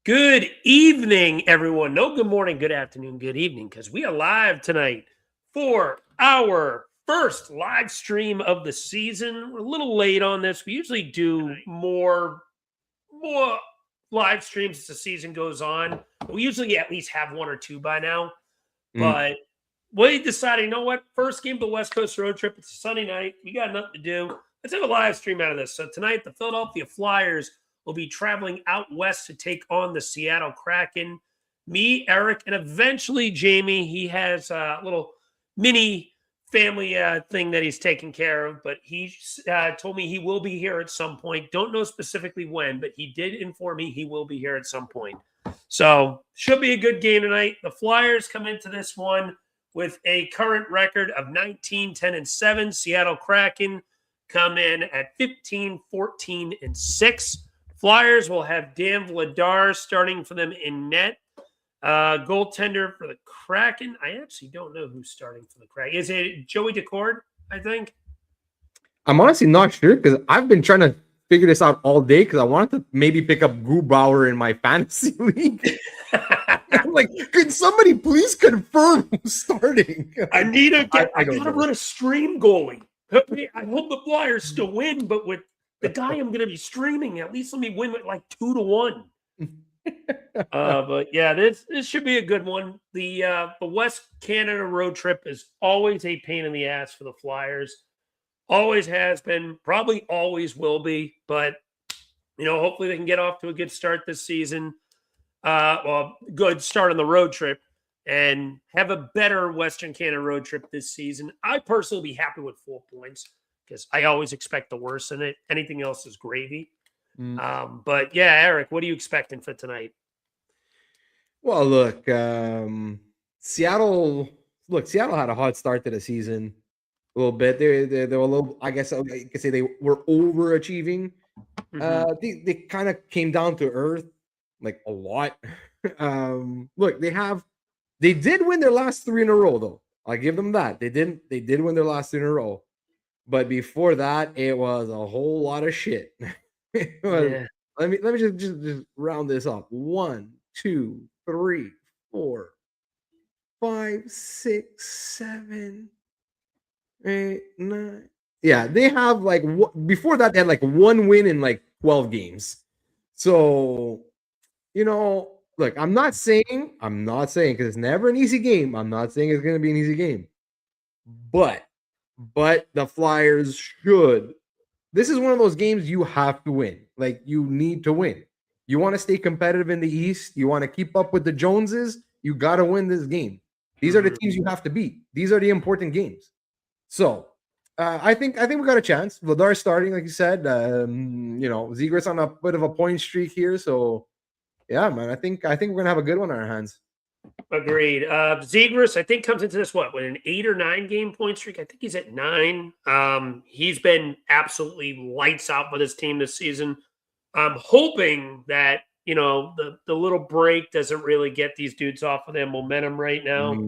Good evening, everyone. No, good morning, good afternoon, good evening, because we are live tonight for our first live stream of the season. We're a little late on this. We usually do more live streams as the season goes on. We usually at least have one or two by now. But we decided, you know what? First game of the West Coast road trip. It's a Sunday night. We got nothing to do. Let's have a live stream out of this. So tonight, the Philadelphia Flyers will be traveling out west to take on the Seattle Kraken. Me, Eric, and eventually Jamey. He has a little mini family thing that he's taking care of, but he told me he will be here at some point. Don't know specifically when, but he did inform me he will be here at some point. So should be a good game tonight. The Flyers come into this one with a current record of 19-10-7. Seattle Kraken come in at 15-14-6. Flyers will have Dan Vladar starting for them in net. Goaltender for the Kraken. I actually don't know who's starting for the Kraken. Is it Joey Decord, I think? I'm honestly not sure because I've been trying to figure this out all day because I wanted to maybe pick up Grubauer in my fantasy league. I'm like, could somebody please confirm who's starting? I gotta run a stream goalie. I hope the Flyers still win, but with the guy I'm going to be streaming, at least let me win with like 2-1. But yeah, this should be a good one. The West Canada road trip is always a pain in the ass for the Flyers. Always has been, probably always will be. But hopefully they can get off to a good start this season. Good start on the road trip and have a better Western Canada road trip this season. I personally will be happy with 4 points because I always expect the worst in it. Anything else is gravy. But yeah, Eric, what are you expecting for tonight? Well, look, Seattle had a hot start to the season a little bit. They were a little, I guess I could say they were overachieving. They kind of came down to earth like a lot. Look, they did win their last 3 in a row though. I'll give them that. They did win their last 3 in a row. But before that, it was a whole lot of shit. Let me just round this up. 1, 2, 3, 4, 5, 6, 7, 8, 9. Yeah, they have like before that they had like 1 win in like 12 games. So, look, I'm not saying because it's never an easy game. I'm not saying it's going to be an easy game. But the Flyers should. This is one of those games you have to win. Like, you need to win. You want to stay competitive in the East. You want to keep up with the Joneses. You got to win this game. These are the teams you have to beat. These are the important games. So, I think we got a chance. Vladar starting, like you said. Zegras on a bit of a point streak here. So, yeah, man, I think we're gonna have a good one on our hands. Agreed. Zegras, I think, comes into this with an 8 or 9 game point streak. I think he's at 9. He's been absolutely lights out for this team this season. I'm hoping that the little break doesn't really get these dudes off of their momentum right now.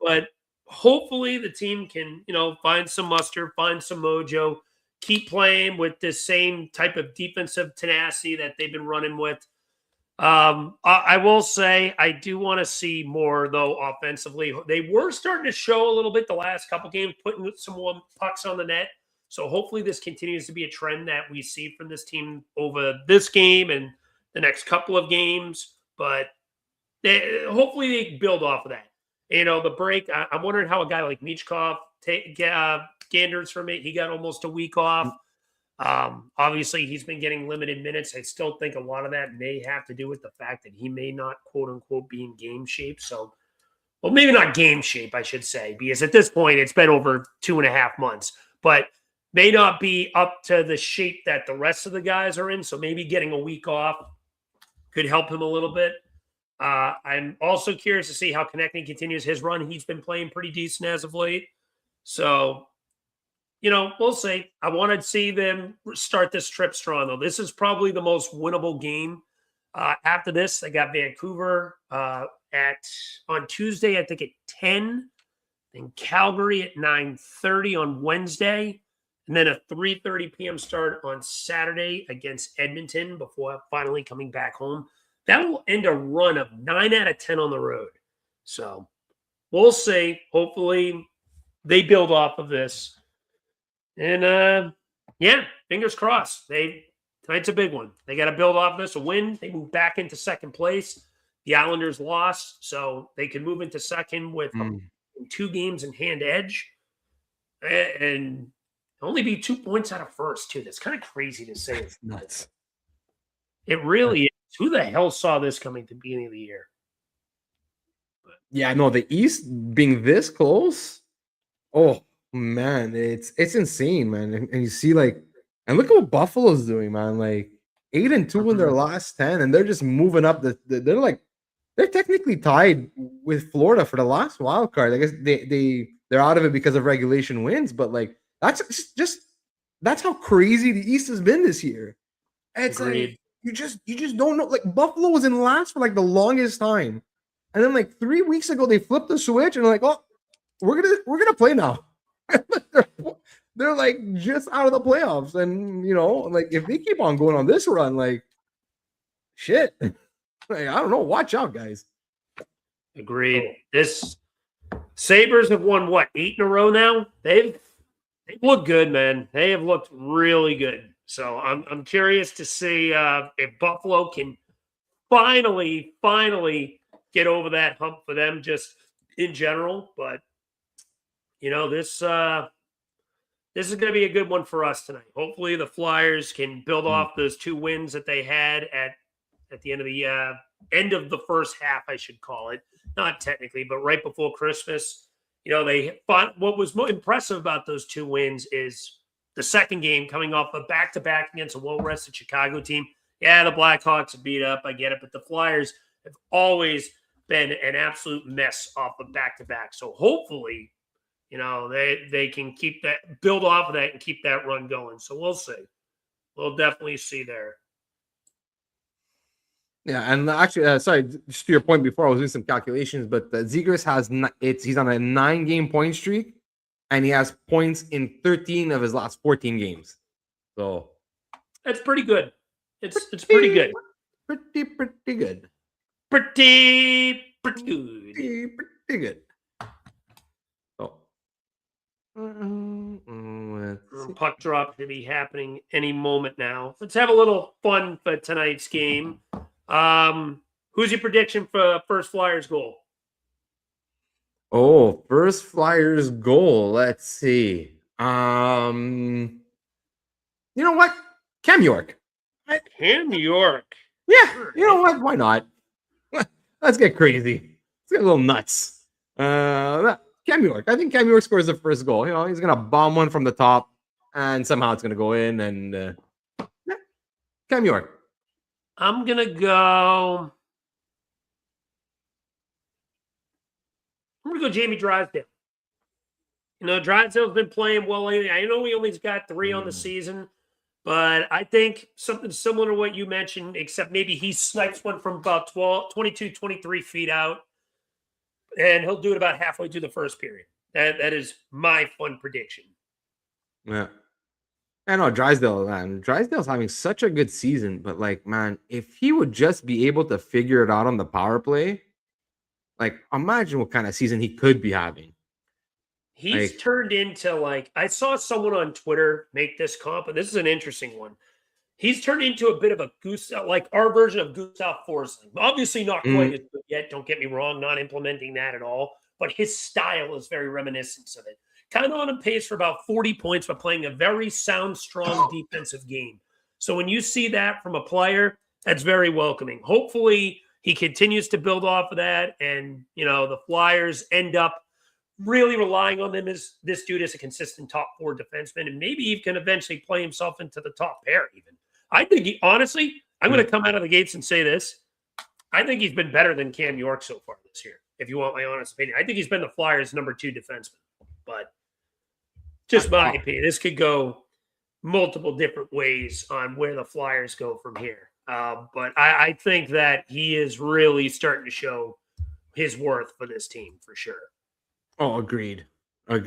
But hopefully the team can find some muster, find some mojo, keep playing with this same type of defensive tenacity that they've been running with. I will say I do want to see more though offensively. They were starting to show a little bit the last couple games, putting some more pucks on the net. So hopefully this continues to be a trend that we see from this team over this game and the next couple of games. But hopefully they build off of that. The break. I'm wondering how a guy like Michkov Ganders from it. He got almost a week off. Obviously, he's been getting limited minutes. I still think a lot of that may have to do with the fact that he may not, quote unquote, be in game shape. So, well, maybe not game shape, I should say, because at this point it's been over 2.5 months, but may not be up to the shape that the rest of the guys are in. So maybe getting a week off could help him a little bit. I'm also curious to see how Konechny continues his run. He's been playing pretty decent as of late. So, we'll see. I want to see them start this trip strong, though. This is probably the most winnable game. After this, they got Vancouver on Tuesday, I think at 10, then Calgary at 9:30 on Wednesday, and then a 3:30 p.m. start on Saturday against Edmonton before finally coming back home. that will end a run of 9 out of 10 on the road. So we'll see. Hopefully they build off of this. And yeah, fingers crossed. Tonight's a big one. They got to build off this. A win, they move back into second place. The Islanders lost, so they can move into second with 2 games in hand edge. And only be 2 points out of first, too. That's kind of crazy to say. It's nuts. It really is. Who the hell saw this coming at the beginning of the year? Yeah, no, the East being this close. Oh man, it's insane, man. And you see, like, and look at what Buffalo's doing, man. Like 8-2 in their last 10, and they're just moving up. They're technically tied with Florida for the last wild card. I guess they're out of it because of regulation wins, but like that's how crazy the East has been this year. It's like you just don't know. Like Buffalo was in last for like the longest time. And then like 3 weeks ago, they flipped the switch and like, oh, we're gonna play now. they're like just out of the playoffs, and like if they keep on going on this run, like shit, like, I don't know. Watch out, guys. Agreed. This Sabres have won what 8 in a row now. They've looked good, man. They have looked really good. So I'm curious to see if Buffalo can finally get over that hump for them just in general. But, this is going to be a good one for us tonight. Hopefully the Flyers can build off those 2 wins that they had at the end of the first half, I should call it. Not technically, but right before Christmas. They fought. What was more impressive about those 2 wins is the second game coming off a back-to-back against a well-rested Chicago team. Yeah, the Blackhawks are beat up. I get it. But the Flyers have always been an absolute mess off of back-to-back. So hopefully, they can build off of that and keep that run going. So we'll see. We'll definitely see there. Yeah, and actually, sorry, just to your point before, I was doing some calculations, but Zegras he's on a 9-game point streak, and he has points in 13 of his last 14 games. So that's pretty good. It's pretty good. Pretty good. Pretty good. Pretty good. Puck drop to be happening any moment now. Let's have a little fun for tonight's game. Who's your prediction for first Flyers goal? Oh, first Flyers goal. Let's see. You know what? Cam York. Cam York. Yeah. You know what? Why not? Let's get crazy. Let's get a little nuts. Cam York. I think Cam York scores the first goal. He's gonna bomb one from the top, and somehow it's gonna go in. And Cam York. I'm gonna go Jamey Drysdale. Drysdale's been playing well lately. I know he only's got 3 on the season, but I think something similar to what you mentioned, except maybe he snipes one from about 22, 23 feet out, and he'll do it about halfway through the first period. That is my fun prediction. Yeah. I know Drysdale, man. Drysdale's having such a good season, but like, man, if he would just be able to figure it out on the power play, like, imagine what kind of season he could be having. He's turned into I saw someone on Twitter make this comp, and this is an interesting one. He's turned into a bit of a Gustav, like our version of Gustav Forsling. Obviously not quite as good yet, don't get me wrong, not implementing that at all, but his style is very reminiscent of it. Kind of on a pace for about 40 points, but playing a very sound, strong defensive game. So when you see that from a player, that's very welcoming. Hopefully he continues to build off of that, and the Flyers end up really relying on them as this dude as a consistent top 4 defenseman, and maybe he can eventually play himself into the top pair even. I think honestly, I'm going to come out of the gates and say this. I think he's been better than Cam York so far this year, if you want my honest opinion. I think he's been the Flyers' number 2 defenseman, but just my opinion. This could go multiple different ways on where the Flyers go from here. But I think that he is really starting to show his worth for this team for sure. Oh, agreed. But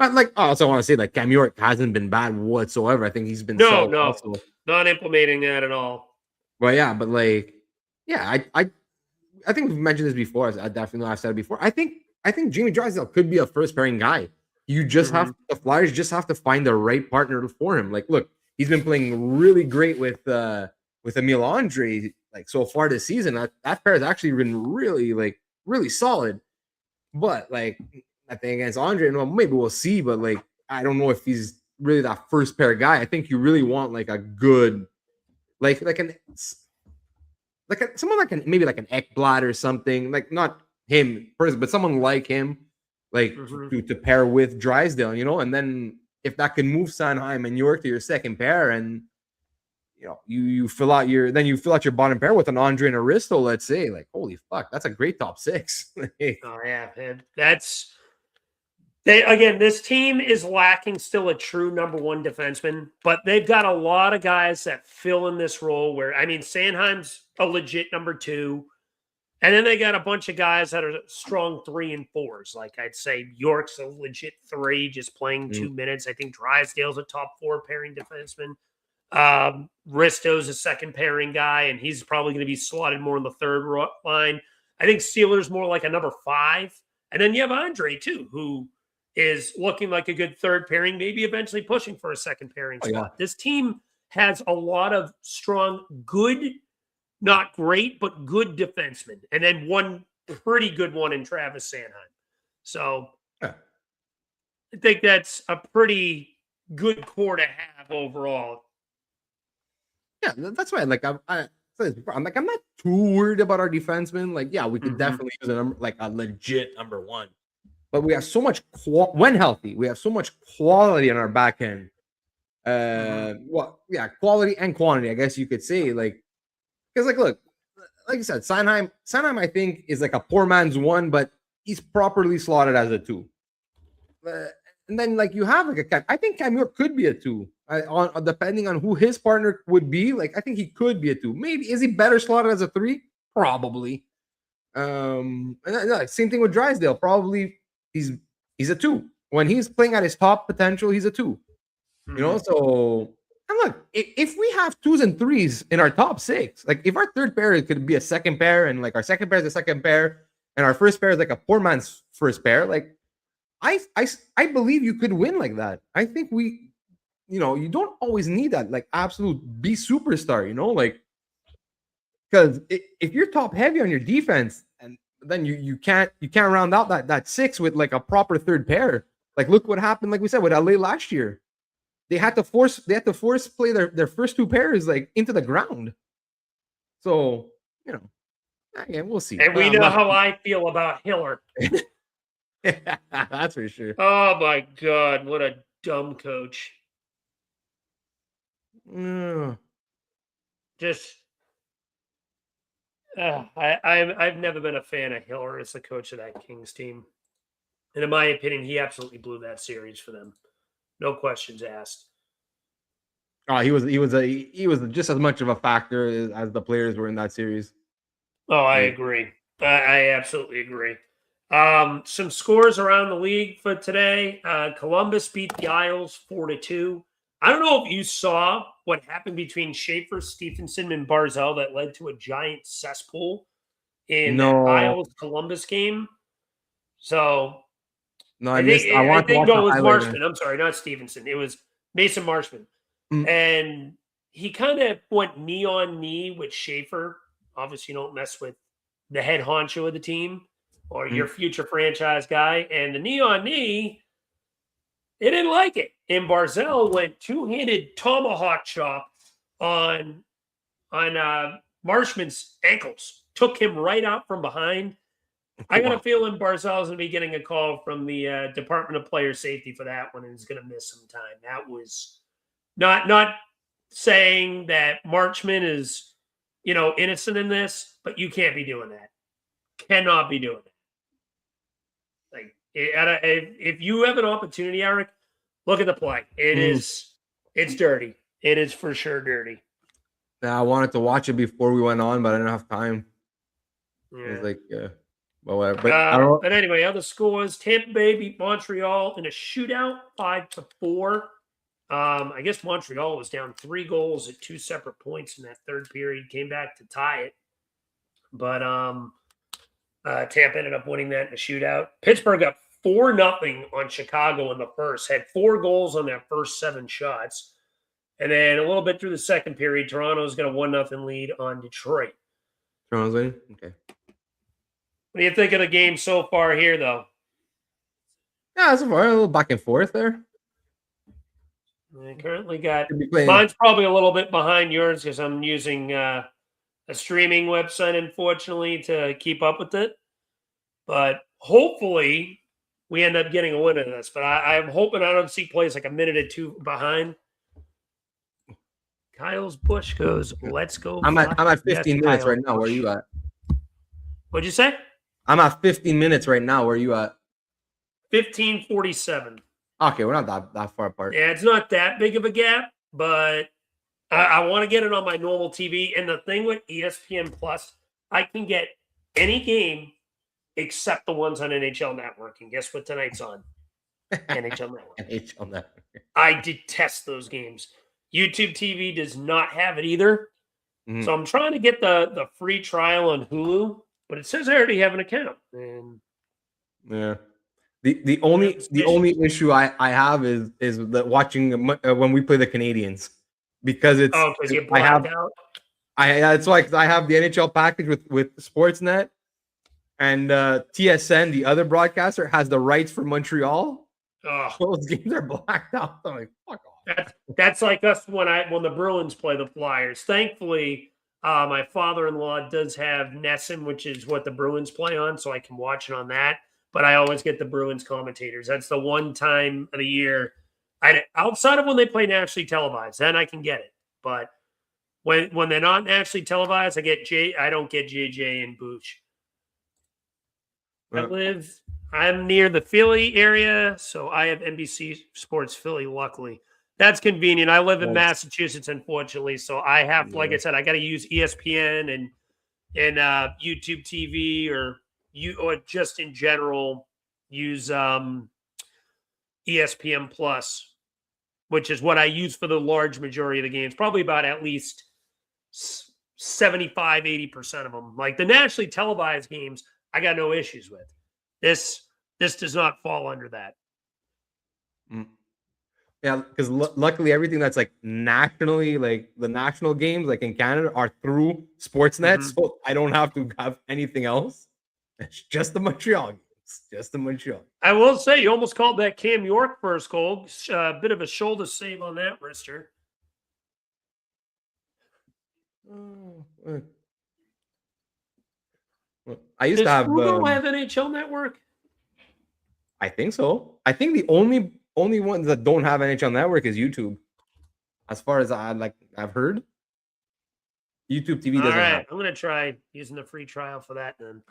I also want to say Cam York hasn't been bad whatsoever. I think he's been not implementing that at all. Well, yeah, but Yeah, I think we've mentioned this before. I definitely know I've said it before. I think Jamie Drysdale could be a first pairing guy. You just have the Flyers just have to find the right partner for him. Like, look, he's been playing really great with Emil Andre like so far this season. That pair has actually been really solid. But like I think against Andre, well, maybe we'll see. But like I don't know if he's really that first pair guy. I think you really want like a good someone like maybe like an Ekblad or something, like not him person, but someone like him, like to pair with Drysdale, and then if that can move Sanheim and York to your second pair, and you fill out your bottom pair with an Andre and Aristo, let's say, like holy fuck, that's a great top six. Oh yeah, man. Again, this team is lacking still a true number one defenseman, but they've got a lot of guys that fill in this role where, I mean, Sanheim's a legit number two. And then they got a bunch of guys that are strong 3 and 4s. Like I'd say York's a legit 3, just playing 2 minutes. I think Drysdale's a top 4 pairing defenseman. Risto's a second pairing guy, and he's probably going to be slotted more in the third line. I think Sealer's more like a number 5. And then you have Andre, too, who is looking like a good third pairing, maybe eventually pushing for a second pairing spot. Yeah. This team has a lot of strong, good, not great, but good defensemen. And then one pretty good one in Travis Sanheim. So I think that's a pretty good core to have overall. Yeah, that's why. Like I'm not too worried about our defensemen. Like, yeah, we could definitely use a legit number 1. But we have so much when healthy, we have so much quality in our back end. Quality and quantity, I guess you could say. Like, because look, like you said, Sanheim, I think is like a poor man's 1, but he's properly slotted as a 2. And then like you have like I think Cam York could be a 2. Depending on who his partner would be, like I think he could be a 2. Maybe is he better slotted as a 3? Probably. Same thing with Drysdale. Probably he's a 2. When he's playing at his top potential, he's a 2. So and look, if we have 2s and 3s in our top 6, like if our third pair could be a second pair, and like our second pair is a second pair, and our first pair is like a poor man's first pair, like I believe you could win like that. I think you don't always need that like absolute B superstar, like because if you're top heavy on your defense, and then you can't round out that 6 with like a proper third pair. Like look what happened, like we said with LA last year. They had to force play their first 2 pairs like into the ground. So, again, we'll see. And we know how I feel about Hiller. That's for sure. Oh my God, what a dumb coach. Just I've never been a fan of Hiller as the coach of that Kings team. And in my opinion, he absolutely blew that series for them. No questions asked. Oh, he was just as much of a factor as the players were in that series. Oh, I agree. I absolutely agree. Some scores around the league for today. Columbus beat the Isles 4-2. I don't know if you saw what happened between Schaefer, Stephenson, and Barzal that led to a giant cesspool in the Isles Columbus game. So no, I think it was Marshman. I'm sorry, not Stevenson. It was Mason Marshman. And he kind of went knee on knee with Schaefer. Obviously, you don't mess with the head honcho of the team or your future franchise guy. And the knee on knee, they didn't like it. And Barzal went two-handed tomahawk chop on Marshman's ankles. Took him right out from behind. I got a feeling Barzal's going to be getting a call from the Department of Player Safety for that one, and he's going to miss some time. That was not saying that Marchman is, innocent in this, but you can't be doing that. Cannot be doing that. Like, if you have an opportunity, Eric, look at the play. It's dirty. It is for sure dirty. I wanted to watch it before we went on, but I didn't have time. Yeah. It was like, well, whatever. But I don't know. But anyway, other scores: Tampa Bay beat Montreal in a shootout, 5-4. I guess Montreal was down 3 goals at 2 separate points in that third period. Came back to tie it. but Tampa ended up winning that in a shootout. Pittsburgh got 4-0 on Chicago in the first, had 4 goals on their first 7 shots. And then a little bit through the second period, Toronto's got a 1-0 lead on Detroit. Toronto's winning? Okay. What do you think of the game so far here, though? Yeah, so far, a little back and forth there. I currently got mine's probably a little bit behind yours because I'm using a streaming website, unfortunately, to keep up with it. But hopefully, we end up getting a win in this. But I'm hoping I don't see plays like a minute or 2 behind. Kyle's Bush goes, let's go. I'm at 15 minutes right now. Where are you at? What'd you say? I'm at 15 minutes right now. Where are you at? 15:47. Okay, we're not that far apart. Yeah, it's not that big of a gap, but I want to get it on my normal TV. And the thing with ESPN Plus, I can get any game except the ones on NHL Network. And guess what tonight's on? NHL Network. NHL Network. I detest those games. YouTube TV does not have it either. Mm-hmm. So I'm trying to get the free trial on Hulu, but it says I already have an account. And yeah. The only issue I have is that watching when we play the Canadians because it's because you blacked out. It's like I have the NHL package with Sportsnet and TSN, the other broadcaster, has the rights for Montreal. Those games are blacked out. I'm like, fuck off. That's like us when the Bruins play the Flyers. Thankfully, my father-in-law does have Nesson, which is what the Bruins play on, so I can watch it on that. But I always get the Bruins commentators. That's the one time of the year. Outside of when they play nationally televised, then I can get it. But when they're not nationally televised, I don't get JJ and Booch. I'm near the Philly area, so I have NBC Sports Philly, luckily. That's convenient. I live in Massachusetts, unfortunately, so I have, like I said, I got to use ESPN and YouTube TV or just in general use ESPN Plus, which is what I use for the large majority of the games. Probably about at least 75, 80% of them. Like the nationally televised games, I got no issues with. This does not fall under that. Yeah, because luckily everything that's like nationally, like the national games, like in Canada, are through Sportsnet, so I don't have to have anything else. It's just the Montreal games. Just the Montreal. I will say you almost called that Cam York first goal. A bit of a shoulder save on that wrister. I used to have. Does have NHL Network? I think so. I think the only ones that don't have NHL Network is YouTube. As far as I've heard, YouTube TV doesn't. All right, I'm gonna try using the free trial for that then.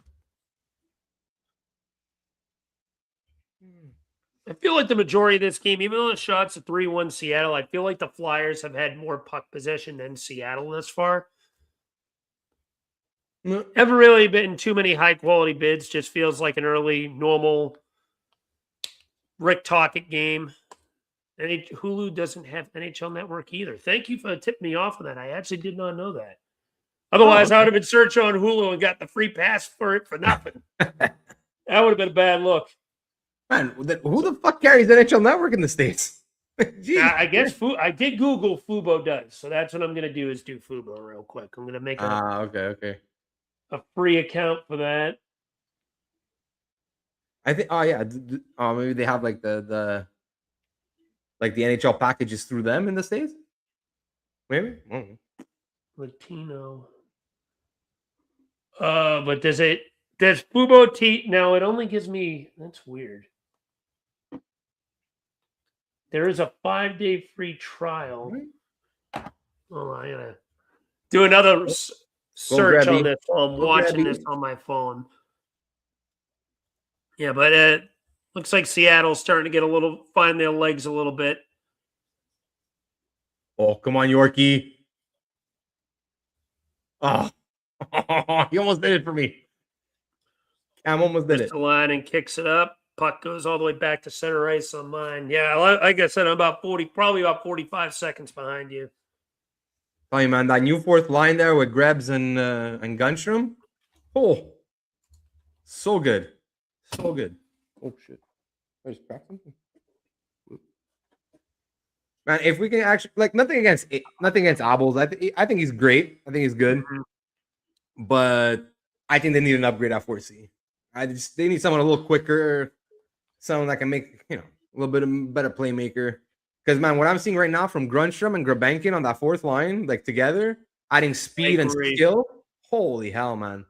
I feel like the majority of this game, even though the shots are 3-1 Seattle, I feel like the Flyers have had more puck possession than Seattle thus far. Haven't really been too many high-quality bids. Just feels like an early, normal Rick Tocchet game. Hulu doesn't have NHL Network either. Thank you for tipping me off on that. I actually did not know that. Otherwise, I would have been searching on Hulu and got the free pass for it for nothing. That would have been a bad look. Man, who the fuck carries NHL Network in the States? I guess I did Google Fubo does, so that's what I'm going to do is do Fubo real quick. I'm going to make okay. A free account for that. I think. Oh yeah. Maybe they have like the NHL packages through them in the States. Maybe. Latino. But does Fubo No, it only gives me. That's weird. There is a 5-day free trial. Oh, I gotta do another search on this. I'm watching this on my phone. Yeah, but it looks like Seattle's starting to find their legs a little bit. Oh, come on, Yorkie. Oh, he almost did it for me. Cam almost did it. The line and kicks it up. Puck goes all the way back to center ice on mine. Yeah, like I said, I'm probably about 45 seconds behind you. Tell you, man, that new fourth line there with Grebs and Gunstrom, Oh, so good. So good. Oh, shit. I just cracked something. Man, if we can actually, like, nothing against Abels. I think he's great. I think he's good. But I think they need an upgrade at 4C. They need someone a little quicker, someone that can make, a little bit of better playmaker. Because, man, what I'm seeing right now from Grunstrom and Grabenkin on that fourth line, like, together, adding speed and skill, holy hell, man.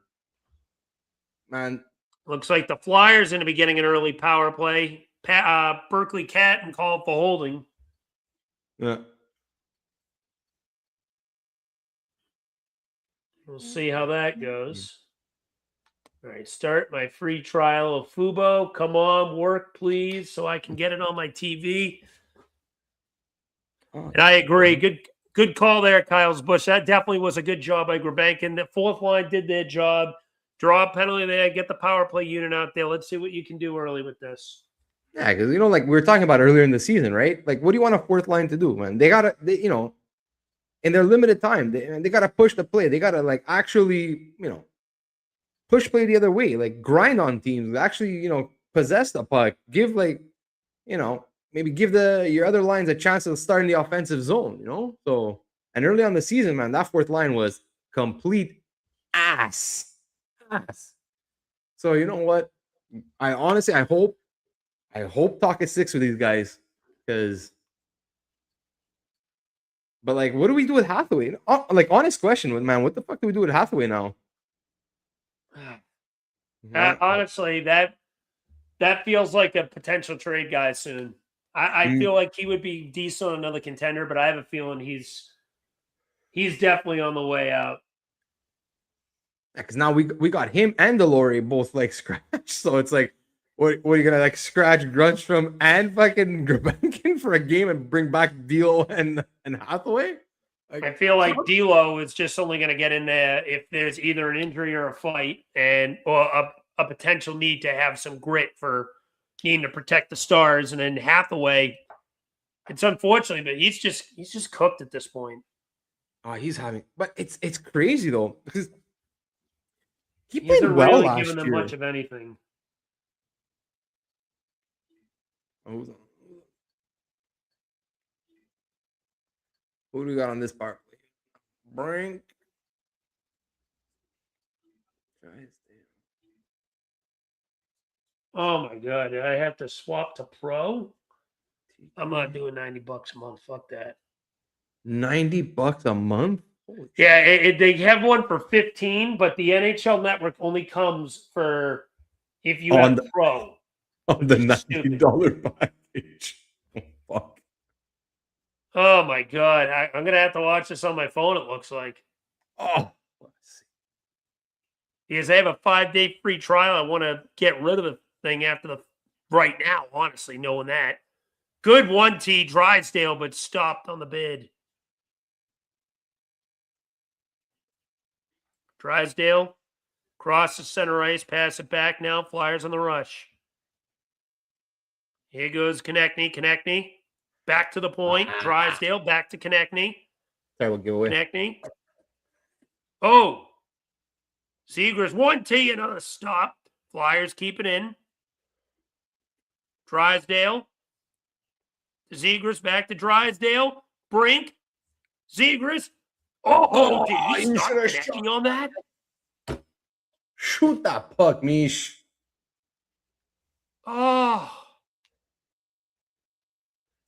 Looks like the Flyers going to be getting an early power play. Berkeley Cat and call for holding. Yeah. We'll see how that goes. All right, start my free trial of Fubo. Come on, work, please, so I can get it on my TV. And I agree. Good call there, Kyle's Bush. That definitely was a good job by Grabenkin. The fourth line did their job. Draw a penalty there. Get the power play unit out there. Let's see what you can do early with this. Yeah, because, like we were talking about earlier in the season, right? Like, what do you want a fourth line to do, man? They got to, in their limited time, they got to push the play. They got to, like, actually, push play the other way. Like, grind on teams. Actually, possess the puck. Give, like, maybe give your other lines a chance to start in the offensive zone, So, and early on the season, man, that fourth line was complete ass. So, you know what? I honestly, I hope Talkett sticks with these guys, because. But, like, what do we do with Hathaway? Like, honest question, man, what the fuck do we do with Hathaway now? Honestly, that feels like a potential trade guy soon. I feel like he would be decent on another contender, but I have a feeling he's definitely on the way out. Because now we got him and Delory both, like, scratched. So it's like, what are you gonna, like, scratch Grunstrom and fucking Grabenkin for a game and bring back D'Lo and Hathaway? Like, I feel like D'Lo is just only going to get in there if there's either an injury or a fight, or a potential need to have some grit for needing to protect the Stars. And then Hathaway, it's unfortunate, but he's just cooked at this point. Oh, but it's crazy though, because he played well really last giving them year. Much of anything. Who do we got on this part? Brink. Oh my god, did I have to swap to Pro? I'm not doing $90 a month. Fuck that. $90 a month? Yeah, they have one for 15, but the NHL Network only comes for if you have Pro. On the $90 package. Oh, fuck. Oh my god, I'm gonna have to watch this on my phone. It looks like. Oh, let's see. Because they have a 5-day free trial. I want to get rid of the thing right now. Honestly, knowing that. Good 1T Drysdale, but stopped on the bid. Drysdale, cross the center ice, pass it back now. Flyers on the rush. Here goes Konechny. Back to the point. Drysdale, back to Konechny. Terrible giveaway. Konechny. Oh. Zegras 1T, another stop. Flyers keep it in. Drysdale. Zegras back to Drysdale. Brink. Zegras. Oh, did he start Konechny on that? Shoot that puck, Mish. Oh.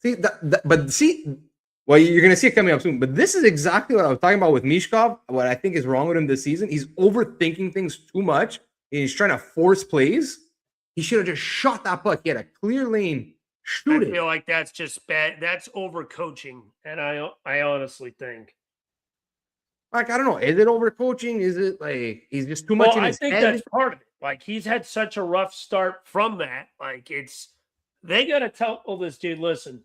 See, well, you're going to see it coming up soon, but this is exactly what I was talking about with Mishkov. What I think is wrong with him this season, he's overthinking things too much, and he's trying to force plays. He should have just shot that puck. He had a clear lane. Shoot it. I feel like that's just bad. That's overcoaching, and I honestly think. Like, I don't know. Is it overcoaching? Is it like he's just too much in his head? I think that's part of it. Like, he's had such a rough start from that. Like, they got to tell this dude, listen,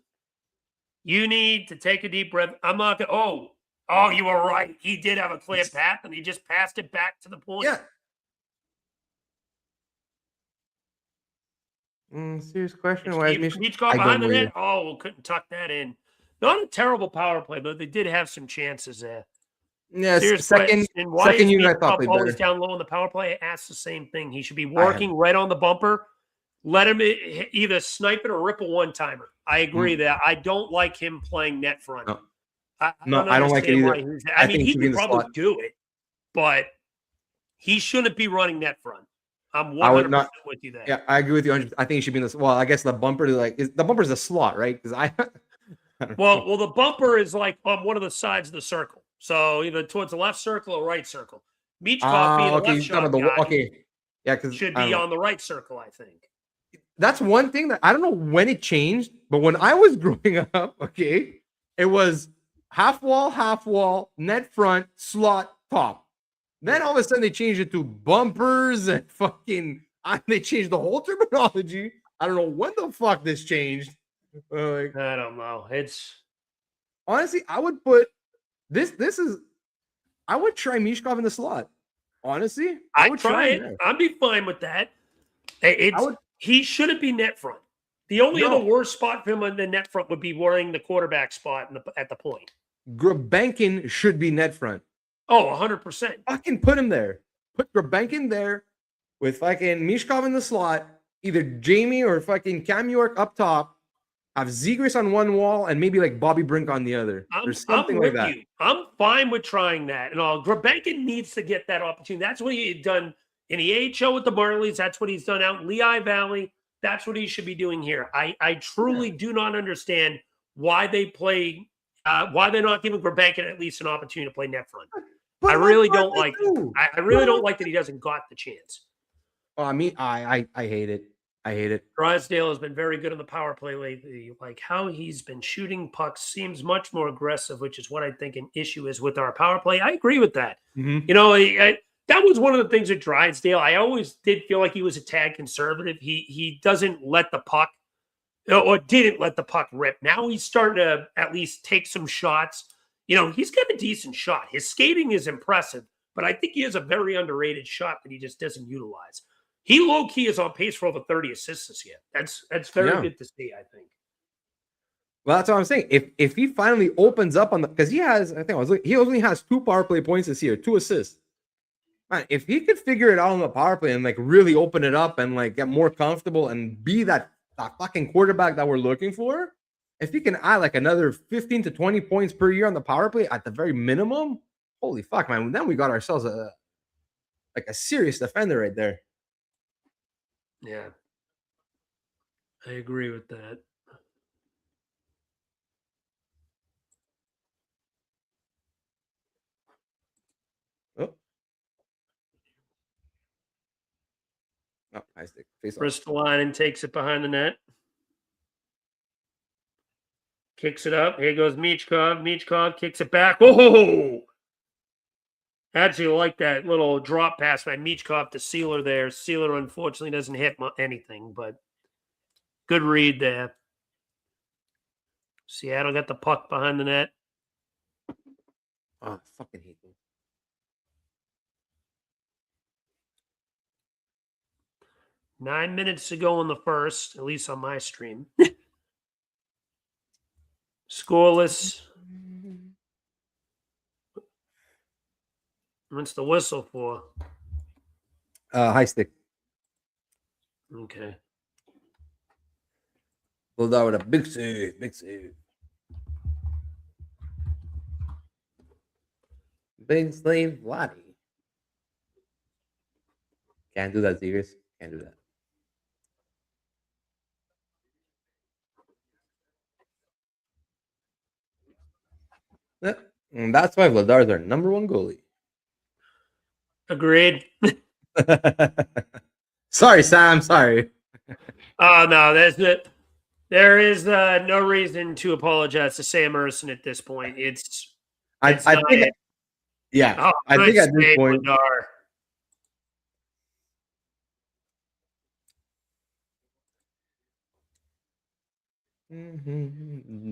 you need to take a deep breath. I'm not going to, oh, you were right. He did have a clear path, and he just passed it back to the point. Yeah. Serious question. Why is Beach got behind the net? Oh, couldn't tuck that in. Not a terrible power play, but they did have some chances there. Yes, Serious second question. And why is unit I thought Michkov played always better. down low in the power play? I asked the same thing. He should be I have working right on the bumper. Let him either snipe it or rip a one-timer. I agree that I don't like him playing net front. no, I no, don't I don't like it understand why either. he's. I I mean, think he he should be in could the probably slot. do it, but he shouldn't be running net front. I'm I would 100% not. with you there. Yeah, I agree with you. 100. I think he should be in this. Well, I guess the bumper, the bumper's a slot, right? Because I don't know. Well, the bumper is like on one of the sides of the circle. So either towards the left circle or right circle. Michkov, being a Okay. left You're talking shot about guy, okay. Yeah, because should I don't be know. on the right circle, I think. That's one thing that I don't know when it changed, but when I was growing up, okay, it was half wall, net front, slot, top. Then all of a sudden they changed it to bumpers and fucking. They changed the whole terminology. I don't know when the fuck this changed. Like, I don't know. It's honestly, I would put this. This is. I would try Mishkov in the slot. Honestly, I I would try him it. there. I'd be fine with that. I would. He shouldn't be net front. The only other No, worst spot for him on the net front would be wearing the quarterback spot at the point. Grabenkin should be net front. Oh, 100%. Fucking put him there. Put Grabenkin there with fucking Mishkov in the slot. Either Jamey or fucking Cam York up top. Have Zegras on one wall and maybe like Bobby Brink on the other. Or something I'm like with that. you. I'm fine with trying that. And all Grabenkin needs to get that opportunity. That's what he had done in the AHL with the Marlies. That's what he's done out in Lehigh Valley. That's what he should be doing here. I truly do not understand why they play, why they're not giving Grabenkin at least an opportunity to play net front. I really don't like it. I really don't like that he doesn't got the chance. Oh, I mean, I hate it. I hate it. Drysdale has been very good on the power play lately. Like how he's been shooting pucks seems much more aggressive, which is what I think an issue is with our power play. I agree with that. Mm-hmm. You know, that was one of the things with Drysdale. I always did feel like he was a tad conservative. He doesn't let the puck or didn't let the puck rip. Now he's starting to at least take some shots. You know, he's got a decent shot. His skating is impressive, but I think he has a very underrated shot that he just doesn't utilize. He low-key is on pace for over 30 assists this year. That's very good to see, I think. Well, that's what I'm saying. If he finally opens up on the because he only has 2 power play points this year, 2 assists. Man, if he could figure it out on the power play and like really open it up and like get more comfortable and be that fucking quarterback that we're looking for, if he can add like another 15 to 20 points per year on the power play at the very minimum, holy fuck, man! Then we got ourselves a serious defender right there. Yeah, I agree with that. Oh, high stick. Face off. Ristolainen takes it behind the net. Kicks it up. Here goes Michkov. Michkov kicks it back. Oh! Actually like that little drop pass by Michkov to Sealer there. Sealer unfortunately doesn't hit anything, but good read there. Seattle got the puck behind the net. Oh, I fucking hate them. 9 minutes to go in the first, at least on my stream. Scoreless. What's the whistle for? High stick. Okay. Pulled out with a big save. Big save. Big slave Vladdy. Can't do that, Zegers. Can't do that. Yeah. And that's why Vladar's our number 1 goalie. Agreed. Sorry, Sam. Sorry. Oh, no, there is no reason to apologize to Sam Ersson at this point. I think I think at this point.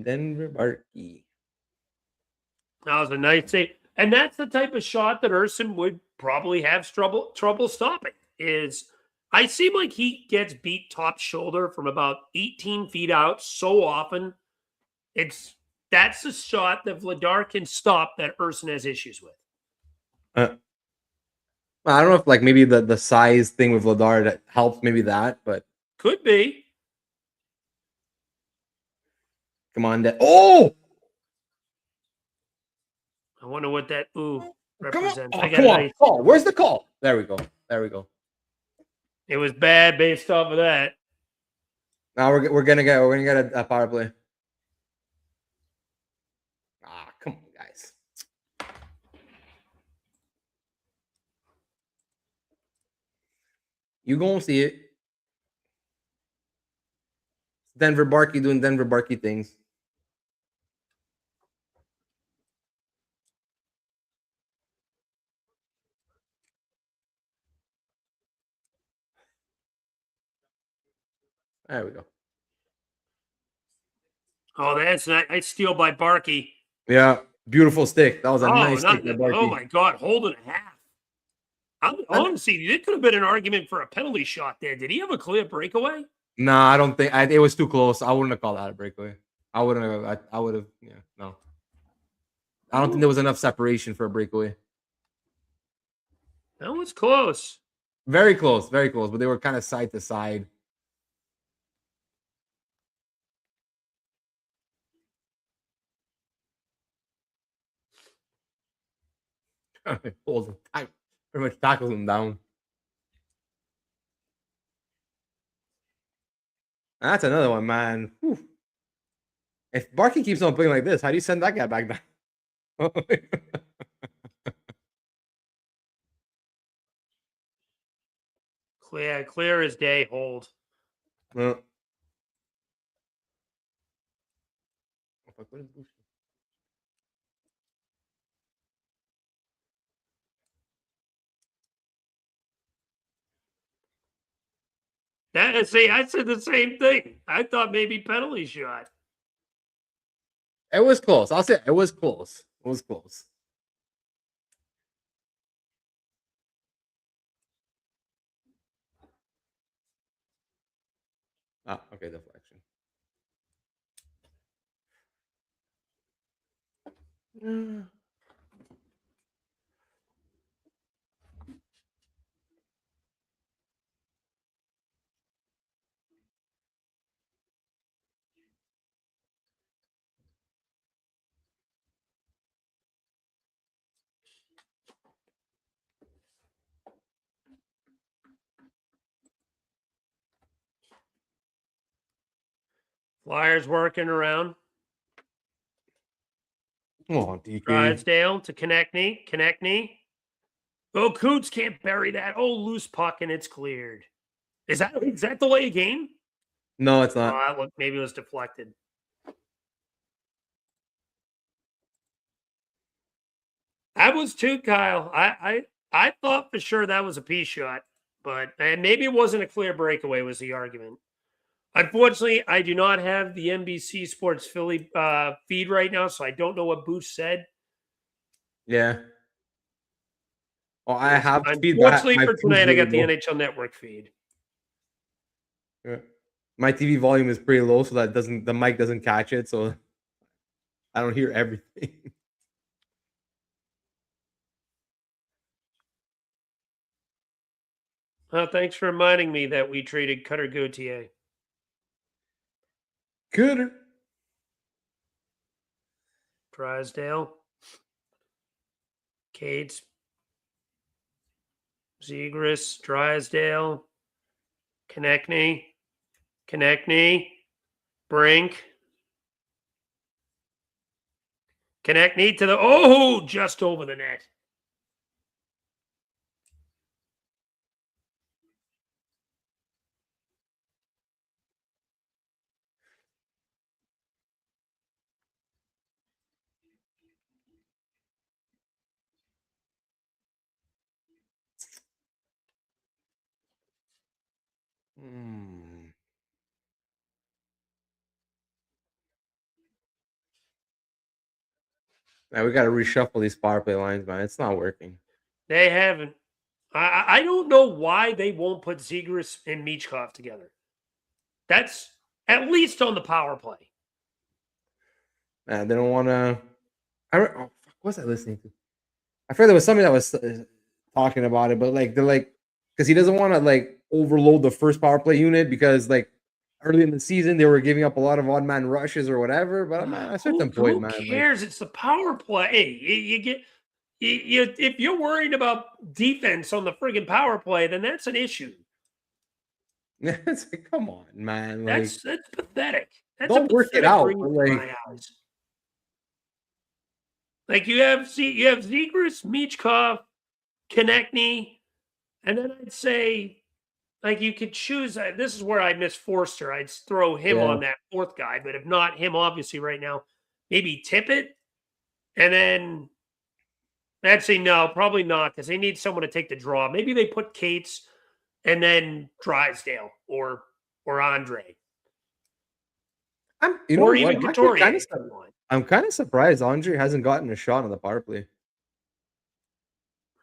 Denver Barkey. That was a nice save. And that's the type of shot that Ersson would probably have trouble stopping. I seem like he gets beat top shoulder from about 18 feet out so often. That's a shot that Vladar can stop that Ersson has issues with. I don't know if like maybe the size thing with Vladar that helps, maybe that, but Could be. come on, that I wonder what that come on, represents. I got come an on, ice. call. Where's the call? There we go. It was bad based off of that. Now we're gonna get a power play. Come on, guys. You gonna see it. Denver Barkey doing Denver Barkey things. There we go. Oh, that's a nice steal by Barkey. Yeah, beautiful stick. That was a nice stick by Barkey. Oh my God, hold it half. Honestly, it could have been an argument for a penalty shot there. Did he have a clear breakaway? No, I don't think. It was too close. I wouldn't have called that a breakaway. I wouldn't have. I would have. Yeah, no. I don't think there was enough separation for a breakaway. That was close. Very close, but they were kind of side to side. Holds him tight, pretty much tackles him down. That's another one, man. Whew. If Barkey keeps on playing like this, how do you send that guy back down? Clear as day. Hold. I said the same thing. I thought maybe penalty shot. It was close. I'll say it was close. It was close. Okay, deflection. Flyers working around. Oh, DK. Drysdale to Konechny. Oh, Coots can't bury that. Oh, loose puck and it's cleared. Is that delay a game? No, it's not. Oh, maybe it was deflected. That was too, Kyle. I thought for sure that was a P shot, but maybe it wasn't a clear breakaway was the argument. Unfortunately, I do not have the NBC Sports Philly feed right now, so I don't know what Booth said. Yeah. Oh, I have feed. Unfortunately for tonight, I got the NHL Network feed. Yeah. My TV volume is pretty low, so that the mic doesn't catch it, so I don't hear everything. Thanks for reminding me that we traded Cutter Gauthier. Cutter. Drysdale. Cates. Zegras. Drysdale. Konechny. Brink. Konechny to the just over the net. Now we got to reshuffle these power play lines, man. It's not working. They haven't. I don't know why they won't put Zegras and Michkov together. That's at least on the power play. They don't want to. What was I listening to? I feel there was somebody that was talking about it, but like they're like because he doesn't want to like overload the first power play unit because like early in the season they were giving up a lot of odd man rushes or whatever. But at a certain point, Who man, like cares? It's the power play. Hey, you get if you're worried about defense on the friggin' power play, then that's an issue. it's like, come on, man, like That's pathetic. That's a don't work it pathetic out. read But in like, my eyes. Like you have Zegras, Michkov, Konechny, and then I'd say like you could choose. This is where I miss Forster. I'd throw him yeah, on that fourth guy, but if not him, obviously right now, maybe Tippett, and then I'd say no, probably not because they need someone to take the draw. Maybe they put Cates and then Drysdale or Andre you know or what? even I'm actually Couturier. If you want. I'm kind of surprised Andre hasn't gotten a shot on the power play.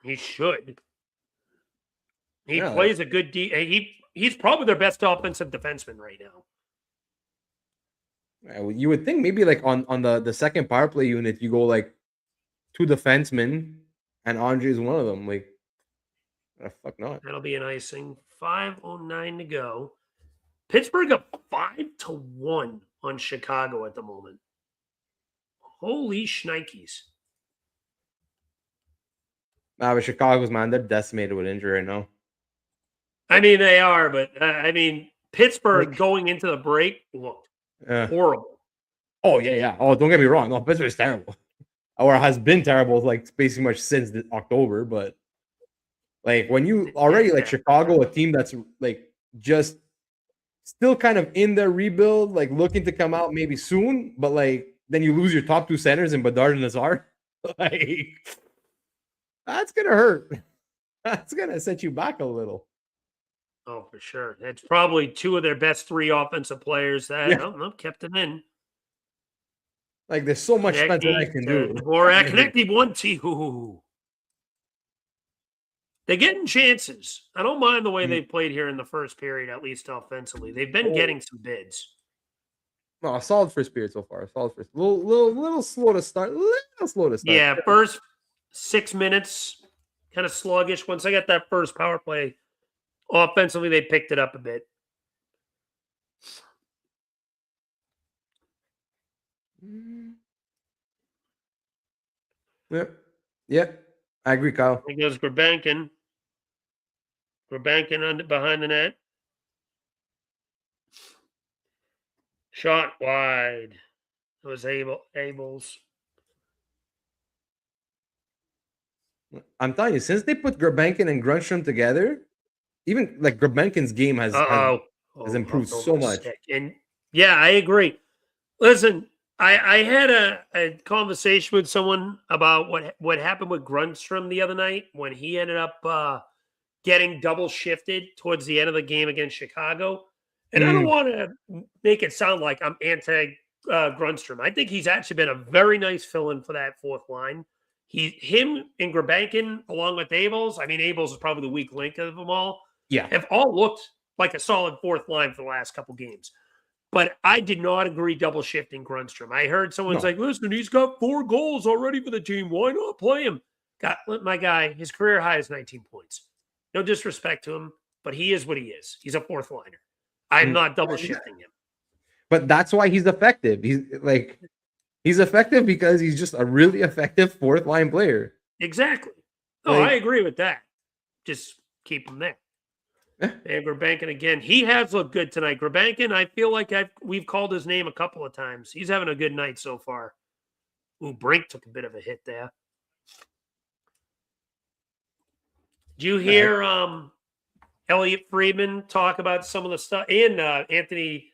He should. He Yeah, plays a good he's probably their best offensive defenseman right now. you would think maybe like on the second power play unit you go like two defensemen and Andre is one of them. Like, fuck not. That'll be an icing. 5:09 to go. Pittsburgh up 5-1 on Chicago at the moment. Holy shnikes. But Chicago's man, they're decimated with injury right now. I mean, they are, but Pittsburgh Like, going into the break looked horrible. Oh yeah. Oh, don't get me wrong. No, Pittsburgh's terrible, or has been terrible like basically much since October. But like when you already like Chicago, a team that's like just still kind of in their rebuild, like looking to come out maybe soon, but like then you lose your top two centers in Bedard and Nazar. Like that's gonna hurt. That's gonna set you back a little. Oh, for sure. That's probably two of their best three offensive players that kept them in. Like there's so much Spencer I can do. Dvorak, Konechny 1-2. They're getting chances. I don't mind the way they've played here in the first period, at least offensively. They've been getting some bids. No, a solid first period so far. A solid first. Little slow to start. Yeah, first 6 minutes, kind of sluggish. Once I got that first power play, offensively, they picked it up a bit. Yep. I agree, Kyle. There goes Grabankin. Grabankin behind the net. Shot wide. It was Abel's. I'm telling you, since they put Grabankin and Grunstrom together, even like Grabankin's game has improved so much. And yeah, I agree. Listen, I had a conversation with someone about what happened with Grunstrom the other night when he ended up getting double shifted towards the end of the game against Chicago. And I don't want to make it sound like I'm anti Grunstrom. I think he's actually been a very nice fill-in for that fourth line. Him and Grabankin, along with Abels. I mean, Abels is probably the weak link of them all. Yeah, have all looked like a solid fourth line for the last couple games. But I did not agree double shifting Grunstrom. I heard someone's like, listen, he's got 4 goals already for the team. Why not play him? My guy, his career high is 19 points. No disrespect to him, but he is what he is. He's a fourth liner. I'm not double shifting him. But that's why he's effective. He's effective because he's just a really effective fourth line player. Exactly. Oh, I agree with that. Just keep him there. And Grabankin again. He has looked good tonight. Grabankin, I feel like we've called his name a couple of times. He's having a good night so far. Ooh, Brink took a bit of a hit there. Did you hear Elliot Friedman talk about some of the stuff? And Anthony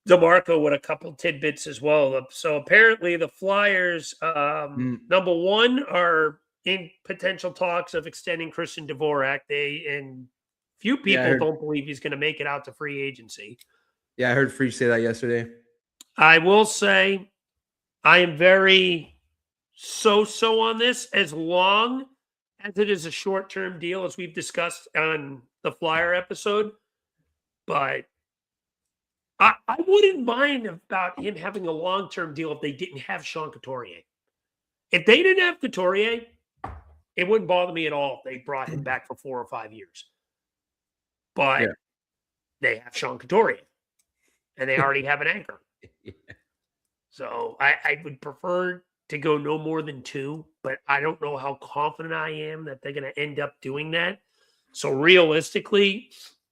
DeMarco with a couple tidbits as well. So apparently the Flyers, number one, are in potential talks of extending Christian Dvorak. Few people don't believe he's going to make it out to free agency. Yeah, I heard Free say that yesterday. I will say I am very so on this as long as it is a short-term deal, as we've discussed on the Flyer episode. But I wouldn't mind about him having a long-term deal if they didn't have Sean Couturier. If they didn't have Couturier, it wouldn't bother me at all if they brought him back for 4 or 5 years. But they have Sean Couturier, and they already have an anchor. So I would prefer to go no more than 2, but I don't know how confident I am that they're going to end up doing that. So realistically,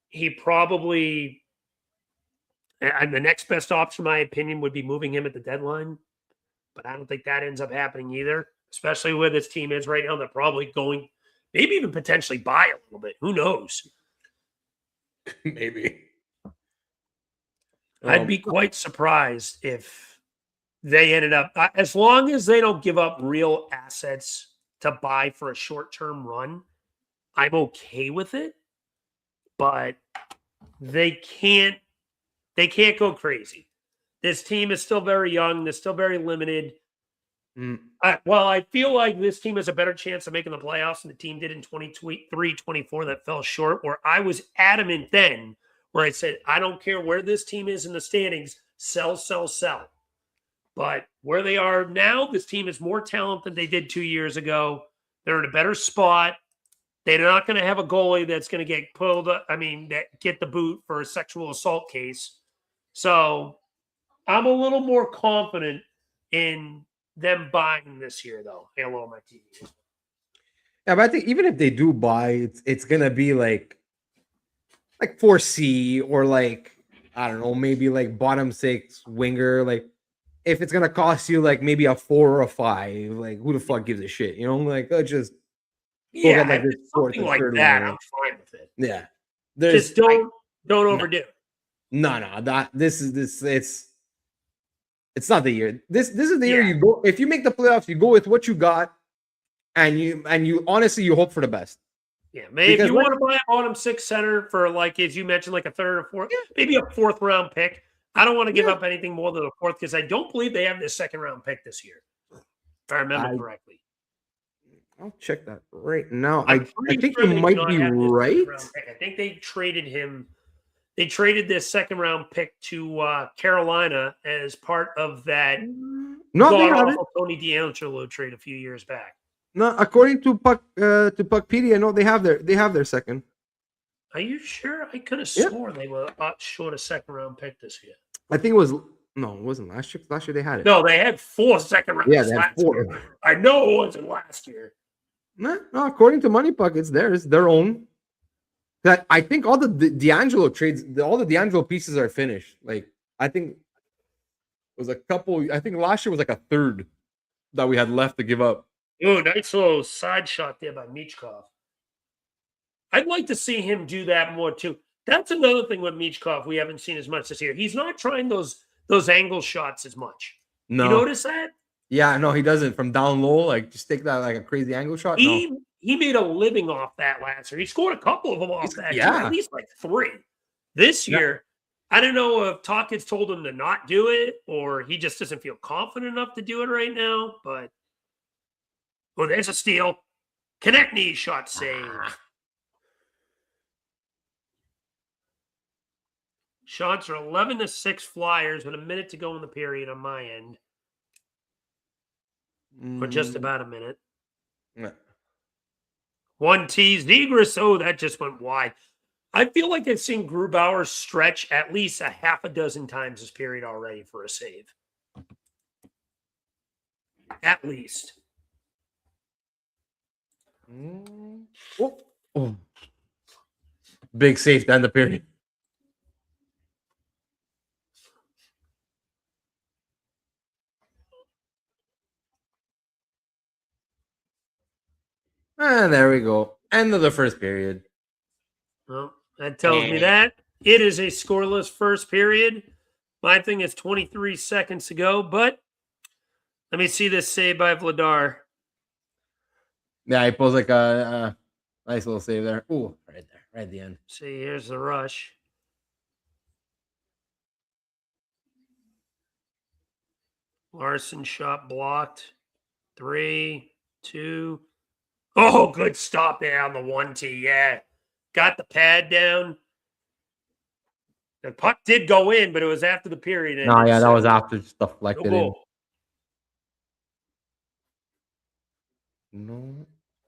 he probably, and the next best option, in my opinion, would be moving him at the deadline. But I don't think that ends up happening either, especially where this team is right now. They're probably going, maybe even potentially buy a little bit. Who knows? Maybe. I'd be quite surprised if they ended up, as long as they don't give up real assets to buy for a short-term run, I'm okay with it. But they can't go crazy. This team is still very young. They're still very limited. I feel like this team has a better chance of making the playoffs than the team did in 23-24 that fell short, where I was adamant then, where I said, I don't care where this team is in the standings, sell, sell, sell. But where they are now, this team is more talent than they did 2 years ago. They're in a better spot. They're not going to have a goalie that's going to get pulled up, get the boot for a sexual assault case. So I'm a little more confident in them buying this year, though. Hello, my TV. Yeah, but I think even if they do buy, it's gonna be like 4C or I don't know, maybe bottom 6 winger. If it's gonna cost you maybe a 4 or a 5, who the fuck gives a shit? Just if it's something like that, I'm fine with it. Yeah, just don't overdo it. No, it's not the year. This is the year you go. If you make the playoffs, you go with what you got, and you honestly you hope for the best. Yeah, maybe if you want to buy a bottom 6 center for as you mentioned, a third or fourth, maybe a 4th round pick. I don't want to give up anything more than a 4th because I don't believe they have this 2nd round pick this year, if I remember correctly. I'll check that right now. I think you might be right. I think they traded him. They traded this 2nd round pick to Carolina as part of that Tony DeAngelo trade a few years back. No, according to Puckpedia, no, they have their 2nd. Are you sure? I could have sworn they were short a 2nd round pick this year. I think it wasn't last year. Last year they had it. No, they had 4 2nd rounds. Yeah, they had 4. Year. I know it wasn't last year. No, according to Money Puck, it's theirs, their own. That I think all the DeAngelo trades, all the DeAngelo pieces are finished. I think it was a couple. I think last year was a third that we had left to give up. Oh, nice little side shot there by Michkov. I'd like to see him do that more too. That's another thing with Michkov we haven't seen as much this year. He's not trying those angle shots as much. No. You notice that? Yeah, no, he doesn't. From down low, just take that a crazy angle shot. He made a living off that last year. He scored a couple of them off that. Yeah, at least 3. This year, I don't know if Tocchet's told him to not do it or he just doesn't feel confident enough to do it right now. But there's a steal. Konechny shot save. Shots are 11-6 Flyers with a minute to go in the period on my end. Or just about a minute. Yeah. 1T Zegras. Oh, that just went wide. I feel like I've seen Grubauer stretch at least a half a dozen times this period already for a save. At least. Oh. Big save to end the period. And there we go. End of the first period. Well, that tells me that it is a scoreless first period. My thing is 23 seconds to go, but let me see this save by Vladar. Yeah, he pulls a nice little save there. Ooh, right there, right at the end. See, here's the rush. Larson shot blocked. 3, 2. Oh, good stop there on the 1T. Yeah. Got the pad down. The puck did go in, but it was after the period ended. No, yeah, that was after just deflected in. No.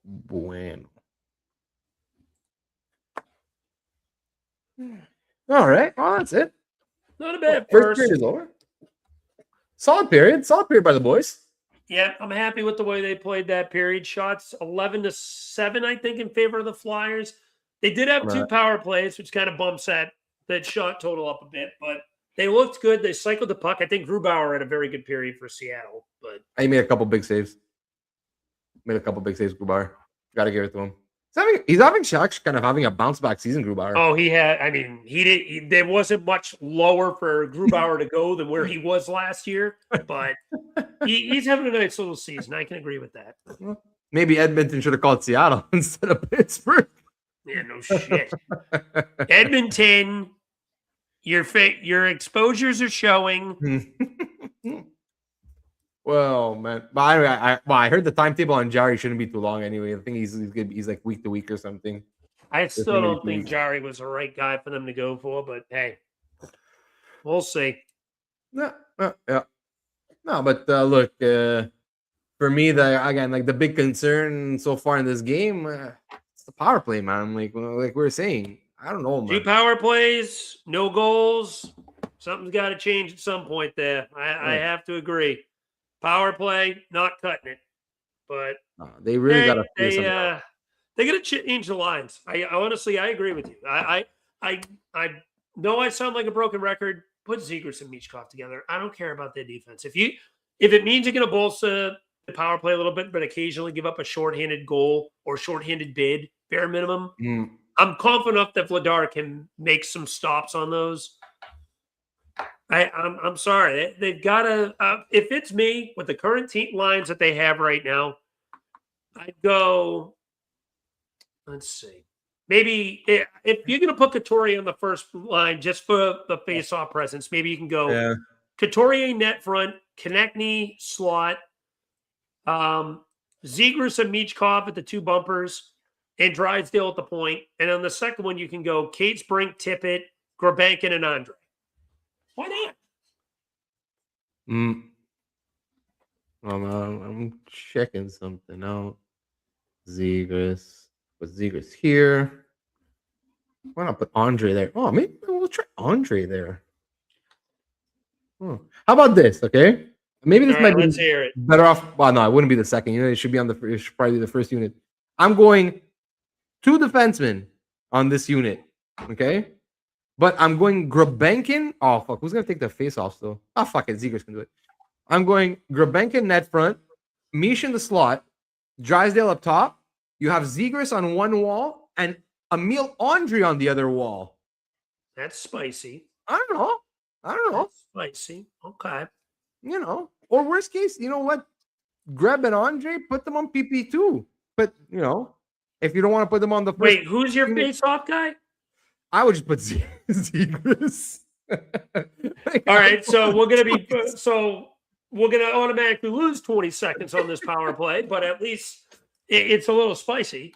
Bueno. All right. Well, that's it. Not a bad First period is over. Solid period. Solid period by the boys. Yeah, I'm happy with the way they played that period. Shots 11-7, I think, in favor of the Flyers. They did have 2 power plays, which kind of bumps that shot total up a bit, but they looked good. They cycled the puck. I think Grubauer had a very good period for Seattle, but he made a couple big saves. Grubauer. Got to give it to him. He's having kind of having a bounce back season, Grubauer. Oh, he had. I mean, there wasn't much lower for Grubauer to go than where he was last year, but he's having a nice little season. I can agree with that. Maybe Edmonton should have called Seattle instead of Pittsburgh. Yeah, no shit. Edmonton, your exposures are showing. Well, man. But anyway, I heard the timetable on Jari shouldn't be too long anyway. I think he's like week to week or something. I still don't think Jari was the right guy for them to go for, but hey, we'll see. Yeah. No, but look, for me, the big concern so far in this game, it's the power play, man. Like we were saying, I don't know, man. 2 power plays, no goals. Something's got to change at some point there. I have to agree. Power play, not cutting it, but they really got to. They got to change the lines. I honestly, I agree with you. I know I sound like a broken record. Put Zegras and Michkov together. I don't care about their defense. If it means you're going to bolster the power play a little bit, but occasionally give up a shorthanded goal or shorthanded bid, bare minimum, I'm confident enough that Vladar can make some stops on those. I'm sorry. They've got to. If it's me with the current team lines that they have right now, I'd go. Let's see. Maybe if you're going to put Couturier on the first line just for the face-off presence, maybe you can go Couturier net front, Konechny slot, Zegras and Michkov at the 2 bumpers, and Drysdale at the point. And on the second one, you can go Cates, Brink, Tippett, Grabankin, and Andre. Why not? I'm checking something out. Zegras. Put Zegras here. Why not put Andre there? Oh, maybe we'll try Andre there. How about this? Okay, maybe this might be better off. Well, no, it wouldn't be the second unit. It should be it should probably be the first unit. I'm going 2 defensemen on this unit. Okay. But I'm going Grabankin. Oh, fuck. Who's going to take the face-offs, though? Oh, fuck it. Zegras can do it. I'm going Grabankin net front, Mish in the slot, Drysdale up top. You have Zegras on one wall and Emil Andre on the other wall. That's spicy. I don't know. That's spicy. Okay. Or worst case, you know what? Grab and Andre, put them on PP2. But, if you don't want to put them on the first. Wait, who's your face-off guy? I would just put Zegras. All right, so we're gonna automatically lose 20 seconds on this power play, but at least it's a little spicy.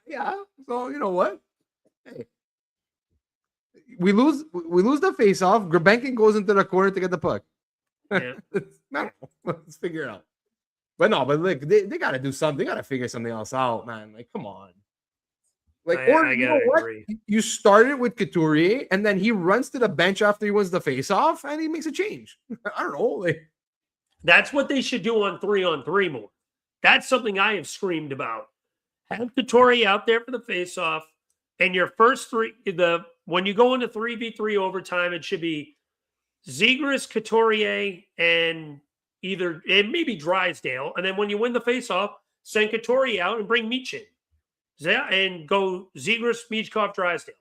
Yeah. So you know what? Hey, we lose the face-off. Grabankin goes into the corner to get the puck. Yeah. Let's figure it out. But look, they got to do something. They got to figure something else out, man. Like, come on. You know what? Agree. You started with Couturier, and then he runs to the bench after he wins the face-off, and he makes a change. I don't know. That's what they should do on 3-on-3 more. That's something I have screamed about. Have Couturier out there for the face-off, and your first when you go into 3v3 overtime, it should be Zegras, Couturier, and maybe Drysdale, and then when you win the face-off, send Couturier out and bring Mich in. And go Zegras, Michkov, Drysdale.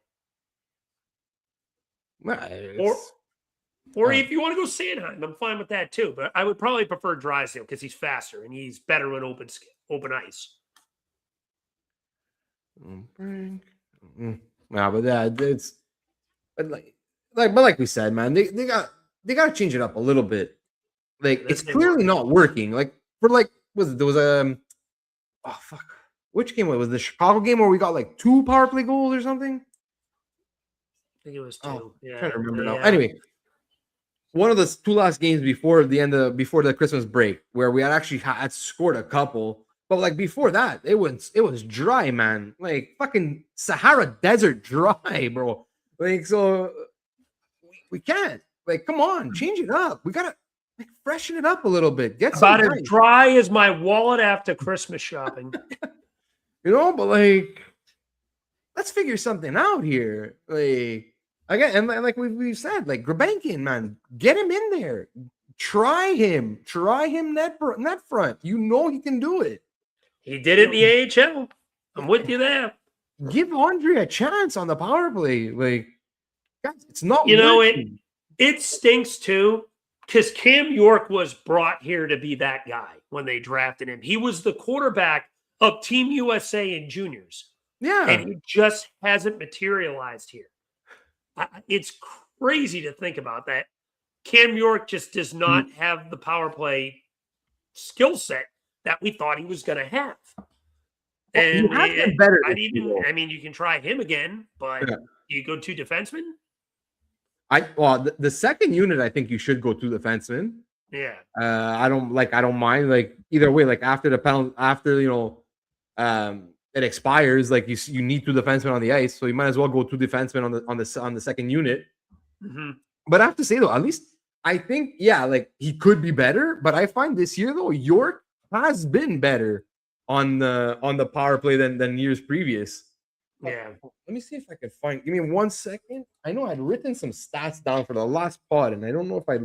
Or if you want to go Sanheim, I'm fine with that too. But I would probably prefer Drysdale because he's faster and he's better on open ice. But like we said, man, they got to change it up a little bit. Like it's clearly not working. Like there was a which game was the Chicago game where we got like 2 power play goals or something? I think it was 2. Yeah, I'm trying to remember now. Anyway, one of the 2 last games before the Christmas break, where we had actually had scored a couple, But like before that, it was dry, man. Like fucking Sahara Desert dry, bro. Like so, we can't. Like, come on, change it up. We gotta like freshen it up a little bit. Get some About as guys. dry as my wallet after Christmas shopping. But like, let's figure something out here. Like again, and like we've said, like Grabankin, man, get him in there. Try him net front. You know he can do it. He did it in the AHL. I'm with you there. Give Andre a chance on the power play. Like, guys, it's not. It stinks too, because Cam York was brought here to be that guy when they drafted him. He was the quarterback of Team USA in juniors. Yeah. And he just hasn't materialized here. It's crazy to think about that. Cam York just does not have the power play skill set that we thought he was going to have. And better. You can try him again, but you go 2 defensemen. The second unit, I think you should go 2 defensemen. Yeah. I don't mind. Like either way. Like after the penalty, it expires. Like you need 2 defensemen on the ice, so you might as well go 2 defensemen on the second unit. Mm-hmm. But I have to say though, at least I think like he could be better. But I find this year though, York has been better on the power play than years previous. Yeah. Let me see if I can find. Give me 1 second. I know I'd written some stats down for the last pod, and I don't know if I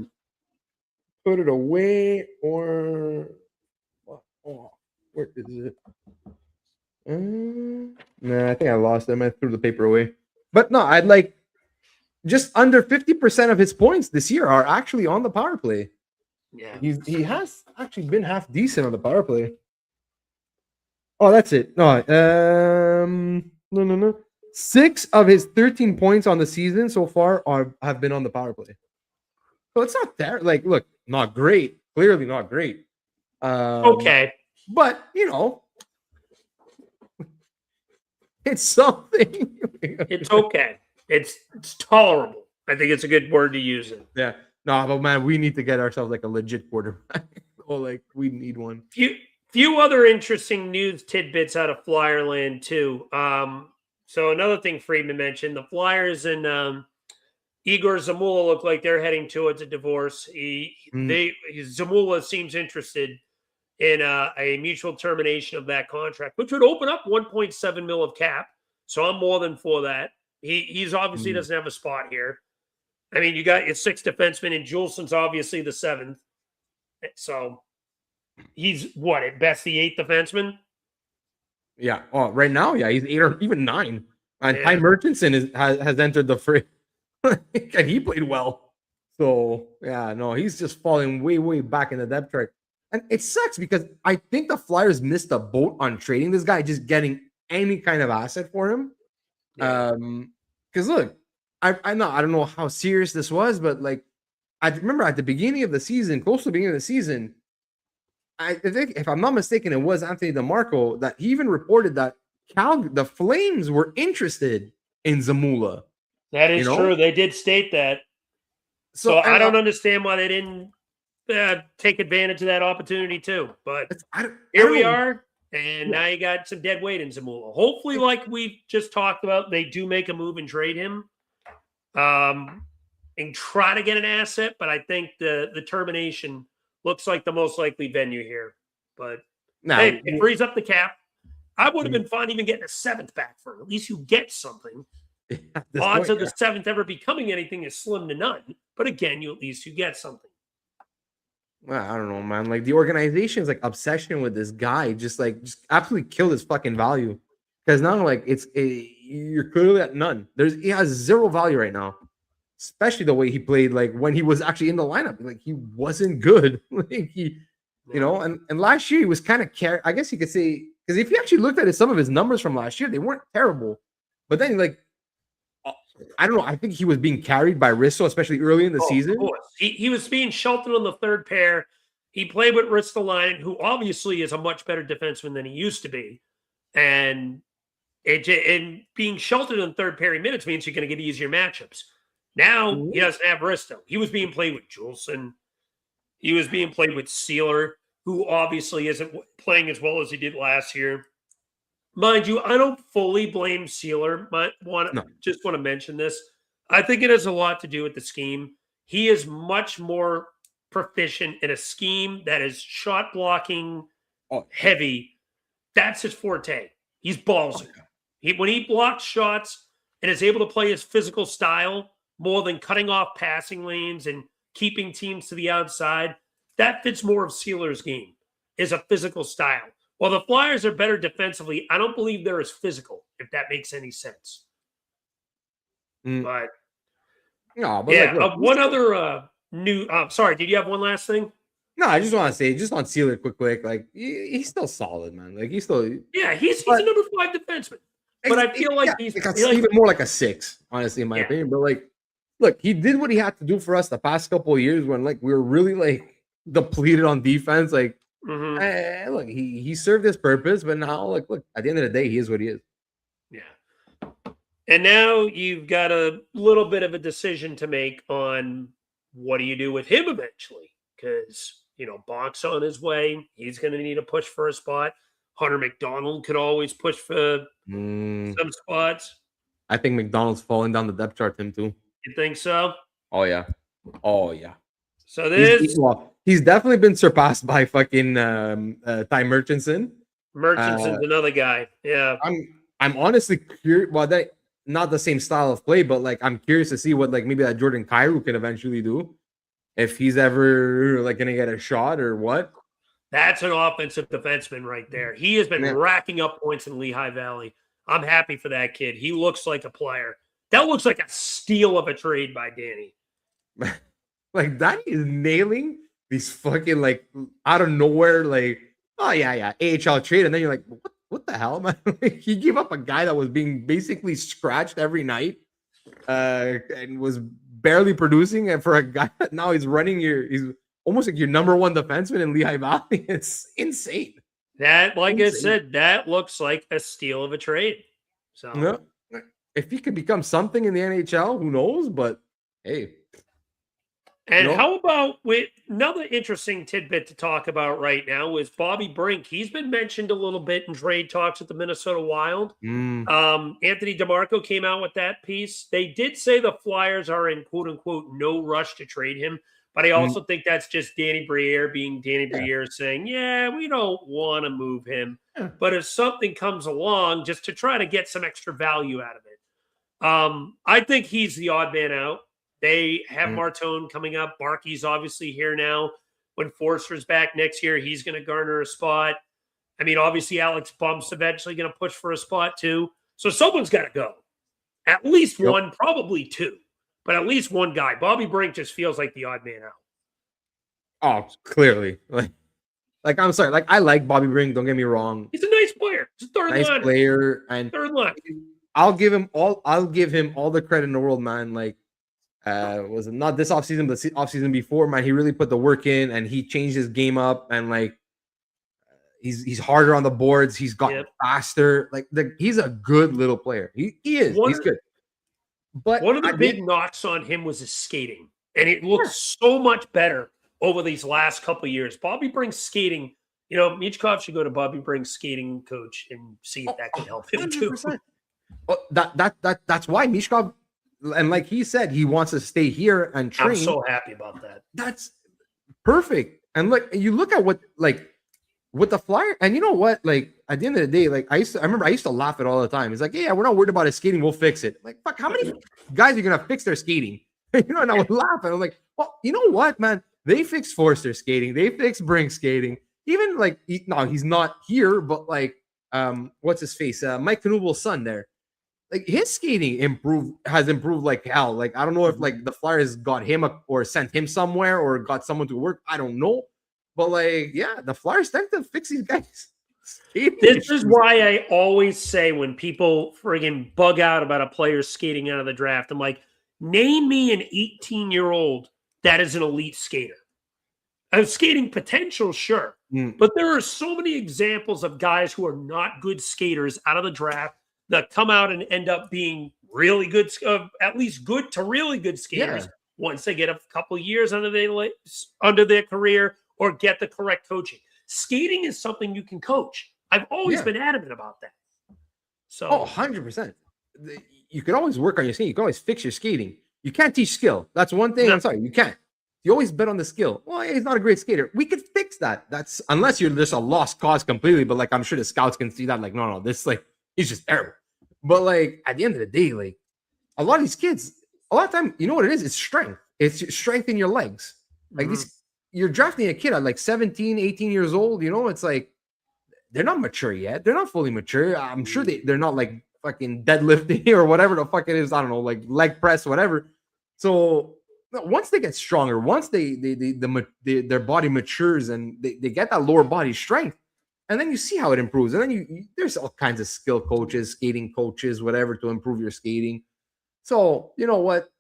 put it away or. Oh, where is it? Nah, I think I lost them. I threw the paper away. But no, I'd like just under 50% of his points this year are actually on the power play. Yeah, he has actually been half decent on the power play. Oh, that's it. No, no. 6 of his 13 points on the season so far have been on the power play. So it's not there. Like, look, not great. Clearly not great. Okay, but it's something. It's okay. It's tolerable. I think it's a good word to use it. Yeah. No, but man, we need to get ourselves like a legit quarterback. We need one. Few other interesting news tidbits out of Flyerland too. So another thing Friedman mentioned, the Flyers and Igor Zamula look like they're heading towards a divorce. Zamula seems interested in a mutual termination of that contract, which would open up 1.7 mil of cap. So I'm more than for that. He's obviously doesn't have a spot here. I mean, you got your 6th defenseman, and Juleson's obviously the 7th. So he's what at best the 8th defenseman. Yeah. Oh, right now, yeah, he's 8 or even 9. And Ty Murchison has entered the fray, and he played well. So yeah, no, he's just falling way back in the depth chart, and it sucks because I think the Flyers missed a boat on trading this guy, just getting any kind of asset for him. Yeah. Because look, I don't know how serious this was, but like I remember at the beginning of the season, close to the beginning of the season, I think if I'm not mistaken, it was Anthony DeMarco that he even reported that the Flames were interested in Zamula. That is true. They did state that. So I don't understand why they didn't take advantage of that opportunity too. But here we are. And now you got some dead weight in Zamula. Hopefully, like we just talked about, they do make a move and trade him and try to get an asset. But I think the termination looks like the most likely venue here. But hey, it frees up the cap. I would have been fine even getting a 7th back for him. At least you get something. Odds of the 7th ever becoming anything is slim to none. But again, you get something. Well, I don't know, man. Like the organization's like obsession with this guy just absolutely killed his fucking value. Because now like you're clearly at none. He has 0 value right now. Especially the way he played, like when he was actually in the lineup. Like he wasn't good. Like and last year he was kind of I guess you could say, because if you actually looked at some of his numbers from last year, they weren't terrible. But then like I don't know. I think he was being carried by Risto, especially early in the season. Of course. He was being sheltered on the 3rd pair. He played with Ristolainen, who obviously is a much better defenseman than he used to be. And being sheltered on 3rd pairing minutes means you're going to get easier matchups. Now he doesn't have Risto. He was being played with Juleson. He was being played with Sealer, who obviously isn't playing as well as he did last year. Mind you, I don't fully blame Sealer. Just want to mention this. I think it has a lot to do with the scheme. He is much more proficient in a scheme that is shot blocking heavy. That's his forte. He's ballsy. When he blocks shots and is able to play his physical style more than cutting off passing lanes and keeping teams to the outside, that fits more of Sealer's game, is a physical style. While the Flyers are better defensively, I don't believe they're as physical, if that makes any sense. But yeah, like, one other sorry, did you have one last thing? No, I just want to say, just on Sealer, quick, like he's still solid, man. Like he's still, he's a number 5 defenseman. But I feel like he's even more like a 6, honestly, in my opinion. But like, look, he did what he had to do for us the past couple of years when like we were really like depleted on defense. Like, look, he served his purpose, but now look, at the end of the day, he is what he is. Yeah. And now you've got a little bit of a decision to make on what do you do with him eventually, because Bach's on his way. He's going to need a push for a spot. Hunter McDonald could always push for some spots. I think McDonald's falling down the depth chart, him too. You think so? Oh yeah. So he's definitely been surpassed by fucking Ty Murchison. Murchison's another guy. Yeah. I'm honestly curious. Well, that not the same style of play, but like I'm curious to see what like maybe that Jordan Kyrou can eventually do. If he's ever like gonna get a shot or what. That's an offensive defenseman right there. He has been racking up points in Lehigh Valley. I'm happy for that kid. He looks like a player. That looks like a steal of a trade by Danny. Like that is nailing these fucking like out of nowhere, like, oh yeah, AHL trade. And then you're like, what the hell, man? Like, he gave up a guy that was being basically scratched every night and was barely producing. And for a guy that now he's almost like your number 1 defenseman in Lehigh Valley. It's insane. That, like I said, that looks like a steal of a trade. So if he could become something in the NHL, who knows? But hey. And how about with another interesting tidbit to talk about right now is Bobby Brink. He's been mentioned a little bit in trade talks with the Minnesota Wild. Anthony DeMarco came out with that piece. They did say the Flyers are in quote unquote no rush to trade him. But I also think that's just Danny Briere being Danny Briere saying, we don't want to move him. But if something comes along, just to try to get some extra value out of it. I think he's the odd man out. They have Martone coming up. Barkey's obviously here now. When Forster's back next year, he's going to garner a spot. I mean, obviously, Alex Bump's eventually going to push for a spot too. So someone's got to go. At least one, probably 2. But at least one guy. Bobby Brink just feels like the odd man out. Oh, clearly. Like I'm sorry. Like I like Bobby Brink. Don't get me wrong. He's a nice player. He's a third player, and third line. I'll give him all the credit in the world, man. Like, was it not this offseason, but the offseason before, man? He really put the work in, and he changed his game up, and like he's harder on the boards. He's gotten faster. Like he's a good little player. He is. He's good. But one of the big knocks on him was his skating, and it looks so much better over these last couple of years. Bobby Brink's skating, Michkov should go to Bobby Brink's skating coach and see if that can help him 100%. Too. Well, that's why Michkov, and like he said, he wants to stay here and train. I'm so happy about that. That's perfect. And look, you look at what with the Flyer, and you know what? Like at the end of the day, like I remember I used to laugh at all the time. It's like, we're not worried about his skating, we'll fix it. Like, fuck, how many guys are gonna fix their skating? And I would laugh, and I'm like, well, you know what, man? They fixed Forster skating, they fixed Brink skating. Even like, he's not here, but like, what's his face? Mike Knubel's son there. Like his skating has improved like hell. Like I don't know if like the Flyers got him or sent him somewhere or got someone to work. I don't know. But like, the Flyers tend to fix these guys. This is why I always say when people friggin' bug out about a player skating out of the draft, I'm like, name me an 18-year-old that is an elite skater. Skating potential, sure. But there are so many examples of guys who are not good skaters out of the draft that come out and end up being really good, at least good to really good skaters once they get a couple years under their career or get the correct coaching. Skating is something you can coach. I've always been adamant about that. So, 100%. You can always work on your skating. You can always fix your skating. You can't teach skill. That's one thing. No. I'm sorry, you can't. You always bet on the skill. Well, he's not a great skater. We could fix that. That's unless you're just a lost cause completely. But like, I'm sure the scouts can see that. Like, no, this like he's just terrible. But like at the end of the day, like a lot of these kids, a lot of time, you know what it is? It's strength. It's strength in your legs. Like you're drafting a kid at like 17, 18 years old. You know, it's like they're not mature yet. They're not fully mature. I'm sure they're not like fucking deadlifting or whatever the fuck it is. I don't know, like leg press, whatever. So once they get stronger, once their body matures and they get that lower body strength, and then you see how it improves. And then there's all kinds of skill coaches, skating coaches, whatever, to improve your skating. So you know what?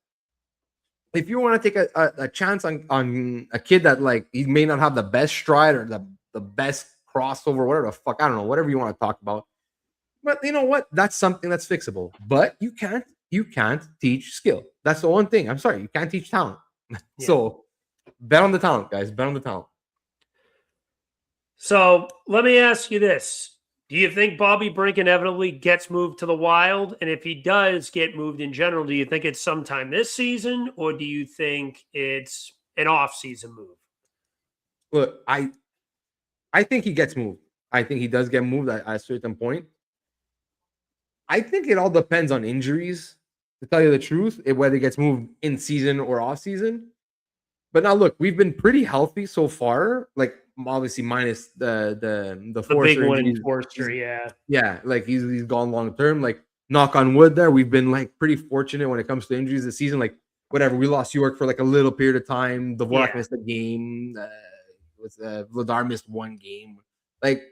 If you want to take a chance on a kid that like he may not have the best stride or the best crossover, whatever the fuck, I don't know, whatever you want to talk about. But you know what? That's something that's fixable. But you can't teach skill. That's the one thing. I'm sorry, you can't teach talent. Yeah. So bet on the talent, guys. Bet on the talent. So let me ask you this. Do you think Bobby Brink inevitably gets moved to the Wild? And if he does get moved in general, do you think it's sometime this season or do you think it's an off-season move? Look, I think he gets moved. I think he does get moved at a certain point. I think it all depends on injuries, to tell you the truth, whether he gets moved in season or off season. But now look, we've been pretty healthy so far. Like obviously minus the big one in Forster, yeah. Like he's gone long term. Like knock on wood, there we've been like pretty fortunate when it comes to injuries this season. Like whatever, we lost York for like a little period of time. Dvorak missed a game. Vladar missed one game. Like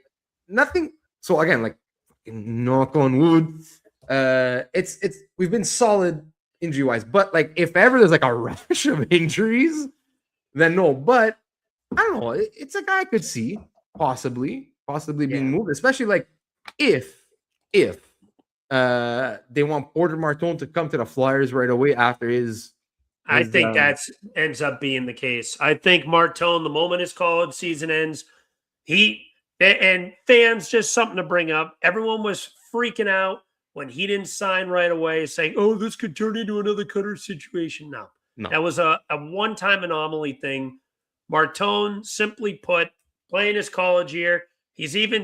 nothing. So again, like knock on wood. It's we've been solid injury wise, but like if ever there's like a rash of injuries, then no. But I don't know. It's a guy I could see possibly being moved, especially like if they want Porter Martin to come to the Flyers right away after his I think that ends up being the case. I think Martin, the moment his college season ends, and fans, just something to bring up. Everyone was freaking out when he didn't sign right away, saying, "Oh, this could turn into another Cutter situation." No. That was a one-time anomaly thing. Martin, simply put, playing his college year. He's even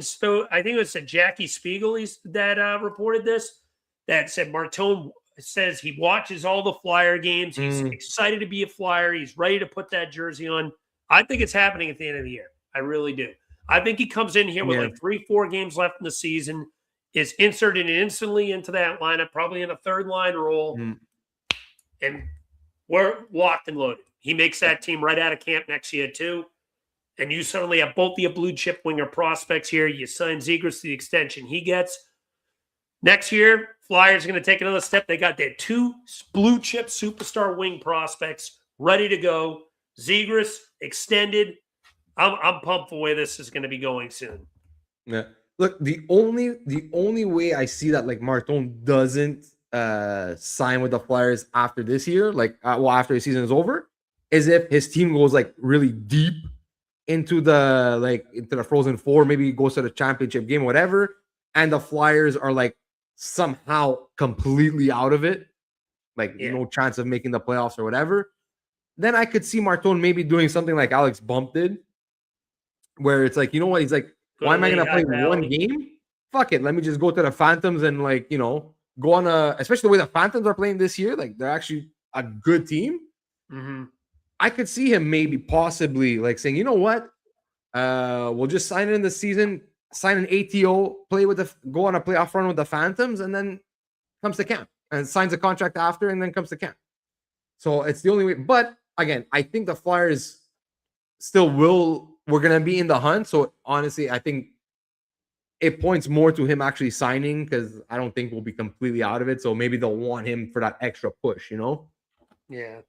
I think it was Jackie Spiegel that reported this. That said Martin says he watches all the Flyer games. He's excited to be a Flyer. He's ready to put that jersey on. I think it's happening at the end of the year. I really do. I think he comes in here with like 3-4 games left in the season, is inserted instantly into that lineup, probably in a third line role, and we're locked and loaded. He makes that team right out of camp next year too, and you suddenly have both the blue chip winger prospects here. You sign Zegras to the extension he gets. Next year, Flyers are going to take another step. They got their 2 blue chip superstar wing prospects ready to go. Zegras extended. I'm pumped for where this is going to be going soon. Yeah. Look, the only way I see that like Martin doesn't sign with the Flyers after this year, like after the season is over, is if his team goes like really deep into the Frozen Four, maybe goes to the championship game, whatever, and the Flyers are like somehow completely out of it, like no chance of making the playoffs or whatever, then I could see Martin maybe doing something like Alex Bump did, where it's like, you know what, he's like, why am I going to play one game? Fuck it, let me just go to the Phantoms and like, you know, go on especially the way the Phantoms are playing this year, like they're actually a good team. I could see him maybe possibly like saying, you know what, we'll just sign it in the season, sign an ATO, go on a playoff run with the Phantoms, and then comes to camp and signs a contract after, and then comes to camp. So it's the only way. But again, I think the Flyers still we're going to be in the hunt. So honestly, I think it points more to him actually signing, because I don't think we'll be completely out of it. So maybe they'll want him for that extra push, you know? Yeah.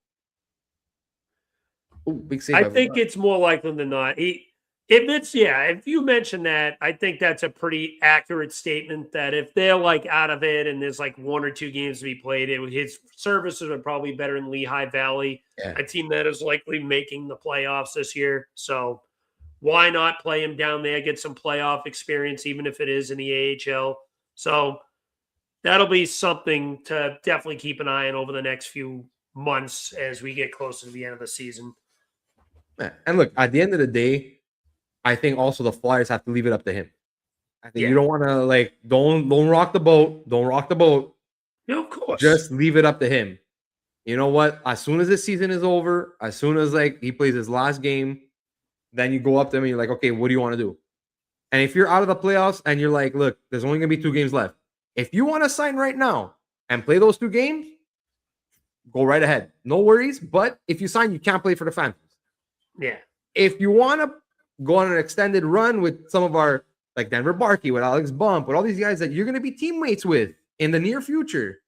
Ooh, big save. I think it's more likely than not. If you mention that, I think that's a pretty accurate statement, that if they're like out of it and there's like 1 or 2 games to be played, his services are probably better in Lehigh Valley, a team that is likely making the playoffs this year. So Why not play him down there, get some playoff experience, even if it is in the AHL? So that'll be something to definitely keep an eye on over the next few months as we get closer to the end of the season. And look, at the end of the day, I think also the Flyers have to leave it up to him. I think you don't want to don't rock the boat. Don't rock the boat. No, of course. Just leave it up to him. You know what? As soon as this season is over, as soon as he plays his last game, then you go up to him and you're like, okay, what do you want to do? And if you're out of the playoffs and you're like, look, there's only gonna be 2 games left. If you want to sign right now and play those 2 games, go right ahead. No worries. But if you sign, you can't play for the Phantoms. Yeah. If you want to go on an extended run with some of our, like Denver Barkey, with Alex Bump, with all these guys that you're going to be teammates with in the near future,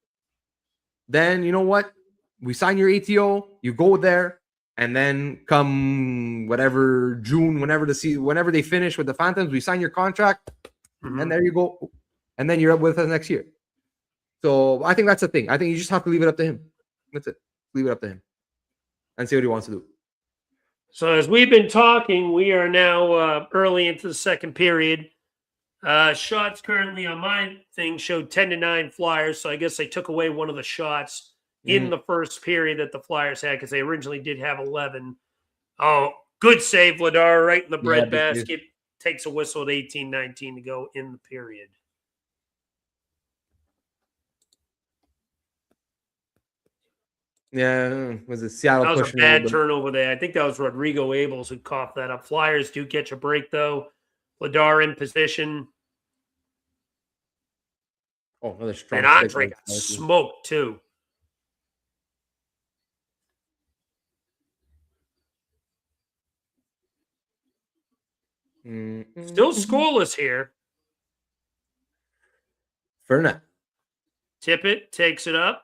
then you know what? We sign your ATO, you go there, and then come whatever June, whenever they finish with the Phantoms, we sign your contract, and there you go. And then you're up with us next year. So I think that's the thing. I think you just have to leave it up to him. That's it. Leave it up to him and see what he wants to do. So as we've been talking, we are now early into the second period. Shots currently on my thing showed 10-9 Flyers. So I guess they took away one of the shots in the first period that the Flyers had because they originally did have 11. Oh, good save, Vladar, right in the bread basket. Takes a whistle at 18-19 to go in the period. Yeah, was it Seattle? That was a bad turnover there. I think that was Rodrigo Abels who coughed that up. Flyers do catch a break, though. Vladar in position. Oh, another strong. And Andre got smoked, too. Still scoreless here. Fernet. Tippett takes it up.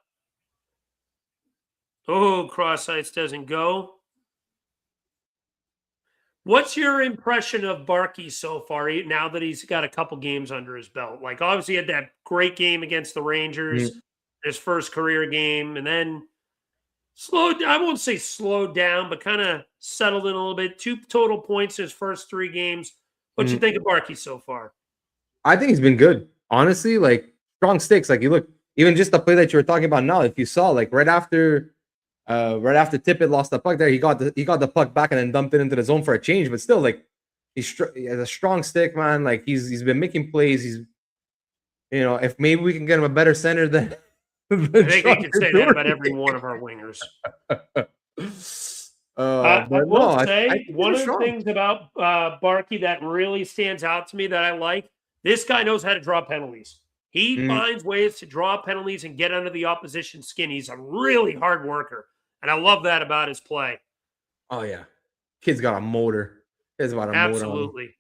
Oh, cross ice doesn't go. What's your impression of Barkey so far, now that he's got a couple games under his belt? Like, obviously, he had that great game against the Rangers, his first career game, and then I won't say slowed down, but kind of settled in a little bit. 2 total points in his first 3 games. What you think of Barkey so far? I think he's been good. Honestly, strong sticks. You look, even just the play that you were talking about now, if you saw, right after Tippett lost the puck there, he got the puck back and then dumped it into the zone for a change. But still, he has a strong stick, man. He's been making plays. He's, if maybe we can get him a better center than I think we can say that about every one of our wingers. I will say one of the things about Barkey that really stands out to me that I like, this guy knows how to draw penalties. He finds ways to draw penalties and get under the opposition's skin. He's a really hard worker, and I love that about his play. Oh, yeah. Kid's got a motor. Absolutely.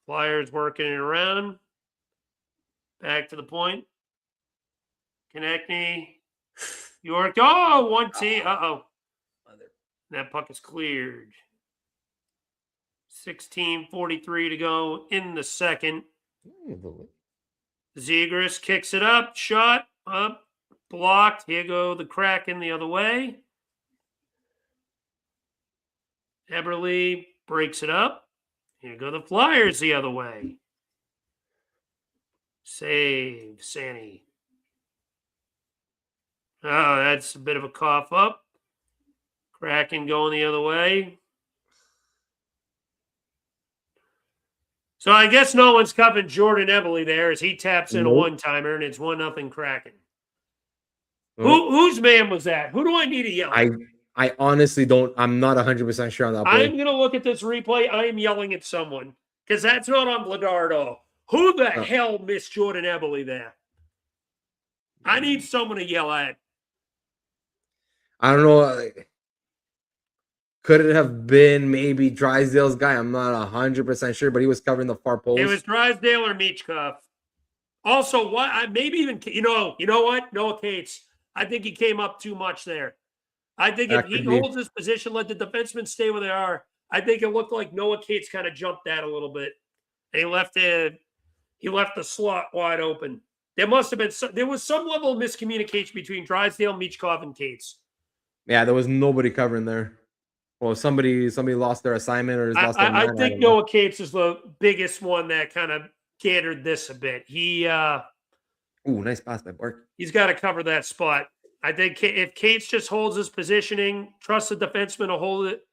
Flyers working it around. Back to the point. Konechny. York. Oh, 1-T. Uh-oh. That puck is cleared. 16:43 to go in the second. Zegras kicks it up. Shot up. Blocked. Here go the Kraken the other way. Eberle breaks it up. Here go the Flyers the other way. Save, Sanny. Oh, that's a bit of a cough up. Kraken going the other way. So I guess no one's covering Jordan Eberle there as he taps in a one-timer, and it's 1-0 Kraken. Whose man was that? Who do I need to yell at? I honestly don't. I'm not 100% sure on that play. I'm going to look at this replay. I am yelling at someone because that's not on Vladar at all. Who the hell missed Jordan Eberle there? I need someone to yell at. I don't know. Could it have been maybe Drysdale's guy? I'm not 100% sure, but he was covering the far post. It was Drysdale or Michkov. Also, maybe even, you know what? Noah Cates. I think he came up too much there. I think if he holds his position, let the defensemen stay where they are, I think it looked like Noah Cates kind of jumped that a little bit. And he left the slot wide open. There was some level of miscommunication between Drysdale, Michkov, and Cates. Yeah, there was nobody covering there. Well, somebody lost their assignment or has lost their I man. think Noah Cates is the biggest one that kind of catered this a bit. Ooh, nice pass by Bark. He's got to cover that spot. I think if Cates just holds his positioning, trusts the defenseman to hold it,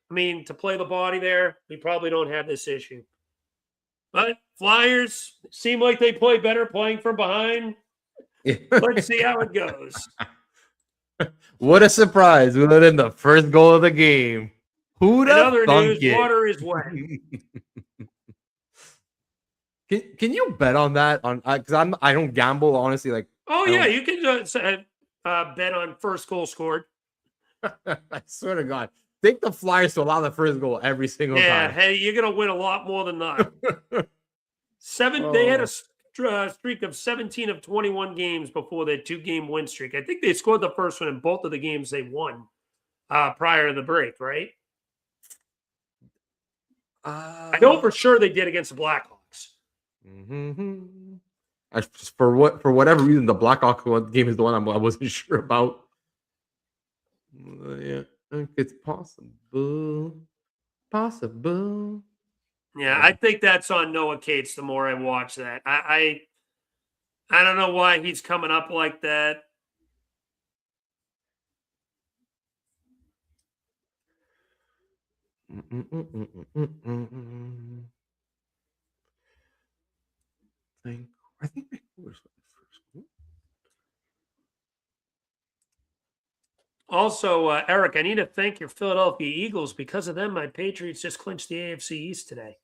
to play the body there, we probably don't have this issue. But Flyers seem like they play better playing from behind. Let's see how it goes. What a surprise. We let in the first goal of the game. Who'd have other thunk news, it? water is wet. Can you bet on that? Because I don't gamble, honestly. Like, oh yeah, you can bet on first goal scored. I swear to God, think the Flyers to allow the first goal every single time. Yeah, hey, you're gonna win a lot more than that. They had a streak of 17 of 21 games before their 2-game win streak. I think they scored the first one in both of the games they won prior to the break, right? I know for sure they did against the Blackhawks. Mm-hmm. For whatever reason, the Blackhawks game is the one I wasn't sure about. Yeah, it's possible. Yeah, I think that's on Noah Cates. The more I watch that, I don't know why he's coming up like that. I think Vancouver's the first one. Also, Eric, I need to thank your Philadelphia Eagles. Because of them, my Patriots just clinched the AFC East today.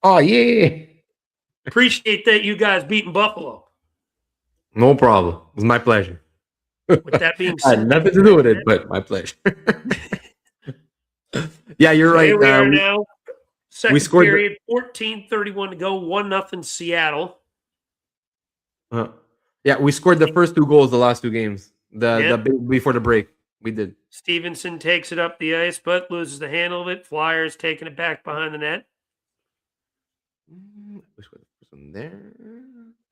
Oh, yeah. Appreciate that you guys beating Buffalo. No problem. It was my pleasure. With that being said, I had nothing to do with it, but my pleasure. Yeah, you're right. Here we are now. Second scored period, 14:31 to go, 1-0 Seattle. Yeah, we scored the first 2 goals the last 2 games. Before the break, we did. Stevenson takes it up the ice, but loses the handle of it. Flyers taking it back behind the net. There.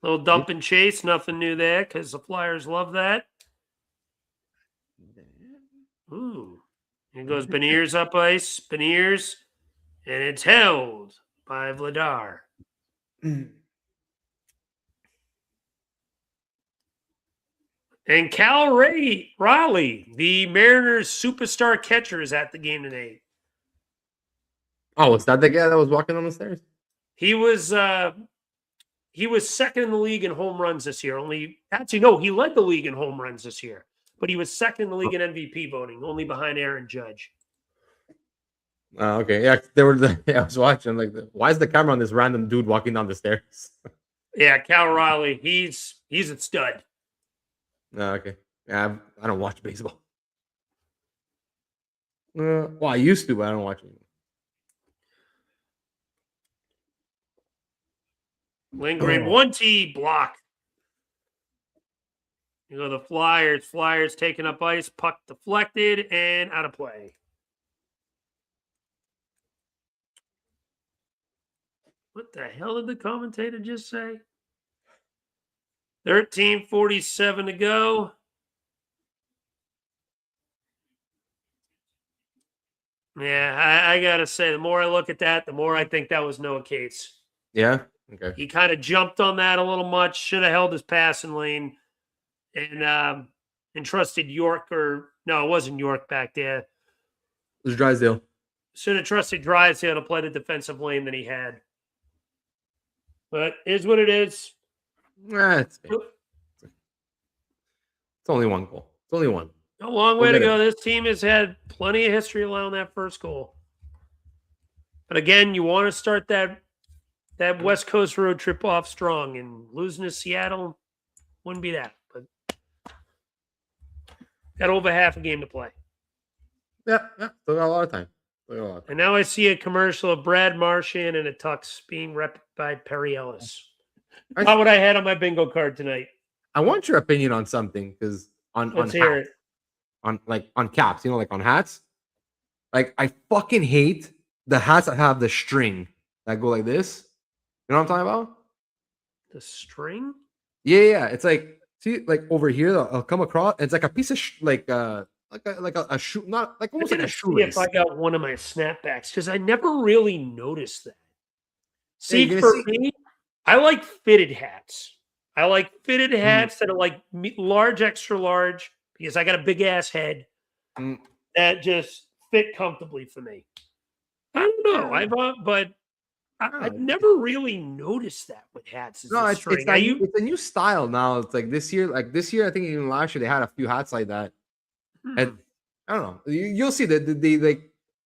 Little dump and chase, nothing new there because the Flyers love that. Ooh. Here goes Beniers up ice. Beniers. And it's held by Vladar. And Cal Raleigh, the Mariners' superstar catcher, is at the game tonight. Oh, is that the guy that was walking on the stairs? He was second in the league in home runs this year. He led the league in home runs this year, but he was second in the league in MVP voting, only behind Aaron Judge. Okay. Yeah, I was watching. Why is the camera on this random dude walking down the stairs? Yeah, Cal Raleigh. He's a stud. Okay. Yeah, I don't watch baseball. Well, I used to, but I don't watch it. Lindgren, 1T block. You know, the Flyers. Flyers taking up ice. Puck deflected and out of play. What the hell did the commentator just say? 13:47 to go. Yeah, I got to say, the more I look at that, the more I think that was Noah Cates. Yeah? Okay. He kind of jumped on that a little much. Should have held his passing lane and trusted York no, it wasn't York back there. It was Drysdale. Should have trusted Drysdale to play the defensive lane that he had. But is what it is. It's only 1 goal. It's only 1. A long way to go. This team has had plenty of history allowing that first goal. But again, you want to start that West Coast road trip off strong, and losing to Seattle wouldn't be that. But got over half a game to play. Yeah. Still got a lot of time. And now I see a commercial of Brad Marchand and a Tux being repped by Perry Ellis. Not what I had on my bingo card tonight. I want your opinion on something, because on hats, on caps, like on hats. Like, I fucking hate the hats that have the string that go like this. You know what I'm talking about? The string? Yeah. It's like, see, like over here, I'll come across. It's like a piece of a shoe, not like almost I'm like a gonna see if shoelace. I got one of my snapbacks because I never really noticed that. Yeah, you're See, gonna for see. me, I like fitted hats. I like fitted Mm, hats that are like large, extra large, because I got a big ass head mm, that just fit comfortably for me. I don't know. yeah, But I've no, never really noticed that with hats is the no, it's string. I you it's a new style now. It's like this year, I think even last year they had a few hats like that. And I don't know. You'll see that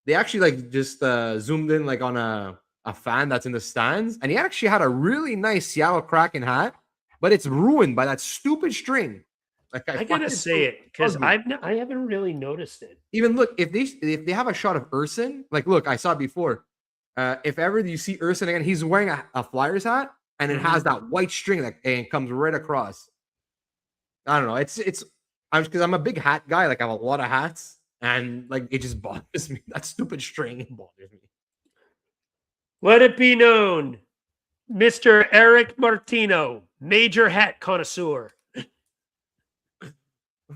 they actually like just zoomed in like on a fan that's in the stands, and he actually had a really nice Seattle Kraken hat, but it's ruined by that stupid string. Like I I find gotta it say so it because ugly. I haven't really noticed it. Even look, if they have a shot of Urson, like look, I saw it before. If ever you see Urson again, he's wearing a Flyers hat, and it has Mhm. that white string that and comes right across. I don't know. I'm because I'm a big hat guy. Like I have a lot of hats, and like it just bothers me. That stupid string it bothers me. Let it be known, Mr. Eric Martino, major hat connoisseur.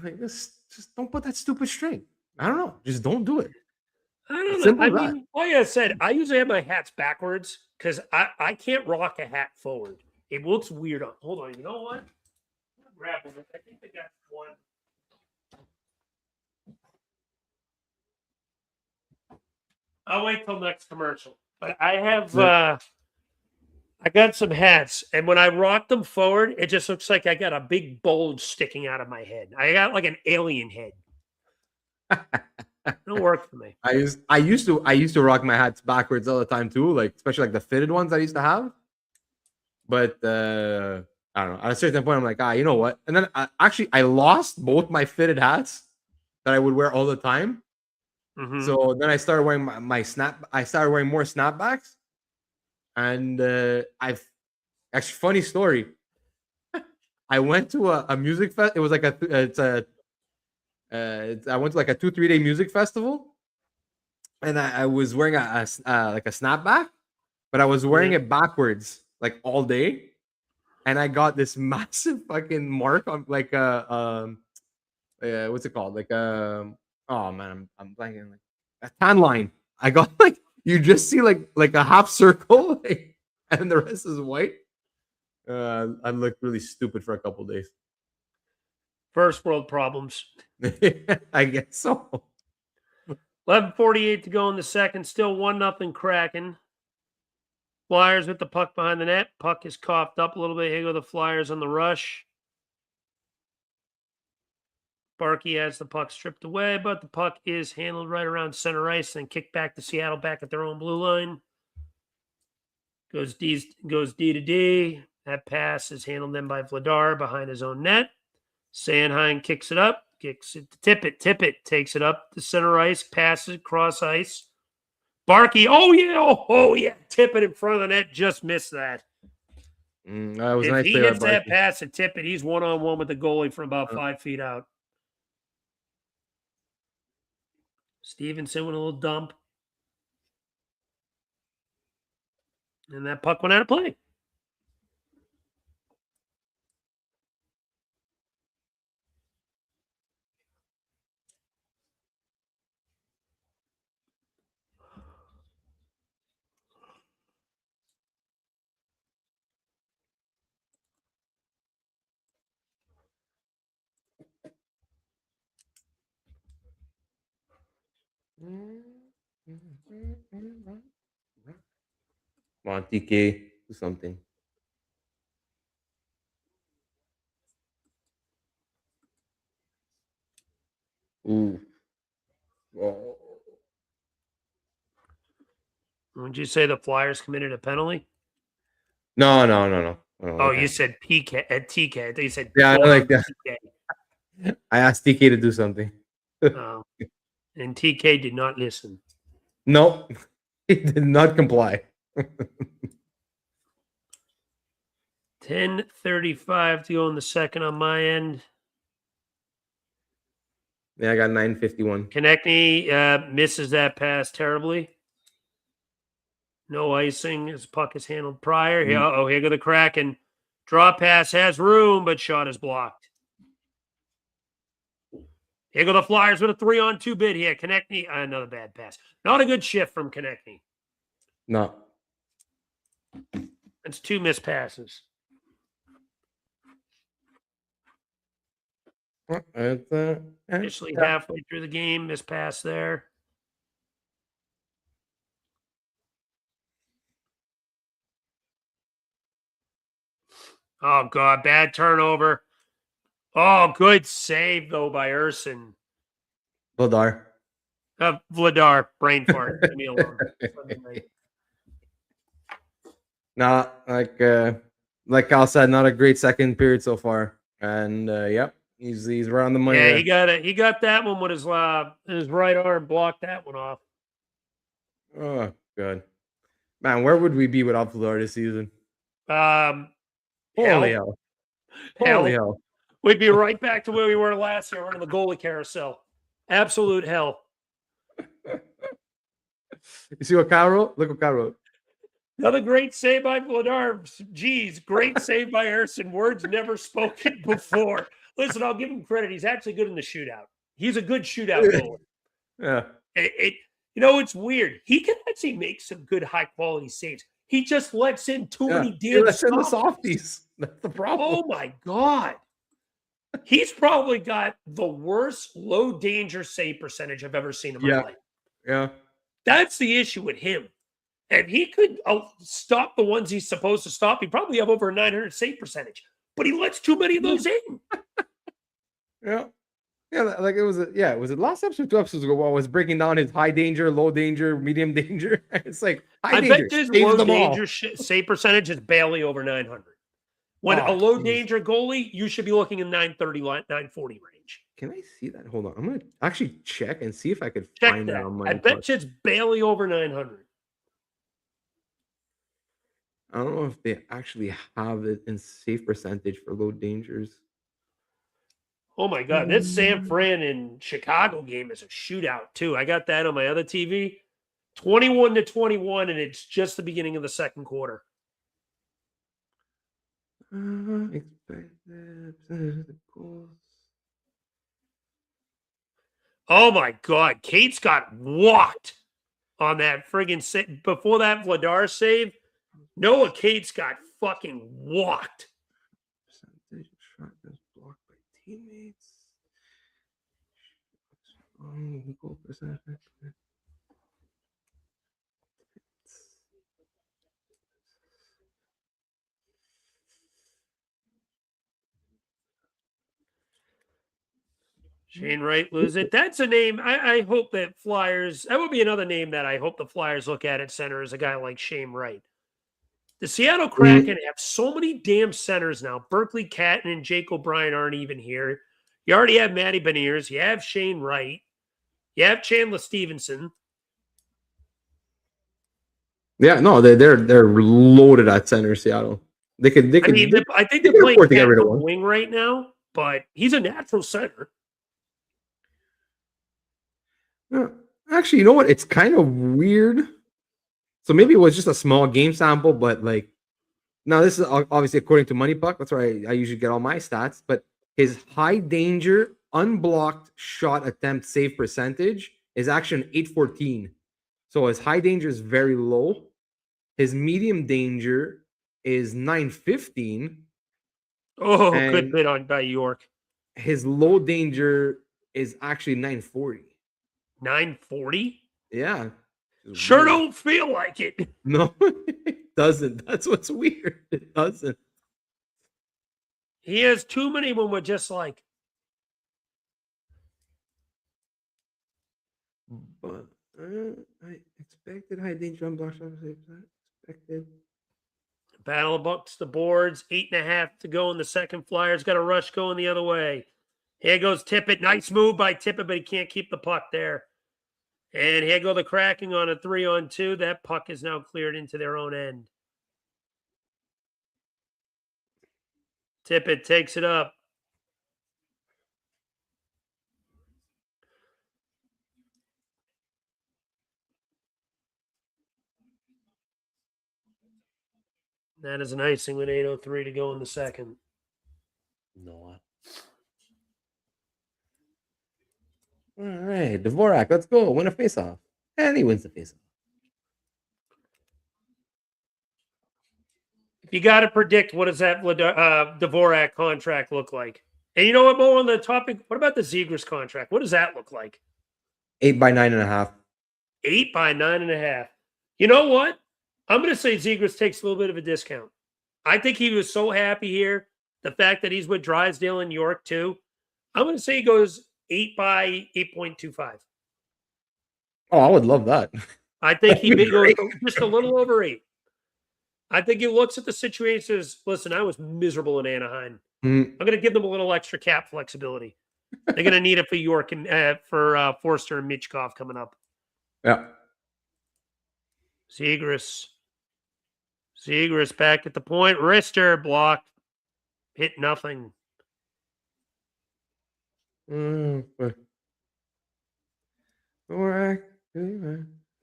Like just don't put that stupid string. I don't know. Just don't do it. I don't know. Simple I as that. mean, like I said, I usually have my hats backwards because I can't rock a hat forward. It looks weird. Hold on. You know what? Grab one. I think they got one. I'll wait till next commercial. But I got some hats, and when I rock them forward, it just looks like I got a big bulge sticking out of my head. I got like an alien head. It don't work for me. I used to rock my hats backwards all the time too, like especially like the fitted ones I used to have. But I don't know. At a certain point, I'm like, you know what? And then I lost both my fitted hats that I would wear all the time. Mm-hmm. So then I started wearing I started wearing more snapbacks, and I've actually funny story. I went to a music fest. It was like I went to like a 2 3 day music festival, and I was wearing like a snapback, but I was wearing Yeah. it backwards like all day, and I got this massive fucking mark on like what's it called? Like oh man, I'm blanking like a tan line. I got like you just see like a half circle, like, and the rest is white. I looked really stupid for a couple days. First world problems. I guess so. 11:48 to go in the second. Still 1-0 Kraken. Flyers with the puck behind the net. Puck is coughed up a little bit. Here go the Flyers on the rush. Barkey has the puck stripped away, but the puck is handled right around center ice and kicked back to Seattle back at their own blue line. Goes D to D. That pass is handled then by Vladar behind his own net. Sanheim kicks it up, kicks it to Tippett takes it up to center ice, passes cross ice. Barkey, oh yeah, Tippett in front of the net, just missed that. That was a If nice he play by hits that Barkey. pass at Tippett, he's 1-on-1 with the goalie from about 5 feet out. Stevenson with a little dump. And that puck went out of play. Come on, TK, do something. Ooh. Oh. Would you say the Flyers committed a penalty? No. Oh, Okay. you said PK at TK. I think you said Yeah, I going on like that. TK. I asked TK to do something. And TK did not listen. No, he did not comply. 10:35 to go in the second on my end. Yeah, I got 951. Konechny misses that pass terribly. No icing. His puck is handled prior. Here go the Kraken. Draw pass has room, but shot is blocked. Here go the Flyers with a 3-on-2 bid here. Konechny, another bad pass. Not a good shift from Konechny. No. That's 2 missed passes. Officially halfway through the game, missed pass there. Oh, God, bad turnover. Oh, good save, though, by Urson. Vladar. Vladar, brain fart. Leave me alone. Nah, like Kyle said, not a great second period so far. And yep, he's right on the money. Yeah, he got that one with his right arm, blocked that one off. Oh, good. Man, where would we be without Flyera this season? Holy hell. Holy hell. We'd be right back to where we were last year, running the goalie carousel. Absolute hell. You see what Kyle wrote? Look what Kyle wrote. Another great save by Vladar. Geez, great save by Erson. Words never spoken before. Listen, I'll give him credit. He's actually good in the shootout. He's a good shootout goalie. Yeah. It's weird. He can actually make some good high-quality saves. He just lets in too many damn he lets in the softies. That's the problem. Oh, my God. He's probably got the worst low-danger save percentage I've ever seen in my life. Yeah. That's the issue with him. And he could stop the ones he's supposed to stop. He probably have over a 900 save percentage, but he lets too many of those in. Yeah. Like it was it last episode, 2 episodes ago, while I was breaking down his high danger, low danger, medium danger. It's like high danger. I bet his low danger save percentage is barely over 900. When a low danger goalie, you should be looking in 930, 940 range. Can I see that? Hold on. I'm going to actually check and see if I could find that on my. I bet it's barely over 900. I don't know if they actually have it in save percentage for low dangers. Oh, my God. This San Fran and Chicago game is a shootout, too. I got that on my other TV. 21-21, and it's just the beginning of the second quarter. Oh, my God. Kate's got walked on that friggin' before that Vladar save. Noah Cates got fucking walked. Percentage sharpness blocked by teammates. Goal percentage. Shane Wright lose it. That's a name. I hope that Flyers. That would be another name that I hope the Flyers look at center as a guy like Shane Wright. The Seattle Kraken have so many damn centers now. Berkeley Catton and Jake O'Brien aren't even here. You already have Matty Beniers. You have Shane Wright. You have Chandler Stevenson. Yeah, no, they're loaded at center, Seattle. They could. I think they're playing Catton on the wing right now, but he's a natural center. Actually, you know what? It's kind of weird. So maybe it was just a small game sample, but like, now this is obviously according to Money Puck. That's where I usually get all my stats. But his high danger unblocked shot attempt save percentage is actually an 814. So his high danger is very low. His medium danger is 915. Oh, good bid on by York. His low danger is actually 940. 940? Yeah. Sure don't feel like it. No, it doesn't. That's what's weird. It doesn't. He has too many when we're just like. But I expected high danger unblocked shot. Expected. Battle amongst the boards. 8.5 to go in the second. Flyers got a rush going the other way. Here goes Tippett. Nice move by Tippett, but he can't keep the puck there. And here go the Kraken on a 3-on-2. That puck is now cleared into their own end. Tippett takes it up. That is an icing with 8:03 to go in the second. Noah. All right, Dvorak, let's go. Win a faceoff. And he wins the faceoff. If you got to predict, what does that Dvorak contract look like? And you know what, Mo, on the topic, what about the Zegras contract? What does that look like? 8 by 9.5. 8 by 9.5. You know what? I'm going to say Zegras takes a little bit of a discount. I think he was so happy here. The fact that he's with Drysdale and York too. I'm going to say he goes 8 by 8.25. Oh, I would love that. I think he goes just a little over 8. I think he looks at the situation and says, listen, I was miserable in Anaheim. I'm going to give them a little extra cap flexibility. They're going to need it for York and for Forster and Michkov coming up. Yeah. Zegras back at the point. Rister blocked. Hit nothing. Dvorak.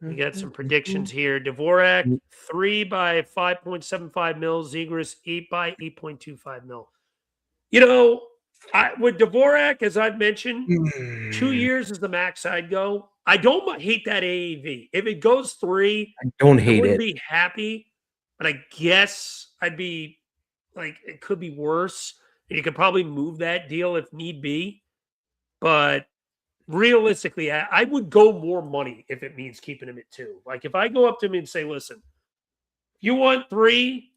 We got some predictions here. Dvorak, 3 by 5.75 mil. Zegras, 8 by 8.25 mil. You know, with Dvorak, as I've mentioned, 2 years is the max I'd go. I don't hate that AAV. If it goes 3, I don't hate it. I wouldn't be happy, but I guess I'd be like, it could be worse. And you could probably move that deal if need be. But realistically, I would go more money if it means keeping him at 2. Like, if I go up to him and say, listen, if you want 3,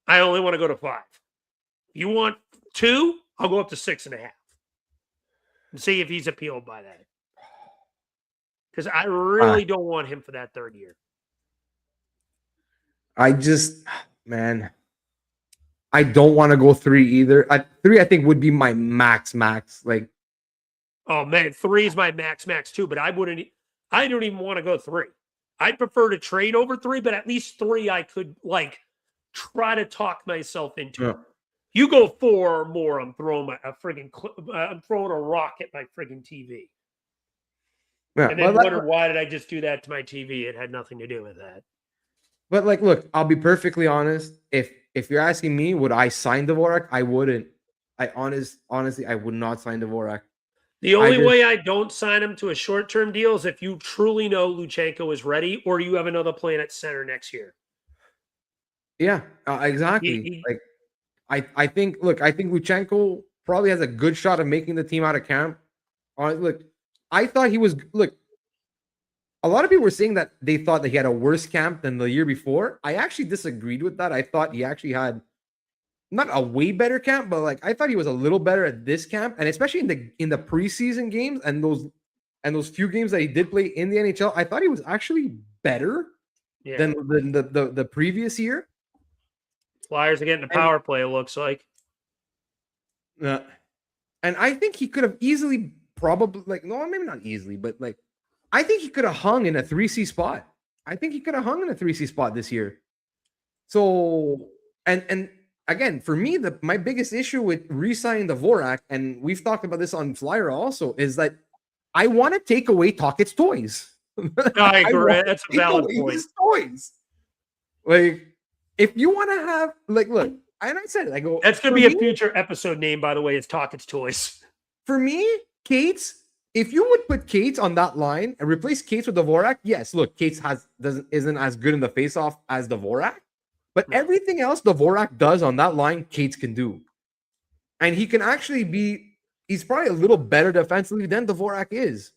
I only want to go to 5. If you want 2, I'll go up to 6.5 and see if he's appealed by that. Because I really don't want him for that 3rd year. I don't want to go 3 either. 3, I think, would be my max. Like, oh man, 3 is my max too. But I don't even want to go 3. I'd prefer to trade over 3, but at least 3 I could like try to talk myself into. Yeah. You go 4 or more, I'm throwing I'm throwing a rock at my friggin' TV. Yeah, and then wonder why did I just do that to my TV? It had nothing to do with that. But like, look, I'll be perfectly honest. If you're asking me, would I sign Dvorak? I wouldn't. Honestly, I would not sign Dvorak. The only way I don't sign him to a short-term deal is if you truly know Luchenko is ready, or you have another plan at center next year. Yeah, exactly. I think Luchenko probably has a good shot of making the team out of camp. Look, I thought he was. Look, a lot of people were saying that they thought that he had a worse camp than the year before. I actually disagreed with that. I thought he actually had not a way better camp, but like I thought he was a little better at this camp, and especially in the preseason games and those few games that he did play in the NHL. I thought he was actually better than the previous year. Flyers are getting a power play, it looks like. And I think he could have easily, probably, like, no, maybe not easily, but like, I think he could have hung in a 3C spot. I think he could have hung in a 3C spot this year. So, and again, for me, my biggest issue with re-signing Dvorak, and we've talked about this on Flyera also, is that I want to take away Tocchet's toys. I agree. That's a valid point. His toys. Like, if you want to have, like, look, and I said it, I go. That's going to be a future episode name, by the way, is Tocchet's toys. For me, Cates, if you would put Cates on that line and replace Cates with Dvorak, yes, look, Cates isn't as good in the faceoff as Dvorak, but everything else Dvorak does on that line, Cates can do. And he can actually he's probably a little better defensively than Dvorak is.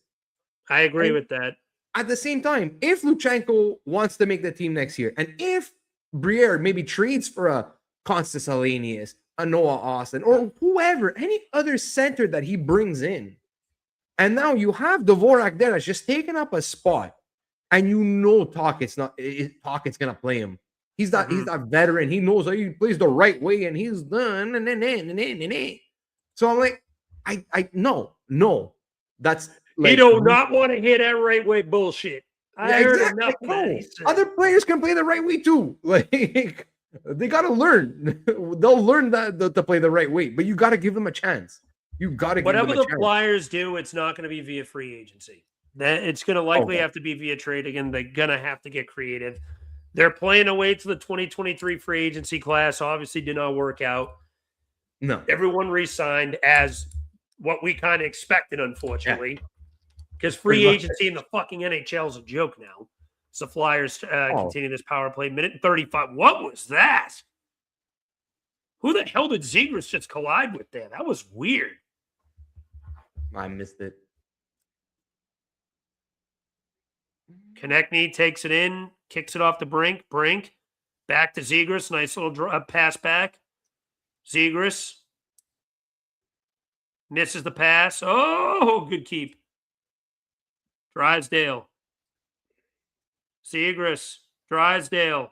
I agree with that. At the same time, if Luchenko wants to make the team next year, and if Briere maybe trades for a Constance Alenius, a Noah Austin, or whoever, any other center that he brings in, and now you have Dvorak there that's just taking up a spot, and you know Tocchet's gonna play him. He's not veteran. He knows how he plays the right way, and he's done. So I'm like, no. That's like, you do not want to hear that right way bullshit. I heard enough of that. Other players can play the right way too. Like, they got to learn. They'll learn that to play the right way, but you got to give them a chance. You got to give them a chance. Whatever the Flyers do, it's not going to be via free agency. It's going to likely have to be via trade again. They're going to have to get creative. They're playing away to the 2023 free agency class. Obviously, did not work out. No. Everyone re-signed as what we kind of expected, unfortunately. because free agency in the fucking NHL is a joke now. So Flyers continue this power play. Minute and 35. What was that? Who the hell did Zegras just collide with there? That was weird. I missed it. Konechny takes it in, kicks it off the brink. Back to Zegras. Nice little pass back. Zegras misses the pass. Oh, good keep. Drysdale. Zegras. Drysdale.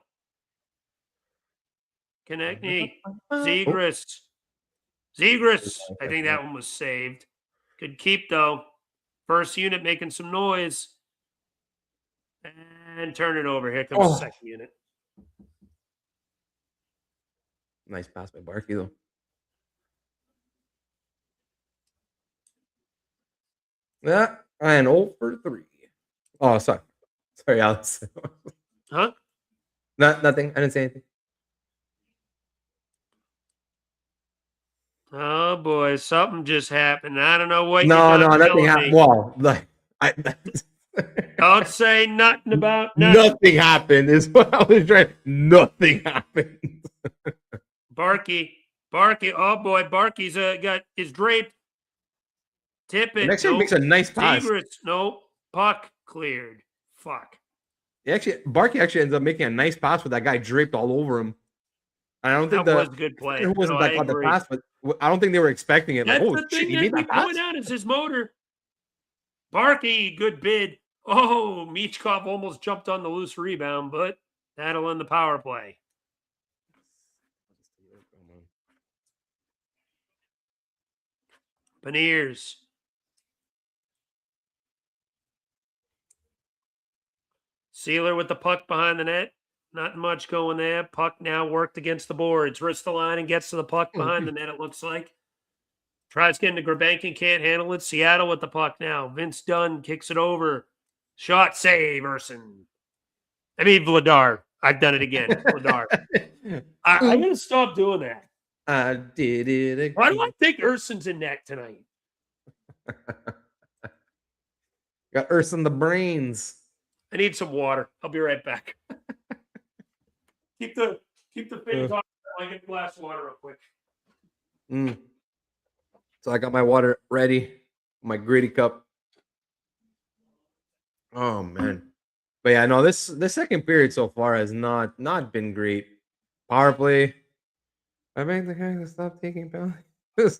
Konechny. Zegras. I think that one was saved. Good keep, though. First unit making some noise. And turn it over. Here comes the second unit. Nice pass by Barkey, though. Yeah, and 0 for 3. Oh, sorry, Alex. Huh? Nothing. I didn't say anything. Oh boy, something just happened. I don't know what. No, nothing happened. Well, don't say nothing about nothing. Nothing happened. Is what I was trying. Nothing happened. Barkey. Oh boy, Barkey's is draped. Tip it. Next time makes a nice pass. Secrets. No, puck cleared. Fuck. Barkey actually ends up making a nice pass with that guy draped all over him. I don't think that was a good play. It wasn't that the pass, but I don't think they were expecting it. That's the thing that we point out is his motor. Barkey, good bid. Oh, Michkov almost jumped on the loose rebound, but that'll end the power play. Beniers. Sealer with the puck behind the net. Not much going there. Puck now worked against the boards. Wrists the line and gets to the puck behind the net, it looks like. Tries getting to Grabenkin, can't handle it. Seattle with the puck now. Vince Dunn kicks it over. Shot save, Urson. Vladar. I've done it again. Vladar. I'm going to stop doing that. I did it again. Why do I think Urson's in net tonight? Got Urson the brains. I need some water. I'll be right back. keep the fans on. I get a glass of water real quick. So I got my water ready, my gritty cup. Oh man, but yeah, no, this second period so far has not been great. Power play. I beg the Kraken to stop taking penalties.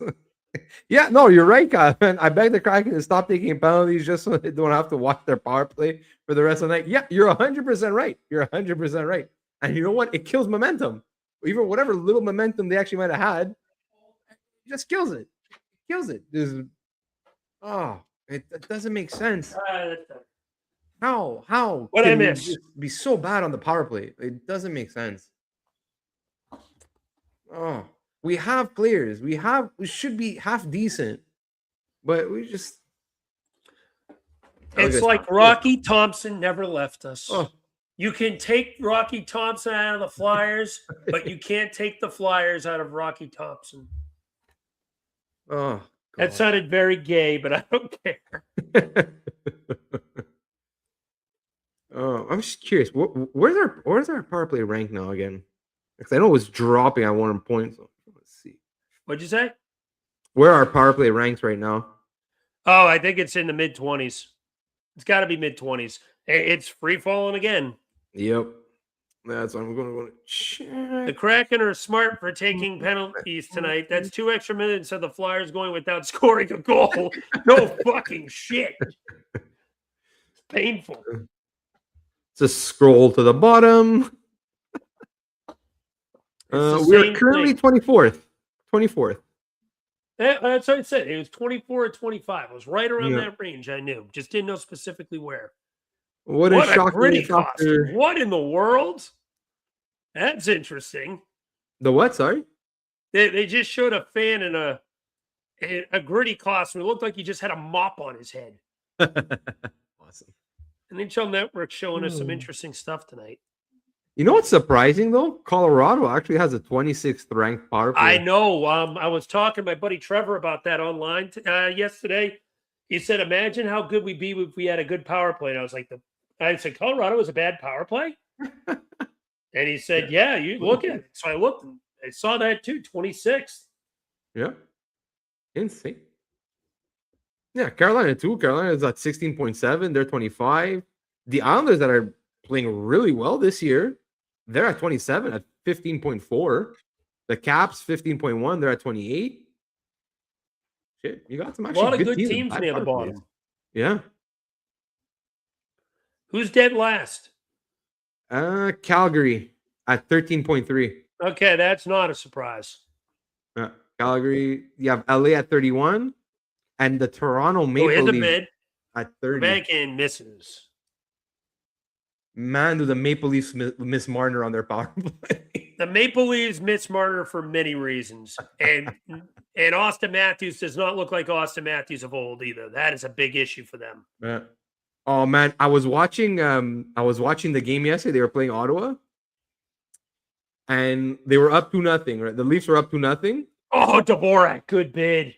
Yeah, no, you're right, guys. I beg the Kraken to stop taking penalties just so they don't have to watch their power play for the rest of the night. Yeah, you're 100% right. You're 100% right. And you know what? It kills momentum. Even whatever little momentum they actually might have had, it just kills it. Kills it. It doesn't make sense. How? What I miss? Be so bad on the power play. It doesn't make sense. Oh, we have players. We should be half decent, but we just. It's like Rocky Thompson never left us. Oh. You can take Rocky Thompson out of the Flyers, but you can't take the Flyers out of Rocky Thompson. Oh, God. That sounded very gay, but I don't care. I'm just curious. Where's our power play rank now again? Because I know it was dropping at one point. So let's see. What'd you say? Where are our power play ranks right now? Oh, I think it's in the mid-20s. It's got to be mid-20s. It's free falling again. Yep. That's what I'm going to check. The Kraken are smart for taking penalties tonight. That's 2 extra minutes of the Flyers going without scoring a goal. No fucking shit. It's painful. Just scroll to the bottom. We're currently 24th. 24th. That's what I said. It was 24 or 25. It was right around that range, I knew. Just didn't know specifically where. What a shocking costume. What in the world? That's interesting. The what? Sorry? They just showed a fan in a gritty costume. It looked like he just had a mop on his head. Awesome. NHL Network showing us some interesting stuff tonight. You know what's surprising, though? Colorado actually has a 26th ranked power play. I know. I was talking to my buddy Trevor about that online yesterday. He said, "Imagine how good we'd be if we had a good power play." And I was like, I said, "Colorado was a bad power play?" And he said, "Yeah, you look at it." So I looked and I saw that too, 26th. Yeah. Insane. Yeah, Carolina too. Carolina is at 16.7. They're 25. The Islanders that are playing really well this year, they're at 27 at 15.4. The Caps 15.1. They're at 28. Shit, you got some A actually lot of good good teams. teams near the bottom. Yeah. Who's dead last? Calgary at 13.3. Okay, that's not a surprise. Calgary, you have LA at 31, and the Toronto Maple Leafs at 30. Backhand misses. Man, do the Maple Leafs miss Marner on their power play? The Maple Leafs miss Marner for many reasons, and Austin Matthews does not look like Austin Matthews of old either. That is a big issue for them. Yeah. Oh man, I was watching the game yesterday. They were playing Ottawa, and they were up 2-0. Right, the Leafs were up 2-0. Oh, Dvorak, good bid.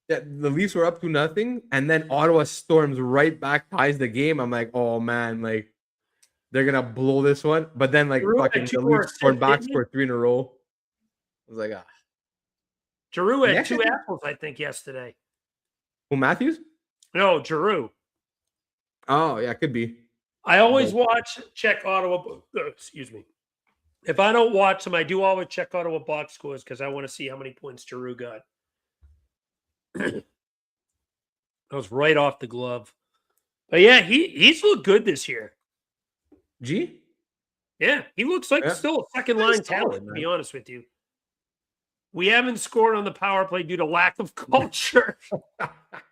Yeah, the Leafs were up 2-0, and then Ottawa storms right back, ties the game. I'm like, oh man, like they're gonna blow this one. But then like fucking the Leafs scored back for 3 in a row. I was like, ah. Giroux had 2 apples, I think, yesterday. Who, Matthews? No, Giroux. Oh yeah, could be. I always check Ottawa. Excuse me. If I don't watch them, I do always check Ottawa box scores because I want to see how many points Giroux got. That was right off the glove. But yeah, he's looked good this year. G? Yeah, he looks like still a second line talent, to be honest with you. We haven't scored on the power play due to lack of culture.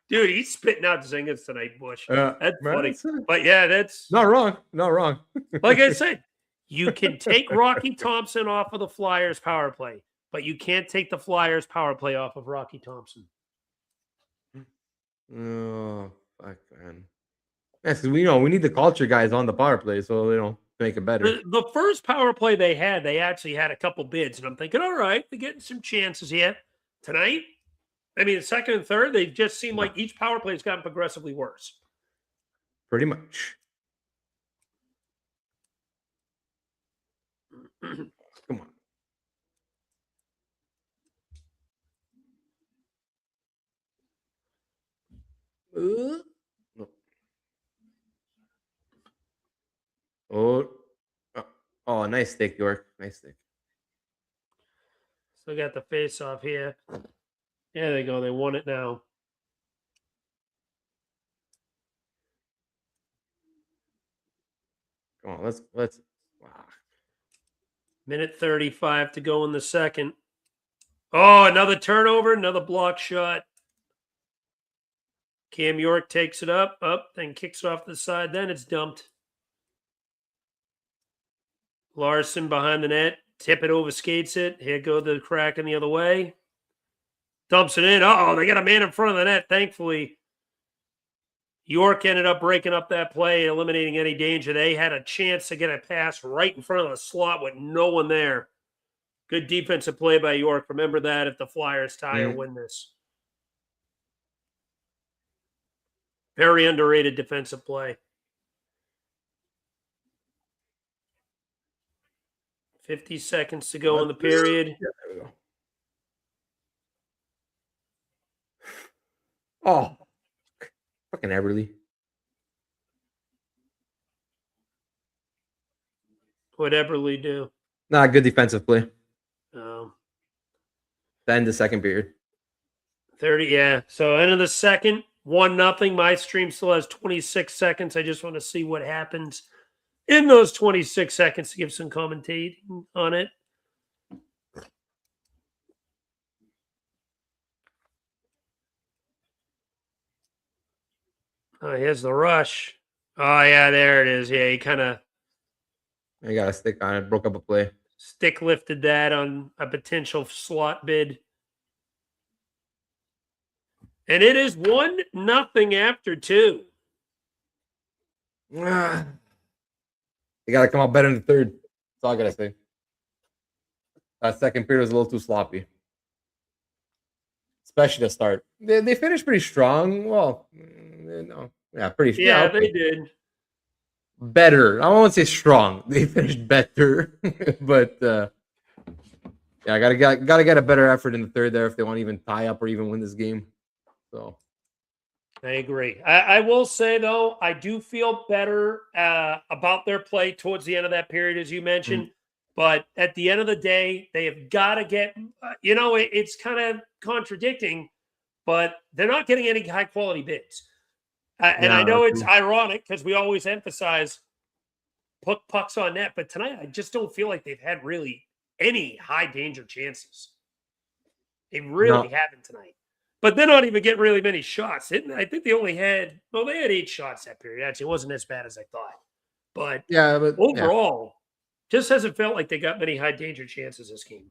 Dude, he's spitting out zingers tonight, Bush. That's funny. But yeah, that's not wrong. Not wrong. Like I said, you can take Rocky Thompson off of the Flyers power play, but you can't take the Flyers power play off of Rocky Thompson. Oh, fuck, man. Yes, we need the culture guys on the power play, so make it better. The first power play they actually had a couple bids, and I'm thinking, all right, they're getting some chances here. Tonight, I mean, the second and third, they just seem like each power play has gotten progressively worse. Pretty much. Come on. No. Oh, nice stick, York. Nice stick. So got the face off here. There they go. They won it now. Come on, let's. Wow. Minute 35 to go in the second. Oh, another turnover, another block shot. Cam York takes it up, then kicks it off to the side. Then it's dumped. Larson behind the net. Tip it over, skates it. Here go the Kraken the other way. Dumps it in. Uh-oh, they got a man in front of the net, thankfully. York ended up breaking up that play, eliminating any danger. They had a chance to get a pass right in front of the slot with no one there. Good defensive play by York. Remember that if the Flyers tie or win this. Very underrated defensive play. 50 seconds to go in the period. Yeah, there we go. Oh, fucking Eberle. What'd Eberle do? Nah, good defensive play. Then the second period. 30, yeah. So end of the second, 1-0. My stream still has 26 seconds. I just want to see what happens in those 26 seconds to give some commentating on it. Oh, here's the rush. Oh, yeah, there it is. Yeah, he kind of... I got a stick on it. Broke up a play. Stick lifted that on a potential slot bid. And it is 1-0 after 2. You got to come out better in the third. That's all I got to say. That second period was a little too sloppy. especially to start. They finished pretty strong. Well, no, yeah, pretty. Yeah, okay. they did. Better. I won't say strong. They finished better, but yeah, I gotta get a better effort in the third there if they want to even tie up or even win this game. So I agree. I will say though, I do feel better about their play towards the end of that period, as you mentioned. But at the end of the day, they have got to get. It's kind of contradicting, but they're not getting any high quality bids. And I know it's ironic because we always emphasize put pucks on net, but tonight I just don't feel like they've had really any high danger chances. They really haven't tonight. But they're not even getting really many shots. I think they only had, they had 8 shots that period. Actually, it wasn't as bad as I thought. But overall, just hasn't felt like they got many high danger chances this game.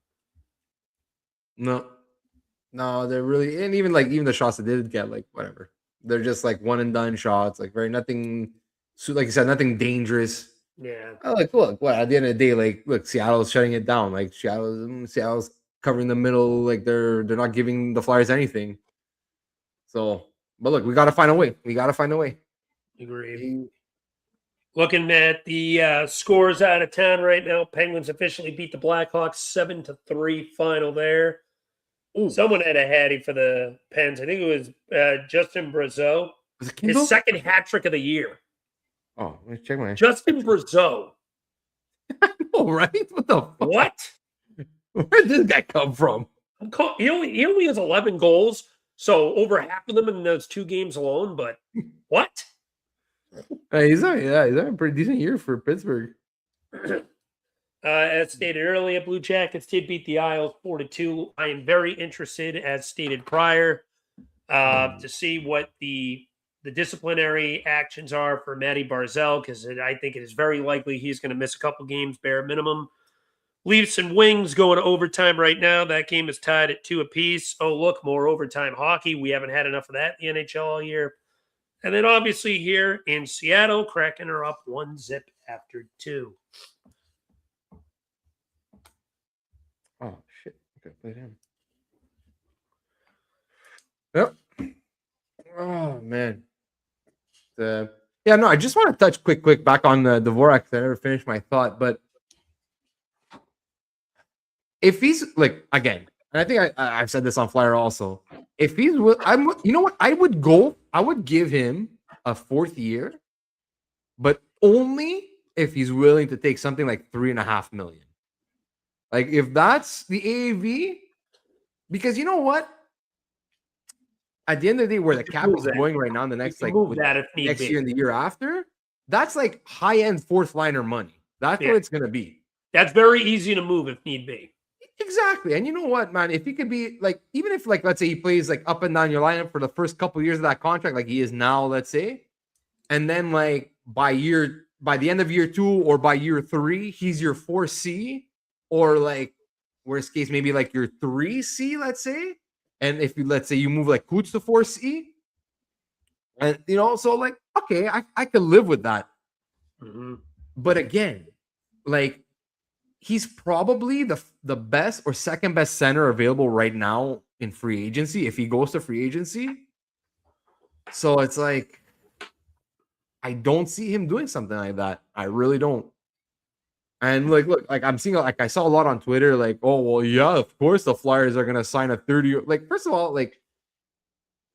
No, they're really, and even the shots they did get, like whatever. They're just like one and done shots, like nothing. So, like you said, nothing dangerous. Yeah. Look, what at the end of the day, look, Seattle's shutting it down. Like Seattle's covering the middle. Like they're not giving the Flyers anything. So, but look, we got to find a way. Agreed. Looking at the scores out of town right now, Penguins officially beat the Blackhawks 7-3 final there. Ooh. Someone had a hattie for the Pens. I think it was Justin Brazeau. His second hat trick of the year. Oh, let's check my Justin Brazeau. I know, right? What the fuck? What? Where did this guy come from? He only has 11 goals, so over half of them in those 2 games alone. But what? He's having a pretty decent year for Pittsburgh. As stated earlier, Blue Jackets did beat the Isles 4-2. I am very interested, as stated prior, to see what the disciplinary actions are for Matty Barzal, because I think it is very likely he's going to miss a couple games, bare minimum. Leafs and Wings going to overtime right now. That game is tied at 2 apiece. Oh, look, more overtime hockey. We haven't had enough of that in the NHL all year. And then obviously here in Seattle, Kraken are up 1-0 after 2. Oh, shit. Okay, play him. Yep. Oh, man. I just want to touch quick back on the Dvorak. I never finished my thought, but if he's like, again, and I think I've said this on Flyera also, if he's, you know what, I would give him a 4th year, but only if he's willing to take something like $3.5 million. Like if that's the AAV, because you know what? At the end of the day, where the cap is going right now, in the next next year and the year after, that's like high-end 4th liner money. That's what it's gonna be. That's very easy to move if need be. Exactly. And you know what, man? If he could be like, even if like let's say he plays like up and down your lineup for the first couple of years of that contract, like he is now, let's say, and then like by the end of year 2 or by year 3, he's your 4C, or like worst case, maybe like your 3C, let's say. And if let's say you move like Coots to 4C, and so like, okay, I could live with that. Mm-hmm. But again, like he's probably the best or second best center available right now in free agency if he goes to free agency. So it's like, I don't see him doing something like that. I really don't. And like, look, like I'm seeing, like I saw a lot on Twitter, like, oh well, yeah, of course the Flyers are gonna sign a 30. Like, first of all, like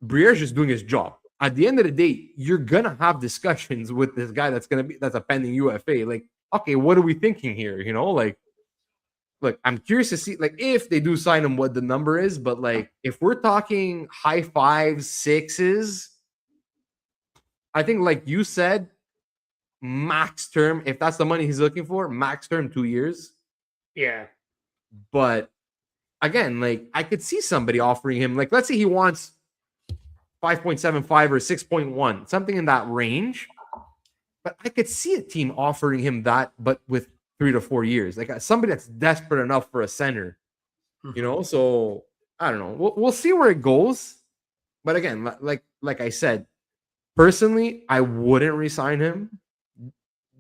Briere's just doing his job. At the end of the day, you're gonna have discussions with this guy that's a pending UFA. Like, okay, what are we thinking here? Like, look, I'm curious to see, like, if they do sign him, what the number is. But like, if we're talking high 5s, 6s, I think, like you said, max term, if that's the money he's looking for, max term 2 years. Yeah. But again, like I could see somebody offering him, like, let's say he wants 5.75 or 6.1, something in that range. But I could see a team offering him that, but with 3 to 4 years, like somebody that's desperate enough for a center, So I don't know. We'll see where it goes. But again, like I said, personally, I wouldn't re-sign him.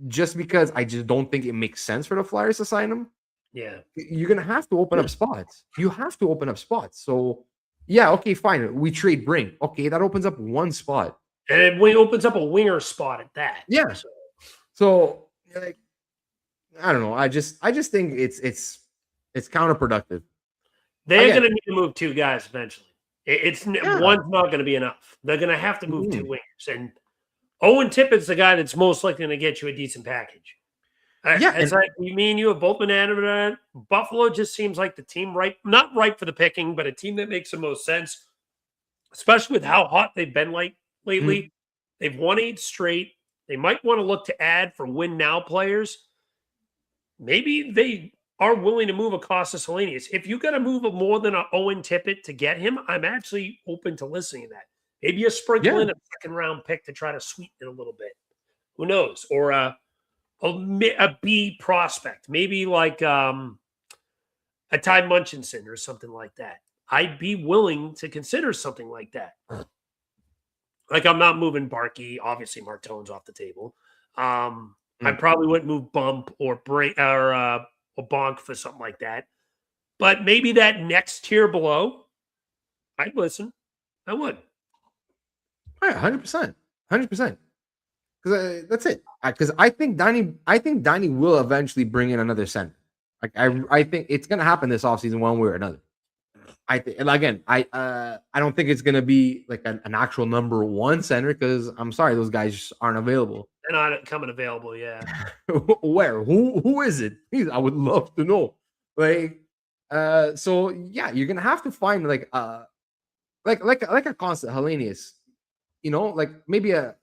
Just because I just don't think it makes sense for the Flyers to sign him. Yeah. You're going to have to open up spots. You have to open up spots. So Yeah, okay, fine. We trade Brink. Okay, that opens up one spot. And it opens up a winger spot at that. Yeah. So like, I don't know. I just think it's counterproductive. They're going to need to move 2 guys eventually. Yeah. One's not going to be enough. They're going to have to move 2 Mhm. wingers. And Owen Tippett's the guy that's most likely going to get you a decent package. Yeah, It's like me and you have both been adamant. Buffalo just seems like the team not ripe for the picking, but a team that makes the most sense, especially with how hot they've been lately. Mhm. They've won 8 straight. They might want to look to add for win now players. Maybe they are willing to move a Costas Hellenius. If you got to move a more than an Owen Tippett to get him, I'm actually open to listening to that. Maybe a sprinkle Yeah. in a second round pick to try to sweeten it a little bit. Who knows? Or a B prospect, maybe like a Ty Munchinson or something like that. I'd be willing to consider something like that. Like I'm not moving Barkey. Obviously, Martone's off the table. I probably wouldn't move Bump or Bonk for something like that. But maybe that next tier below, I'd listen. I would. Yeah, 100%. 100%. Because that's it. Because I think Danny will eventually bring in another center. Like I think it's gonna happen this offseason one way or another. I think, and again, I don't think it's gonna be like an actual number 1 center because I'm sorry, those guys just aren't available. They're not coming available, yeah. Where? Who is it? Please, I would love to know. Like, so yeah, you're gonna have to find like a constant Hellenius, like maybe a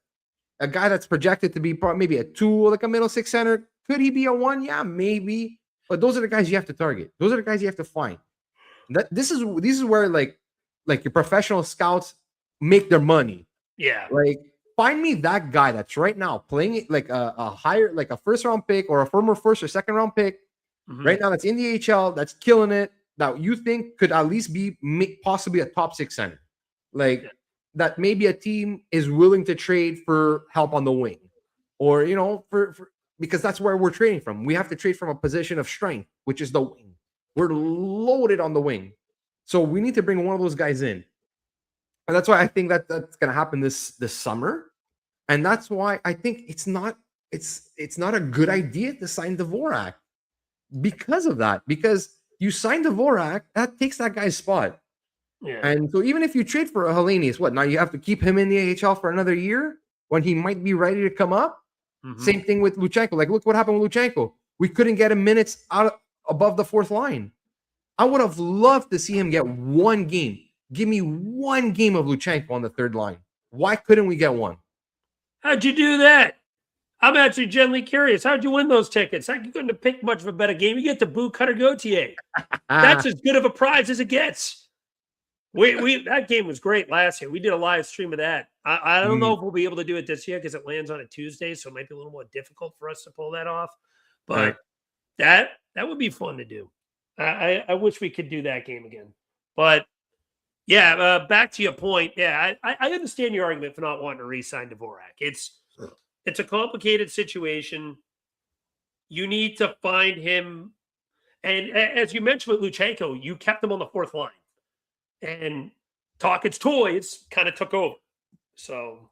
guy that's projected to be maybe a 2, like a middle 6 center. Could he be a 1? Yeah, maybe. But those are the guys you have to target. Those are the guys you have to find. This is where like your professional scouts make their money. Yeah. Like find me that guy that's right now playing it like a higher, like a first round pick or a former first or second round pick right now that's in the AHL, that's killing it, that you think could at least be possibly a top 6 center. Like that maybe a team is willing to trade for help on the wing, or for because that's where we're trading from. We have to trade from a position of strength, which is the wing. We're loaded on the wing, so we need to bring one of those guys in, and that's why I think that's going to happen this summer, and that's why I think it's not a good idea to sign Dvorak because of that. Because you sign Dvorak, that takes that guy's spot. Yeah. And so even if you trade for a Hellenius, what now you have to keep him in the AHL for another year when he might be ready to come up? Same thing with Luchenko. Like, look what happened with Luchenko. We couldn't get him minutes above the 4th line. I would have loved to see him get 1 game. Give me 1 game of Luchenko on the 3rd line. Why couldn't we get 1? How'd you do that? I'm actually genuinely curious. How'd you win those tickets? You couldn't have picked much of a better game. You get to boo Cutter Gauthier. That's as good of a prize as it gets. We that game was great last year. We did a live stream of that. I don't know if we'll be able to do it this year because it lands on a Tuesday, so it might be a little more difficult for us to pull that off. But that would be fun to do. I wish we could do that game again. But yeah, back to your point. Yeah, I understand your argument for not wanting to re-sign Dvorak. It's a complicated situation. You need to find him, and as you mentioned with Luchenko, you kept him on the 4th line. And Talkett's Toys kind of took over. So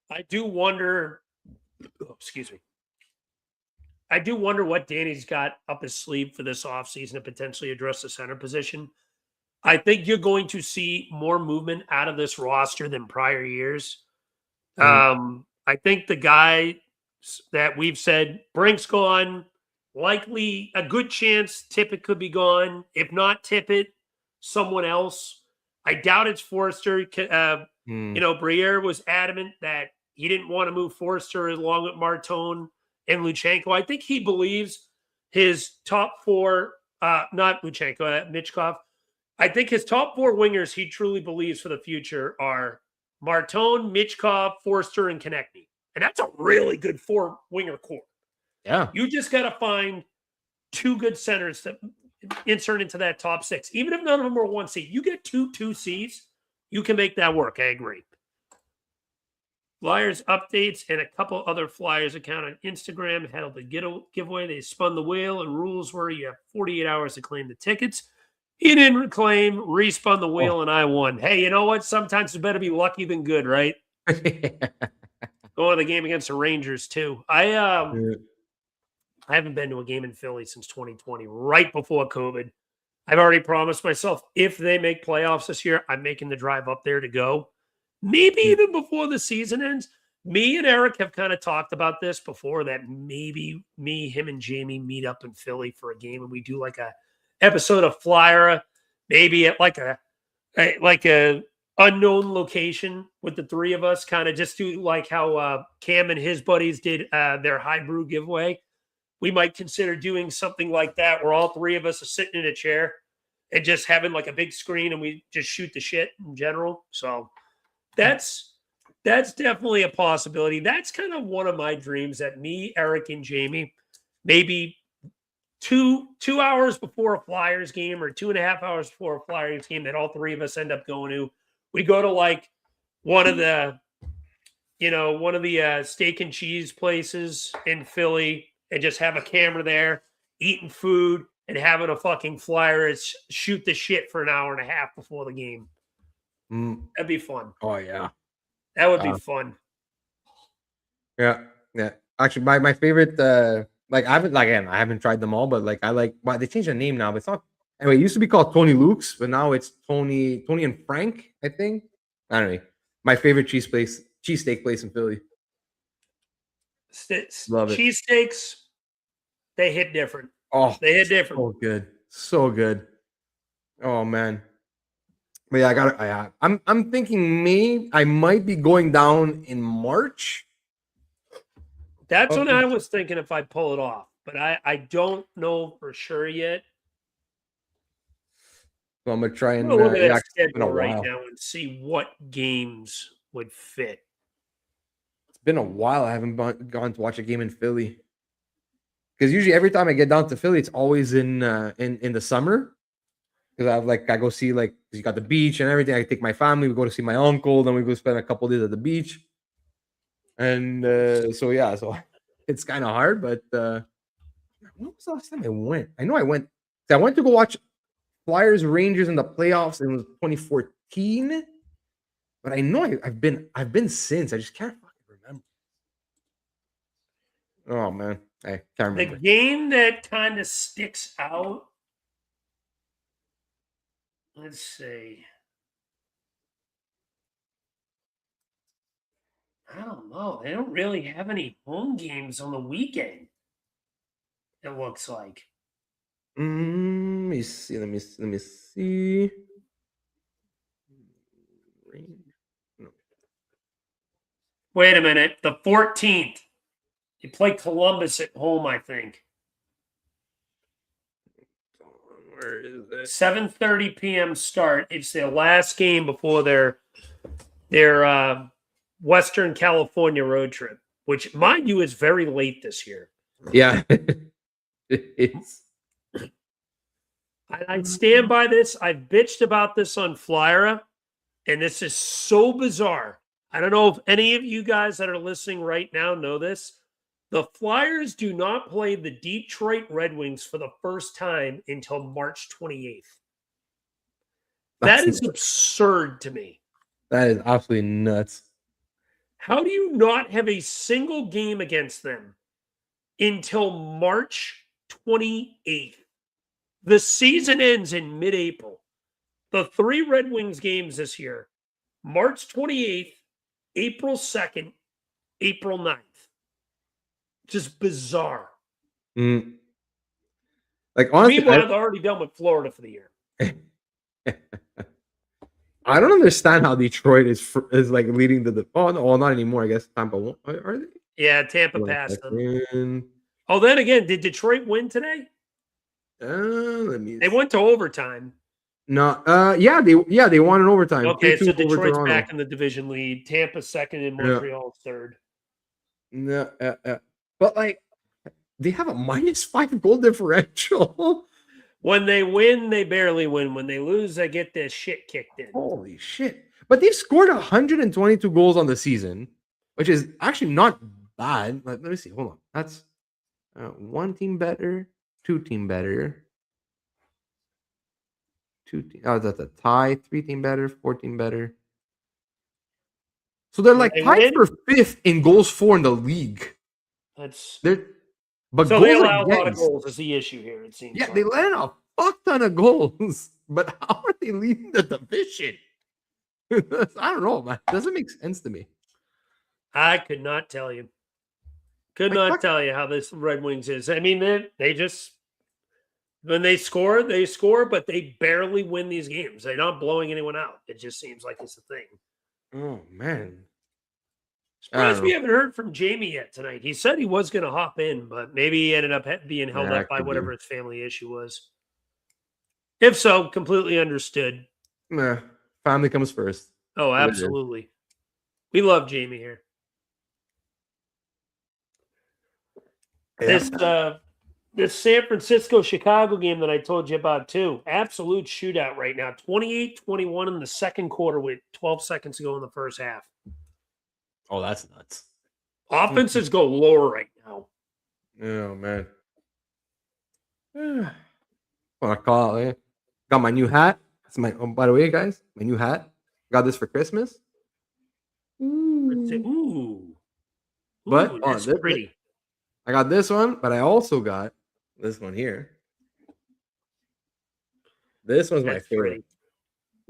I do wonder, I do wonder what Danny's got up his sleeve for this offseason to potentially address the center position. I think you're going to see more movement out of this roster than prior years. I think the guy that we've said, Brink's gone, likely a good chance Tippett could be gone. If not Tippett, someone else. I doubt it's Forrester. Briere was adamant that he didn't want to move Forrester along with Martone and Luchenko. I think he believes his top 4, not Luchenko, Michkov. I think his top 4 wingers he truly believes for the future are Martone, Michkov, Forrester, and Konechny. And that's a really good 4-winger core. Yeah. You just got to find 2 good centers that insert into that top 6. Even if none of them are 1C, you get 2 2Cs, you can make that work. I agree. Flyers updates and a couple other Flyers account on Instagram held a giveaway. They spun the wheel, and rules were you have 48 hours to claim the tickets. He didn't reclaim, respun the wheel, and I won. Hey, you know what? Sometimes it's better be lucky than good, right? Going to the game against the Rangers too. I haven't been to a game in Philly since 2020, right before COVID. I've already promised myself if they make playoffs this year, I'm making the drive up there to go. Maybe even before the season ends. Me and Eric have kind of talked about this before that maybe me, him, and Jamey meet up in Philly for a game and we do like a episode of Flyera, maybe at like a unknown location with the three of us, kind of just do like how Cam and his buddies did their high brew giveaway. We might consider doing something like that where all three of us are sitting in a chair and just having like a big screen and we just shoot the shit in general. So that's definitely a possibility. That's kind of one of my dreams that me, Eric, and Jamey, maybe two hours before a Flyers game or 2.5 hours before a Flyers game that all three of us end up going to. We go to like one of the steak and cheese places in Philly and just have a camera there, eating food and having a fucking Flyer shoot the shit for an hour and a half before the game. That'd be fun. Oh yeah, that would be fun. Yeah. Actually, my favorite, I haven't tried them all, but like they changed the name now. But it's not. Anyway, it used to be called Tony Luke's, but now it's Tony and Frank. I think. Anyway, my favorite cheesesteak place in Philly. Love it. Cheesesteaks, they hit different. Oh, they hit different. So good. Oh man. But yeah, I'm thinking I might be going down in March. That's when I was thinking if I pull it off, but I don't know for sure yet. So I'm gonna try and look at that schedule right now and see what games would fit. It's been a while. I haven't gone to watch a game in Philly because usually every time I get down to Philly, it's always in the summer. Because I go see you got the beach and everything. I take my family. We go to see my uncle. Then we go spend a couple days at the beach. And so it's kind of hard. But when was the last time I went? I know I went. I went to go watch Flyers Rangers in the playoffs. And it was 2014. But I know I've been since. I just can't fucking remember. Oh man, I can't remember. The game that kind of sticks out. Let's see. I don't know. They don't really have any home games on the weekend. It looks like. Let me see. Wait a minute. The 14th. You play Columbus at home, I think. Where is it? 7:30 p.m. start. It's their last game before their Western California road trip, which, mind you, is very late this year. Yeah, it's. I stand by this. I've bitched about this on Flyera, and this is so bizarre. I don't know if any of you guys that are listening right now know this. The Flyers do not play the Detroit Red Wings for the first time until March 28th. That is absurd to me. That is absolutely nuts. How do you not have a single game against them until March 28th? The season ends in mid-April. The 3 Red Wings games this year, March 28th, April 2nd, April 9th. Just bizarre. Like honestly, meanwhile, they're already done with Florida for the year. I don't understand how Detroit is like leading the. Oh no, well, not anymore. I guess Tampa won't. Are they? Yeah, Tampa passed them. Oh, then again, did Detroit win today? Let me. They went to overtime. No, they won in overtime. Okay, so Detroit's back in the division lead. Tampa second and Montreal third. No, but like they have a -5 goal differential. When they win, they barely win. When they lose, they get their shit kicked in. Holy shit! But they've scored 122 goals on the season, which is actually not bad. Let me see. Hold on. That's one team better, 2 team better. That's a tie. 3-team better, 4-team better. So they're When like they tied win, for 5th in goals for in the league. that's But so they goals allow a lot of against. goals is the issue here, it seems Yeah, like. they let in a fuck ton of goals. But how are they leading the division? I don't know, man. It doesn't make sense to me. I could not tell you. Could not tell you how this Red Wings is. I mean, they just when they score, but they barely win these games. They're not blowing anyone out. It just seems like it's a thing. Oh man. Surprised we haven't heard from Jamey yet tonight. He said he was going to hop in, but maybe he ended up being held up by whatever his family issue was. If so, completely understood. Nah, family comes first. Oh, absolutely. We love Jamey here. Yeah. This San Francisco-Chicago game that I told you about too, absolute shootout right now. 28-21 in the second quarter with 12 seconds to go in the first half. Oh, that's nuts. Offenses go lower right now. Oh, man. What I call it. Got my new hat. It's my. Oh, by the way, guys, my new hat. Got this for Christmas. Ooh. But that's pretty. I got this one, but I also got this one here. This one's my favorite.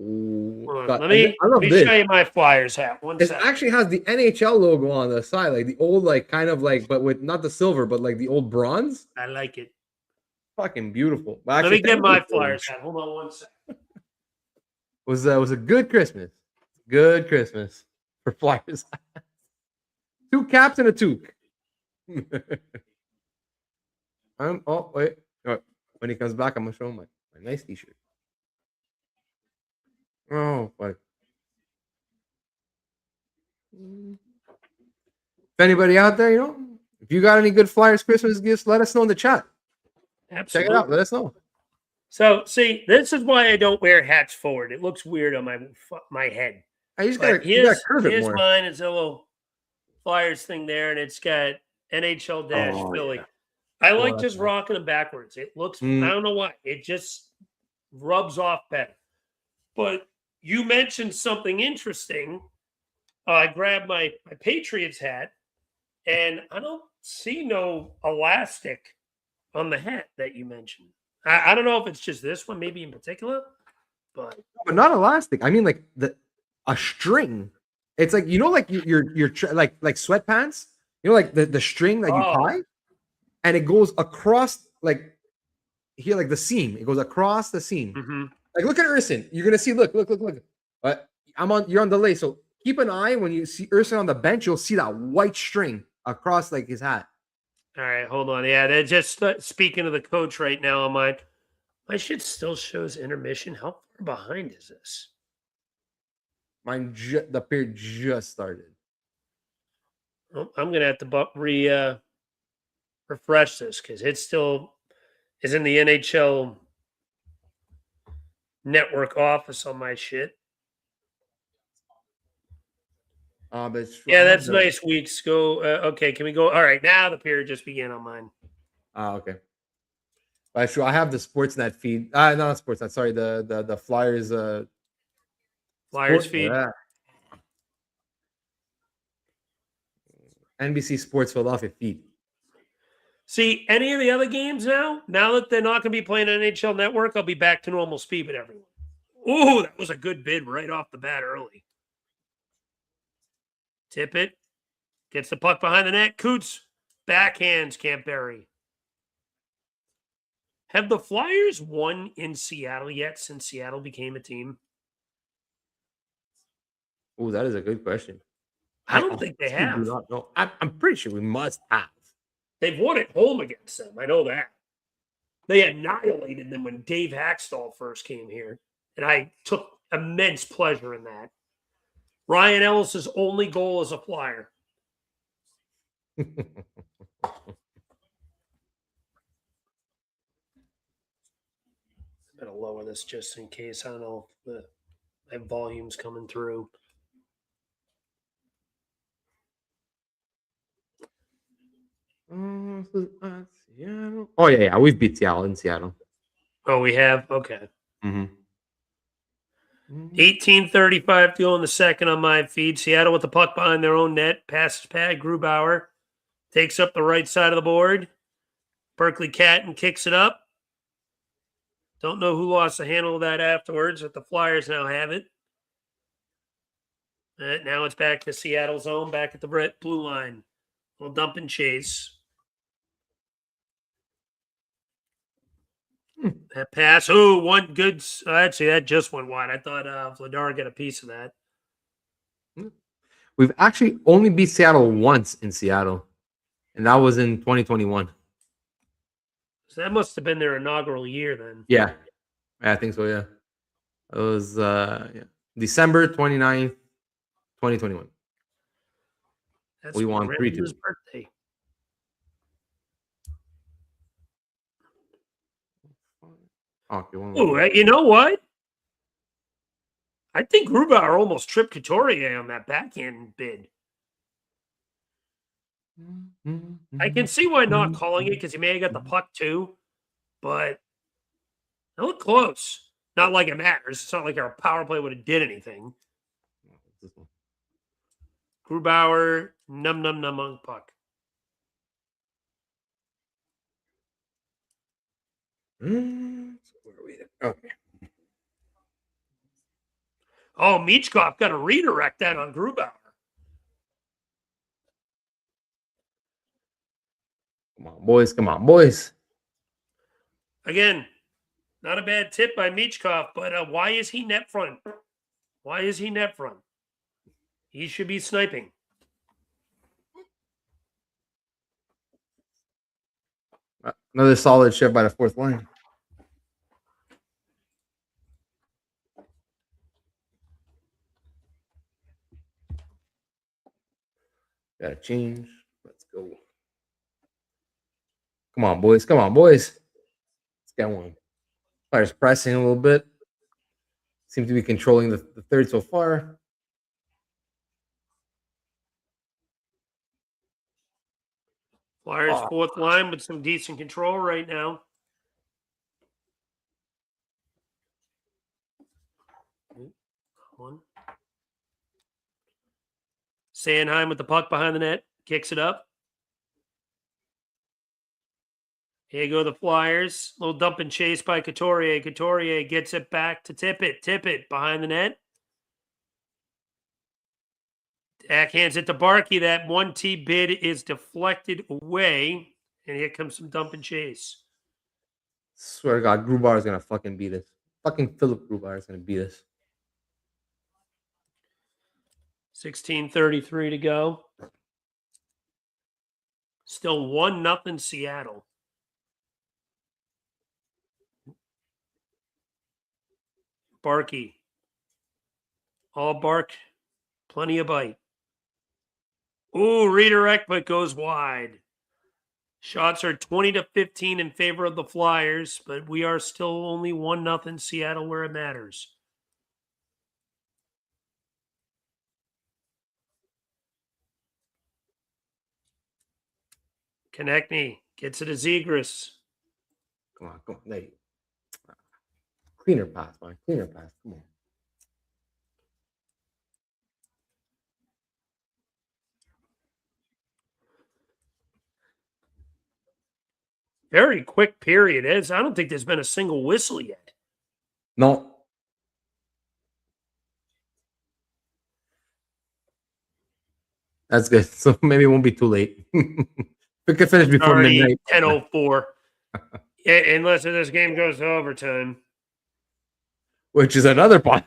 Let me show you my Flyers hat. It actually has the NHL logo on the side, like the old, like kind of like, but with not the silver, but like the old bronze. I like it. Fucking beautiful. But actually, let me get my Flyers hat. Hold on one second. Was a good Christmas. Good Christmas for Flyers. 2 caps and a toque. Oh wait. When he comes back, I'm gonna show him my nice t-shirt. Oh, fuck. If anybody out there, if you got any good Flyers Christmas gifts, let us know in the chat. Absolutely. Check it out. Let us know. So, see, this is why I don't wear hats forward. It looks weird on my head. I just got to curve it more. Here's mine. It's a little Flyers thing there, and it's got NHL - Philly. Yeah. I like just rocking them backwards. It looks, I don't know why. It just rubs off better. But you mentioned something interesting. I grabbed my Patriots hat, and I don't see no elastic on the hat that you mentioned. I don't know if it's just this one, maybe in particular, but not elastic. I mean, like a string. It's like like your like sweatpants. Like the string that you tie, and it goes across like here, like the seam. It goes across the seam. Mm-hmm. Like look at Urson. You're gonna see. Look. But you're on delay, so keep an eye when you see Urson on the bench. You'll see that white string across like his hat. All right, hold on. Yeah, they're just speaking to the coach right now on mine. My shit still shows intermission. How far behind is this? Mine, the period just started. Oh, I'm going to have to refresh this because it still is in the NHL network office on my shit. Yeah, that's nice. Weeks go. Okay, can we go? All right, now the period just began on mine. Okay. Sure, I have the Sportsnet feed. Not Sportsnet. Sorry, the Flyers. Flyers feed. Yeah. NBC Sports Philadelphia feed. See, any of the other games now that they're not going to be playing NHL Network, I'll be back to normal speed with everyone. Ooh, that was a good bid right off the bat early. Tip it. Gets the puck behind the net. Coots. Backhands can't bury. Have the Flyers won in Seattle yet since Seattle became a team? Oh, that is a good question. I don't think they have. Do not know. I'm pretty sure we must have. They've won at home against them. I know that. They annihilated them when Dave Haxtell first came here, and I took immense pleasure in that. Ryan Ellis's only goal as a Flyer. I'm going to lower this just in case. I don't know if my volume's coming through. Seattle. Oh yeah, we've beat Seattle in Seattle. Oh, we have? Okay. Mm-hmm. 18:35 to go in the second on my feed. Seattle with the puck behind their own net. Passes pad. Grubauer takes up the right side of the board. Berkeley Catton kicks it up. Don't know who lost the handle of that afterwards, but the Flyers now have it. Now it's back to Seattle's zone, back at the red blue line. Little dump and chase. That pass. Oh, one good. Actually, that just went wide. I thought Vladar got a piece of that. We've actually only beat Seattle once in Seattle, and that was in 2021. So that must have been their inaugural year then. Yeah, I think so, yeah. It was December 29th, 2021. We won 3-2. His birthday. Okay, you know what? I think Grubauer almost tripped Couturier on that backhand bid. I can see why not calling it because he may have got the puck too, but it looked close. Not like it matters. It's not like our power play would have did anything. Grubauer, num on puck. Okay. Oh, Michkov got to redirect that on Grubauer. Come on, boys. Come on, boys. Again, not a bad tip by Michkov, but why is he net front? Why is he net front? He should be sniping. Another solid shift by the fourth line. Gotta change. Let's go. Come on, boys. Come on, boys. Let's get one. Flyers pressing a little bit. Seem to be controlling the third so far. Flyers fourth line with some decent control right now. One. Sanheim with the puck behind the net. Kicks it up. Here go the Flyers. Little dump and chase by Couturier. Couturier gets it back to Tippett. Tippett behind the net. Backhands it to Barkey. That 1T bid is deflected away. And here comes some dump and chase. Swear to God, Grubauer is going to fucking beat us. Fucking Philip Grubauer is going to beat us. 16:33 to go. Still 1-0 Seattle. Barkey. All bark. Plenty of bite. Ooh, redirect, but goes wide. Shots are 20-15 in favor of the Flyers, but we are still only 1-0 Seattle where it matters. Konechny gets it to Zegras. Come on. There you go. Cleaner pass, man. Cleaner pass. Come on. Very quick period. I don't think there's been a single whistle yet. No. That's good. So maybe it won't be too late. We could finish before midnight. 10:04. Unless this game goes to overtime. Which is another point.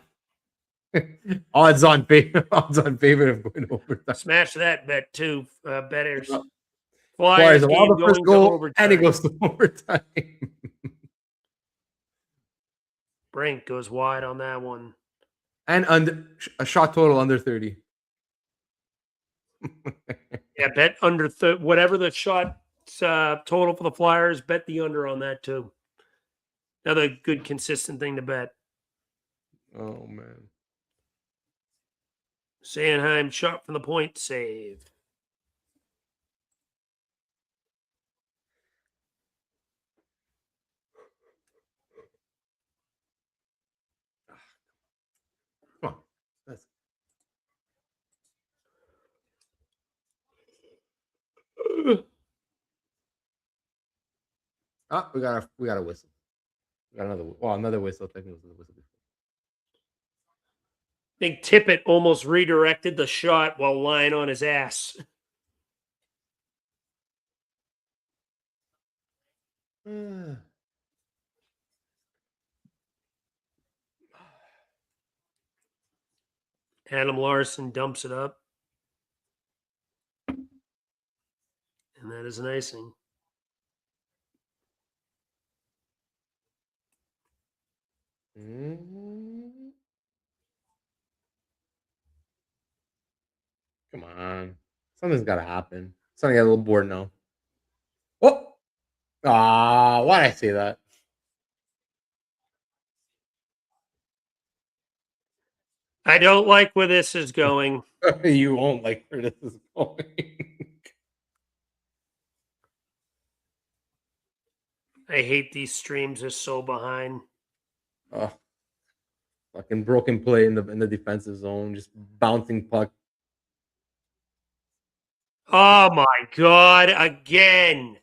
odds on favor of going overtime. Smash that bet too, betters. Flyers allow the first goal and it goes to overtime. Brink goes wide on that one. And under a shot total under 30. Yeah, bet under whatever the shot total for the Flyers, bet the under on that too. Another good consistent thing to bet. Oh man. Sanheim shot from the point, save. Oh, we got a whistle. We got another whistle. Technically, was the whistle before. I think Tippett almost redirected the shot while lying on his ass. Adam Larson dumps it up. And that is an icing. Come on. Something's got to happen. Starting to get a little bored now. Oh! Why'd I say that? I don't like where this is going. You won't like where this is going. I hate these streams. They're so behind. Oh, fucking broken play in the defensive zone, just bouncing puck. Oh my God. Again.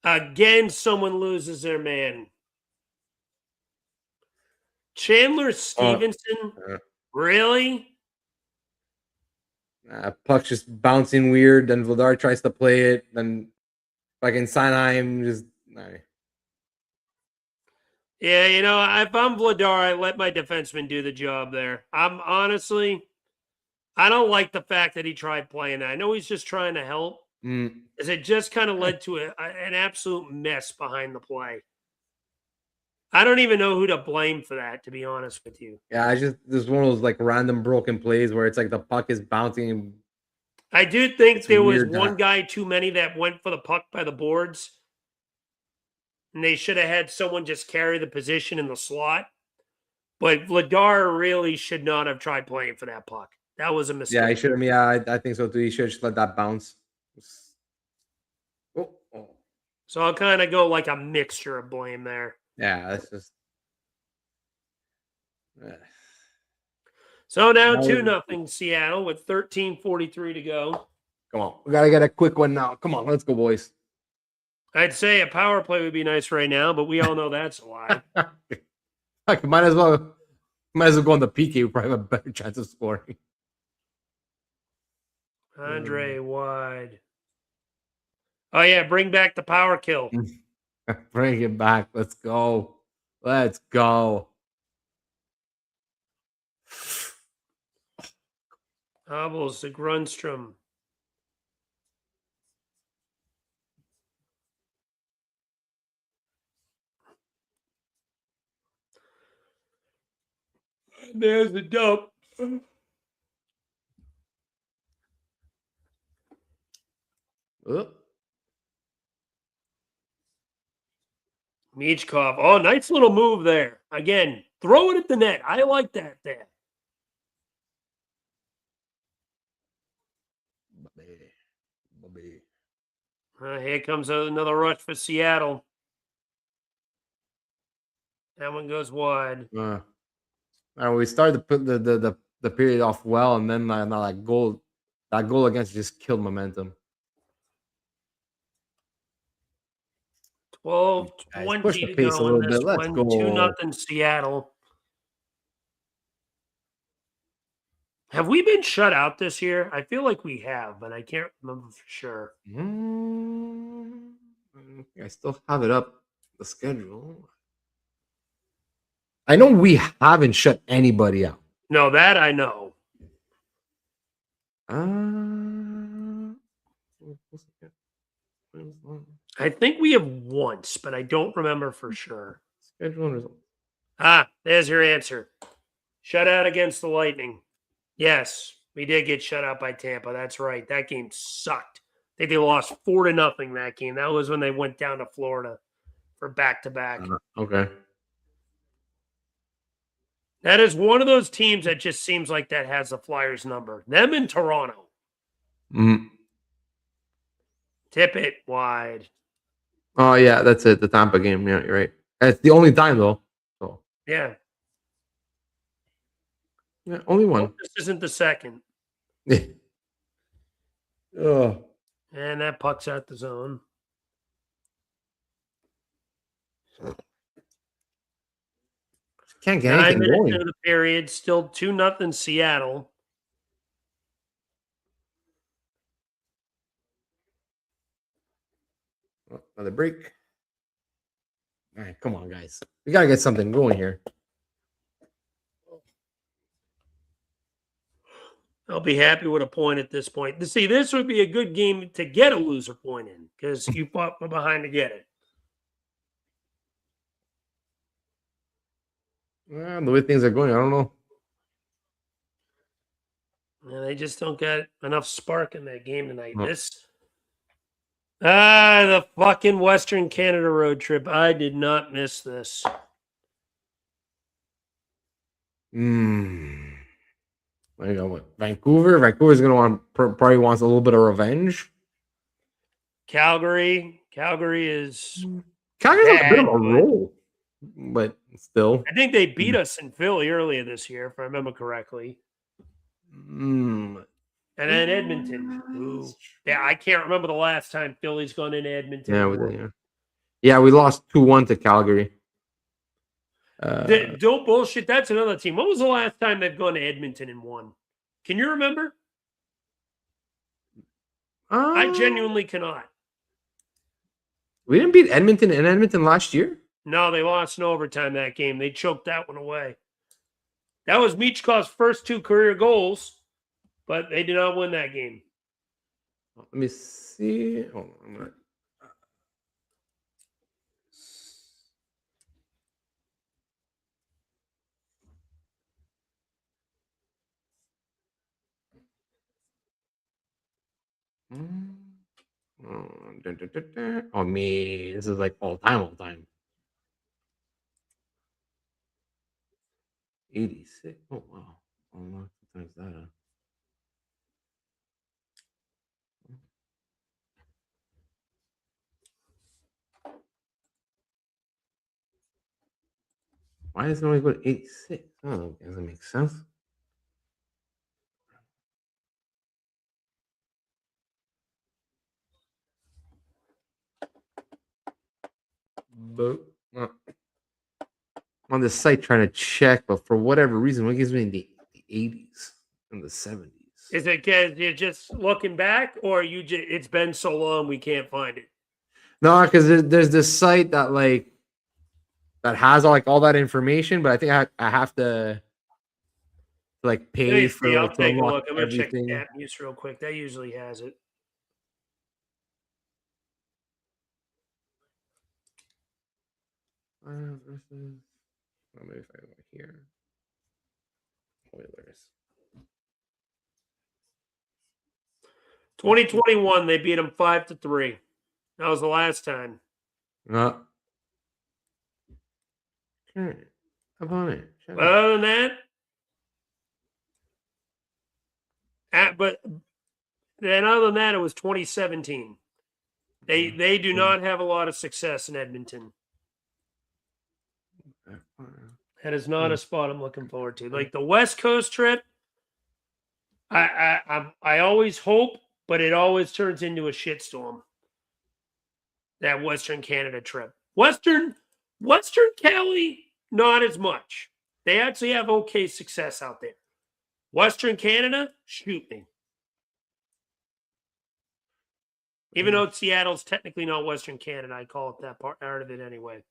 Again, someone loses their man. Chandler Stevenson? Really? Puck's just bouncing weird. Then Vladar tries to play it. Then fucking Sanheim just. Yeah, if I'm Vladar, I let my defenseman do the job there. I don't like the fact that he tried playing that. I know he's just trying to help. As it just kind of led to an absolute mess behind the play. I don't even know who to blame for that, to be honest with you. Yeah, there's one of those like random broken plays where it's like the puck is bouncing. I do think there was one guy too many that went for the puck by the boards. And they should have had someone just carry the position in the slot. But Vladar really should not have tried playing for that puck. That was a mistake. Yeah, he should have. Yeah, I think so too. He should have just let that bounce. Oh. So I'll kind of go like a mixture of blame there. Yeah, that's just. So now 2-0 Seattle with 13:43 to go. Come on. We got to get a quick one now. Come on, let's go, boys. I'd say a power play would be nice right now, but we all know that's a lie. Might as well go on the PK. We probably have a better chance of scoring. Andre wide. Oh, yeah, bring back the power kill. Bring it back. Let's go. Let's go. Hobbles to Grunstrom. There's the dope. Michkov. Oh, nice little move there. Again, throw it at the net. I like that there. Here comes another rush for Seattle. That one goes wide. We started to put the period off well, and then that goal against just killed momentum. 12-20 to go in this one. 2-0 Seattle. Have we been shut out this year? I feel like we have, but I can't remember for sure. I still have it up, the schedule. I know we haven't shut anybody out. No, that I know. I think we have once, but I don't remember for sure. Schedule and results. There's your answer. Shut out against the Lightning. Yes, we did get shut out by Tampa. That's right. That game sucked. I think they lost 4-0 that game. That was when they went down to Florida for back-to-back. Okay. That is one of those teams that just seems like that has the Flyers number. Them in Toronto. Tip it wide. Oh, yeah, that's it. The Tampa game. Yeah, you're right. It's the only time, though. So. Yeah. Yeah, only one. Well, this isn't the second. Oh. And that puck's out the zone. Can't get 9 anything minutes going. into the period, still 2-0 Seattle. Another break. All right, come on, guys. We got to get something going here. I'll be happy with a point at this point. See, this would be a good game to get a loser point in because you fought from behind to get it. The way things are going, I don't know. Yeah, they just don't get enough spark in that game tonight. No. The fucking Western Canada road trip. I did not miss this. I got what? Vancouver. Vancouver's gonna probably wants a little bit of revenge. Calgary is Calgary's on a bit of a but roll, but still. I think they beat us in Philly earlier this year, if I remember correctly. And then Edmonton. Ooh. Yeah, I can't remember the last time Philly's gone into Edmonton. Yeah, we lost 2-1 to Calgary. Don't bullshit. That's another team. When was the last time they've gone to Edmonton and won? Can you remember? I genuinely cannot. We didn't beat Edmonton in Edmonton last year? No, they lost in overtime that game. They choked that one away. That was Michkov's first 2 career goals, but they did not win that game. Let me see. Hold on. Oh, me. This is like all time. 86. Oh, wow. Oh, times that. Why is it only go to 86? Oh, doesn't make sense. But on the site trying to check, but for whatever reason, what gives me the 80s and the 70s? Is it because you're just looking back, or it's been so long we can't find it? No, because there's this site that that has all that information, but I think I have to pay for I'll take a look. I'm gonna everything. check that news real quick. That usually has it. Maybe if I go here, Oilers. 2021, they beat them 5-3. That was the last time. Okay. How about it? Other than that, it was 2017. They do not have a lot of success in Edmonton. That is not a spot I'm looking forward to. Like the West Coast trip, I always hope, but it always turns into a shitstorm. That Western Canada trip. Western Cali, not as much. They actually have okay success out there. Western Canada, shoot me. Even though Seattle's technically not Western Canada, I call it that part of it anyway.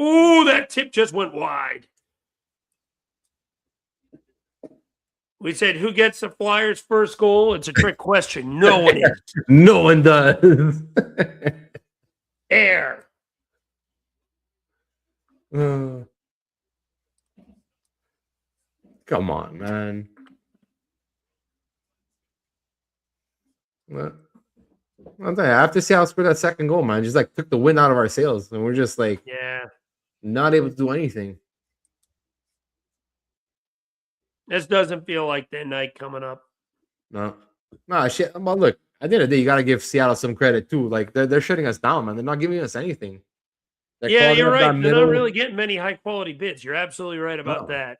Ooh, that tip just went wide. We said, who gets the Flyers' first goal? It's a trick question. No one is. No one does. Air. Come on, man. After Seattle scored that second goal, man, just took the wind out of our sails, and we're just not able to do anything. This doesn't feel like their night coming up. No, shit. But look, at the end of the day, you got to give Seattle some credit too. They're shutting us down, man. They're not giving us anything. Yeah, you're right. They're not really getting many high quality bids. You're absolutely right about that.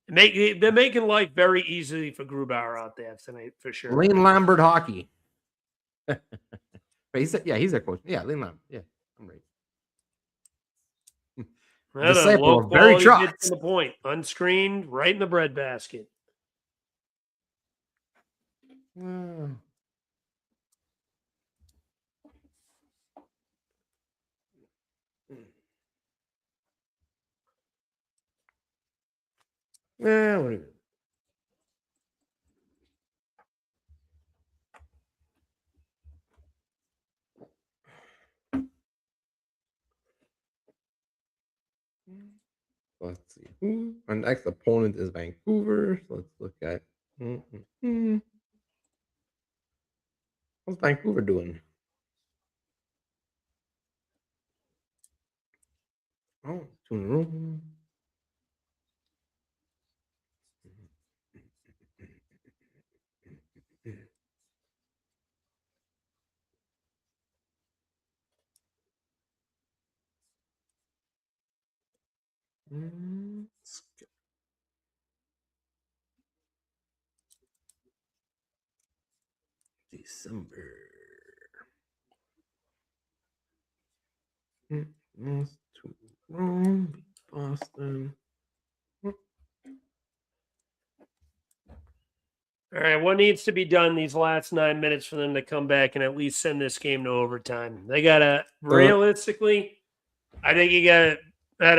They're making life very easy for Grubauer out there tonight, for sure. Lane Lambert hockey. He's their coach. Yeah, Lane Lambert. Yeah, I'm right. Disciple of Barry Trotz. To the point. Unscreened, right in the breadbasket. Yeah, whatever. Let's see. Our next opponent is Vancouver. So let's look at. What's Vancouver doing? Oh, 2 in a row. December. Boston. All right, what needs to be done these last 9 minutes for them to come back and at least send this game to overtime? They gotta realistically, I think you gotta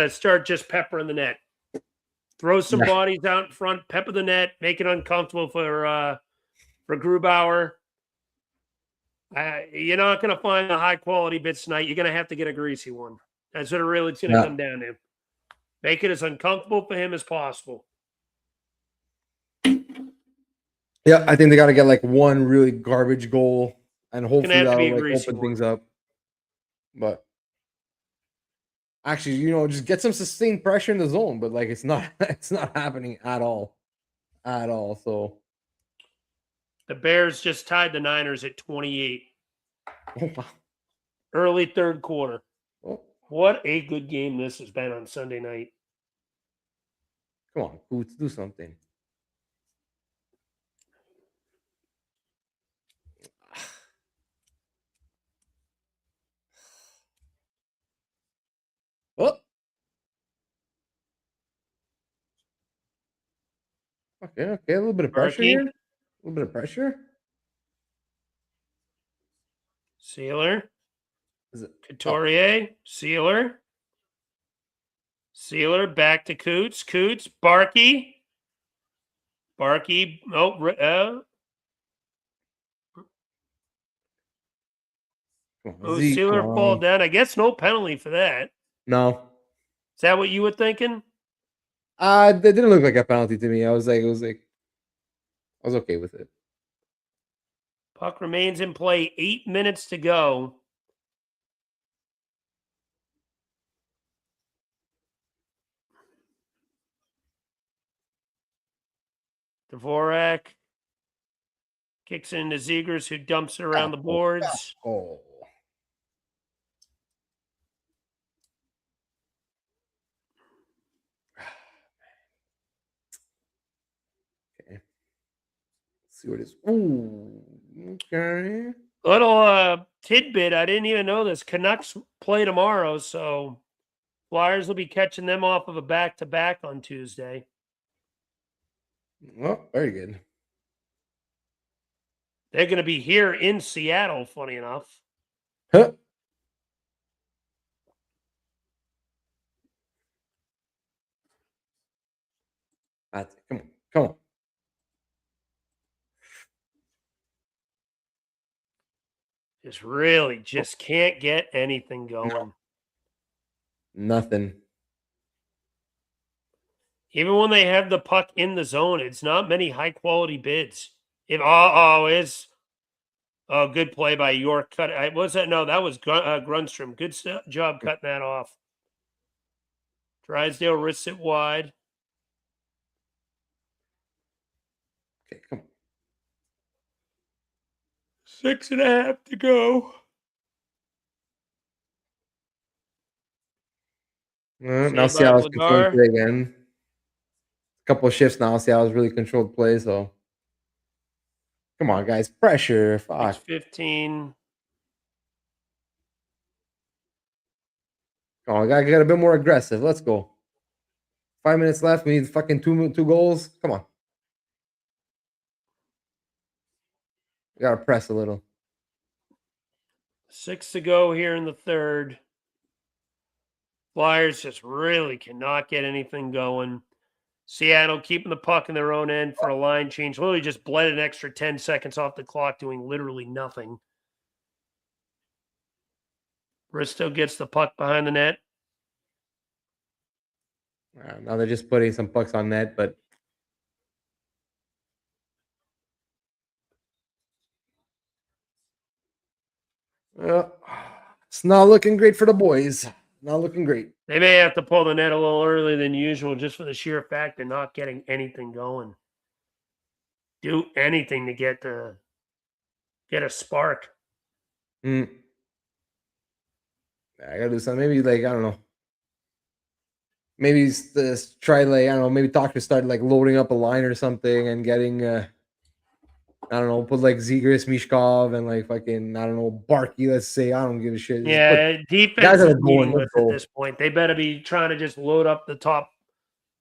start just peppering the net. Throw some bodies out in front, pepper the net, make it uncomfortable for Grubauer. You're not going to find a high quality bits tonight. You're going to have to get a greasy one. That's what it really is going to come down to. Make it as uncomfortable for him as possible. Yeah, I think they got to get like one really garbage goal, and hopefully that'll like open things up. But actually, just get some sustained pressure in the zone. But like, it's not happening at all. So the Bears just tied the Niners at 28. Oh, wow. Early third quarter. Oh. What a good game this has been on Sunday night. Come on, Boots, do something. Oh. Okay. A little bit of pressure here. A little bit of pressure. Sealer. Couturier. Sealer. Back to Coots. Barkey. Sealer fall down. I guess no penalty for that. No. Is that what you were thinking? That didn't look like a penalty to me. I was okay with it. Puck remains in play. 8 minutes to go. Dvorak kicks it into Zegras, who dumps it around the boards. Oh. Okay. Let's see what it is. Ooh. Okay. Little tidbit. I didn't even know this. Canucks play tomorrow, so Flyers will be catching them off of a back-to-back on Tuesday. Oh, very good. They're going to be here in Seattle, funny enough. Huh. Come on. Just can't get anything going. No. Nothing. Even when they have the puck in the zone, it's not many high-quality bids. Good play by York. That was Grundstrom. Good job cutting that off. Drysdale wrists it wide. Okay, come on. 6.5 to go. Now Seattle's controlling play again. couple of shifts now. Seattle's really controlled play. So come on, guys, pressure. Fuck. 6:15. Come on, I got a bit more aggressive. Let's go. 5 minutes left. We need fucking two goals. Come on. We gotta press a little. 6 to go here in the third. Flyers just really cannot get anything going. Seattle keeping the puck in their own end for a line change. Literally just bled an extra 10 seconds off the clock, doing literally nothing. Bristow gets the puck behind the net. Now they're just putting some pucks on net, but it's not looking great for the boys. Not looking great. They may have to pull the net a little earlier than usual just for the sheer fact of not getting anything going. Do anything to get a spark. I gotta do something. Maybe I don't know. Maybe try I don't know. Maybe Doctor start loading up a line or something and getting I don't know, put Zegras, Mishkov, and fucking I don't know, Barkey. Let's say I don't give a shit. Yeah, defense is meaningless at this point. They better be trying to just load up the top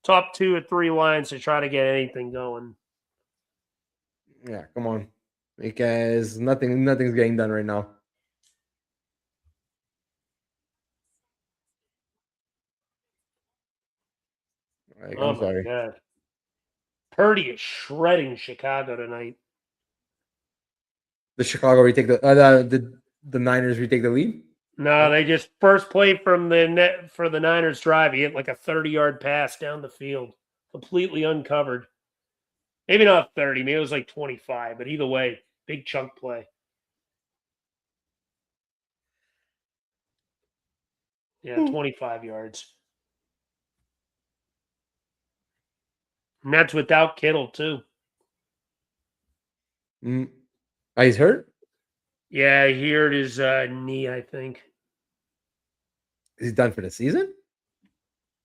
2 or 3 lines to try to get anything going. Yeah, come on, because nothing's getting done right now. I'm sorry. God. Purdy is shredding Chicago tonight. The Chicago retake the Niners retake the lead. No, they just first play from the net for the Niners drive. He hit a 30-yard pass down the field, completely uncovered. Maybe not 30, maybe it was 25, but either way, big chunk play. Yeah, 25 yards. And that's without Kittle, too. He's hurt? Yeah, he hurt his knee, I think. Is he done for the season?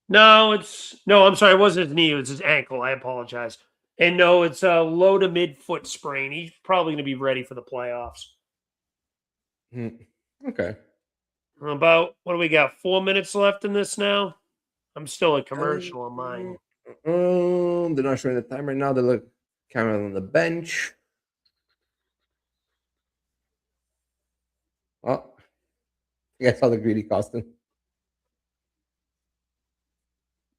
No, I'm sorry, it wasn't his knee, it was his ankle. I apologize. And no, it's a low to mid foot sprain. He's probably going to be ready for the playoffs. Okay. About, what do we got? 4 minutes left in this now? I'm still a commercial on mine. They're not showing the time right now. They look camera on the bench. Oh, I saw the greedy costume.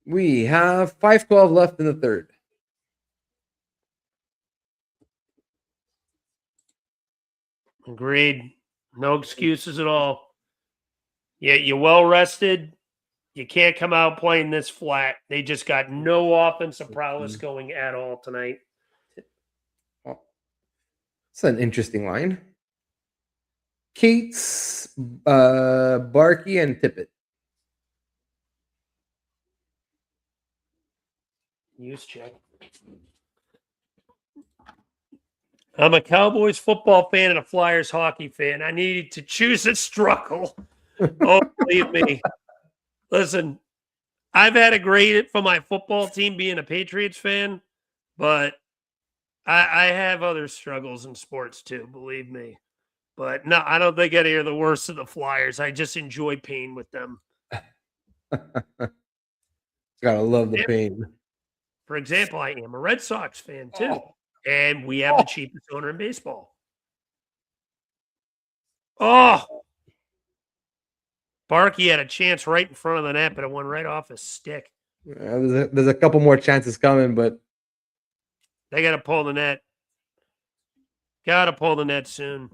We have 5:12 left in the third. Agreed. No excuses at all. Yeah, you're well rested. You can't come out playing this flat. They just got no offensive prowess going at all tonight. Oh, it's an interesting line. Cates, Barkey, and Tippett. Use check. I'm a Cowboys football fan and a Flyers hockey fan. I needed to choose a struggle. Oh, believe me. Listen, I've had a great for my football team being a Patriots fan, but I have other struggles in sports too, believe me. But no, I don't think any are the worst of the Flyers. I just enjoy pain with them. Gotta love the pain. For example, I am a Red Sox fan too. And we have the cheapest owner in baseball. Oh! Barkey had a chance right in front of the net, but it went right off his stick. There's a couple more chances coming, but they got to pull the net. Got to pull the net soon.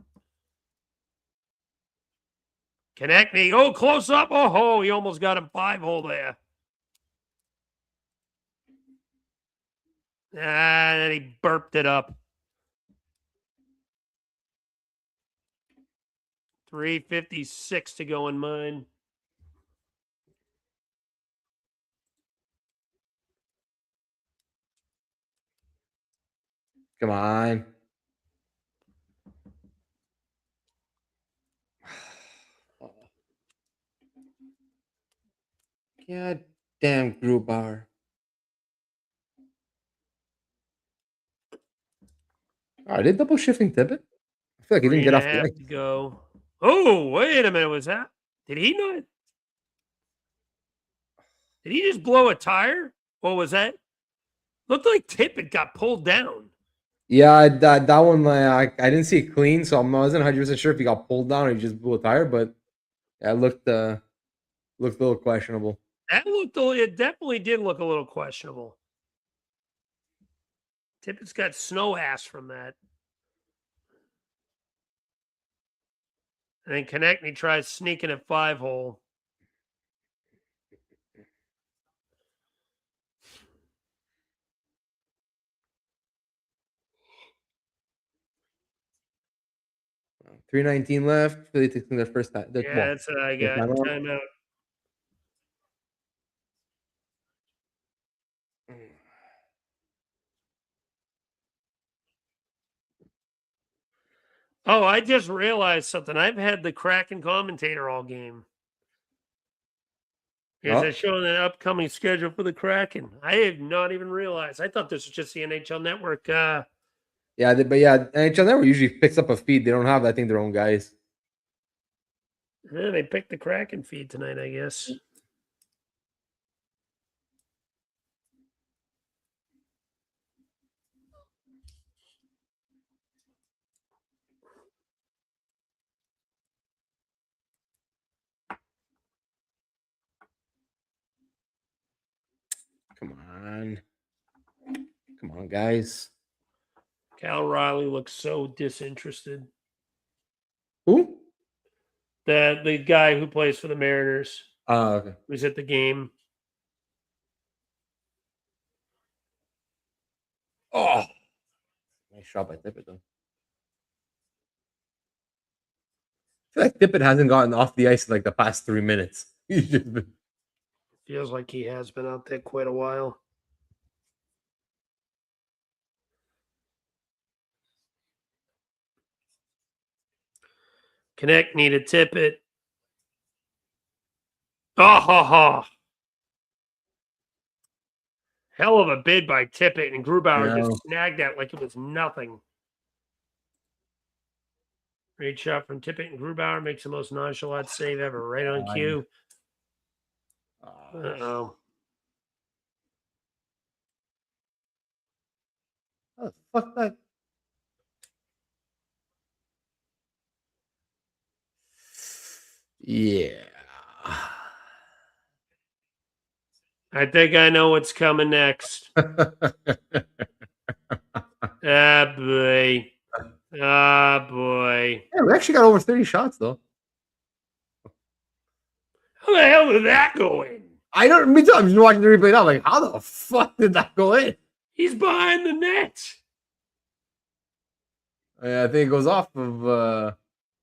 Connect me. Oh, close up. Oh, he almost got him 5-hole there. And then he burped it up. 3:56 to go in mine. Come on. God damn Grubauer. Are they double shifting Tippett? I feel like he didn't get off the ice. To go. Oh, wait a minute. Was that? Did he not? Did he just blow a tire? What was that? Looked like Tippett got pulled down. Yeah, that one, I didn't see it clean, so I wasn't 100% sure if he got pulled down or he just blew a tire, but yeah, it looked a little questionable. It definitely did look a little questionable. Tippett's got snow ass from that. And then Konechny tries sneaking at 5-hole. .319 left. Philly taking their first time. Yeah, that's what I got. Timeout. Oh, I just realized something. I've had the Kraken commentator all game. Is it showing the upcoming schedule for the Kraken? I have not even realized. I thought this was just the NHL Network. Yeah, NHL Network usually picks up a feed. They don't have, I think, their own guys. Yeah, they picked the Kraken feed tonight, I guess. Come on, guys. Cal Riley looks so disinterested. Who? The guy who plays for the Mariners. Oh, okay. Was at the game. Oh, nice shot by Tippett, though. I feel like Tippett hasn't gotten off the ice in like the past 3 minutes. He's just been... Feels like he has been out there quite a while. Konechny to Tippett. Oh, hell of a bid by Tippett, and Grubauer just snagged that like it was nothing. Great shot from Tippett, and Grubauer makes the most nonchalant save ever, right on cue. Uh-oh. Oh, fuck that. Yeah. I think I know what's coming next. Ah, boy. Ah, boy. Yeah, we actually got over 30 shots, though. How the hell did that go in? I don't. Me too. I'm just watching the replay now. Like, how the fuck did that go in? He's behind the net. Yeah, I think it goes off of. I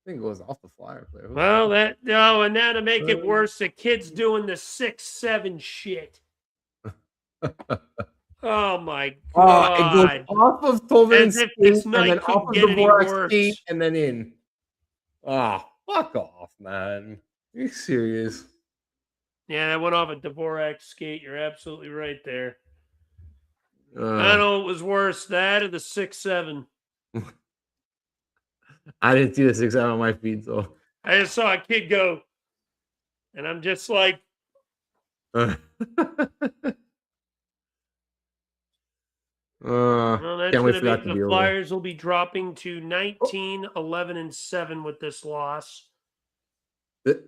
think it goes off the Flyer player. Well, and now to make it worse, the kid's doing the 6-7 shit. Oh my god! It goes off of Tolman's skate and then off of Dvorak's skate and then in. Oh, fuck off, man! Are you serious? Yeah, that went off at Dvorak's skate. You're absolutely right there. I don't know what was worse, that or the 6-7. I didn't see the 6-7 on my feed, so I just saw a kid go, and I'm just like. Well, that's going to be the Flyers will be dropping to 19, 11, and 7 with this loss. Did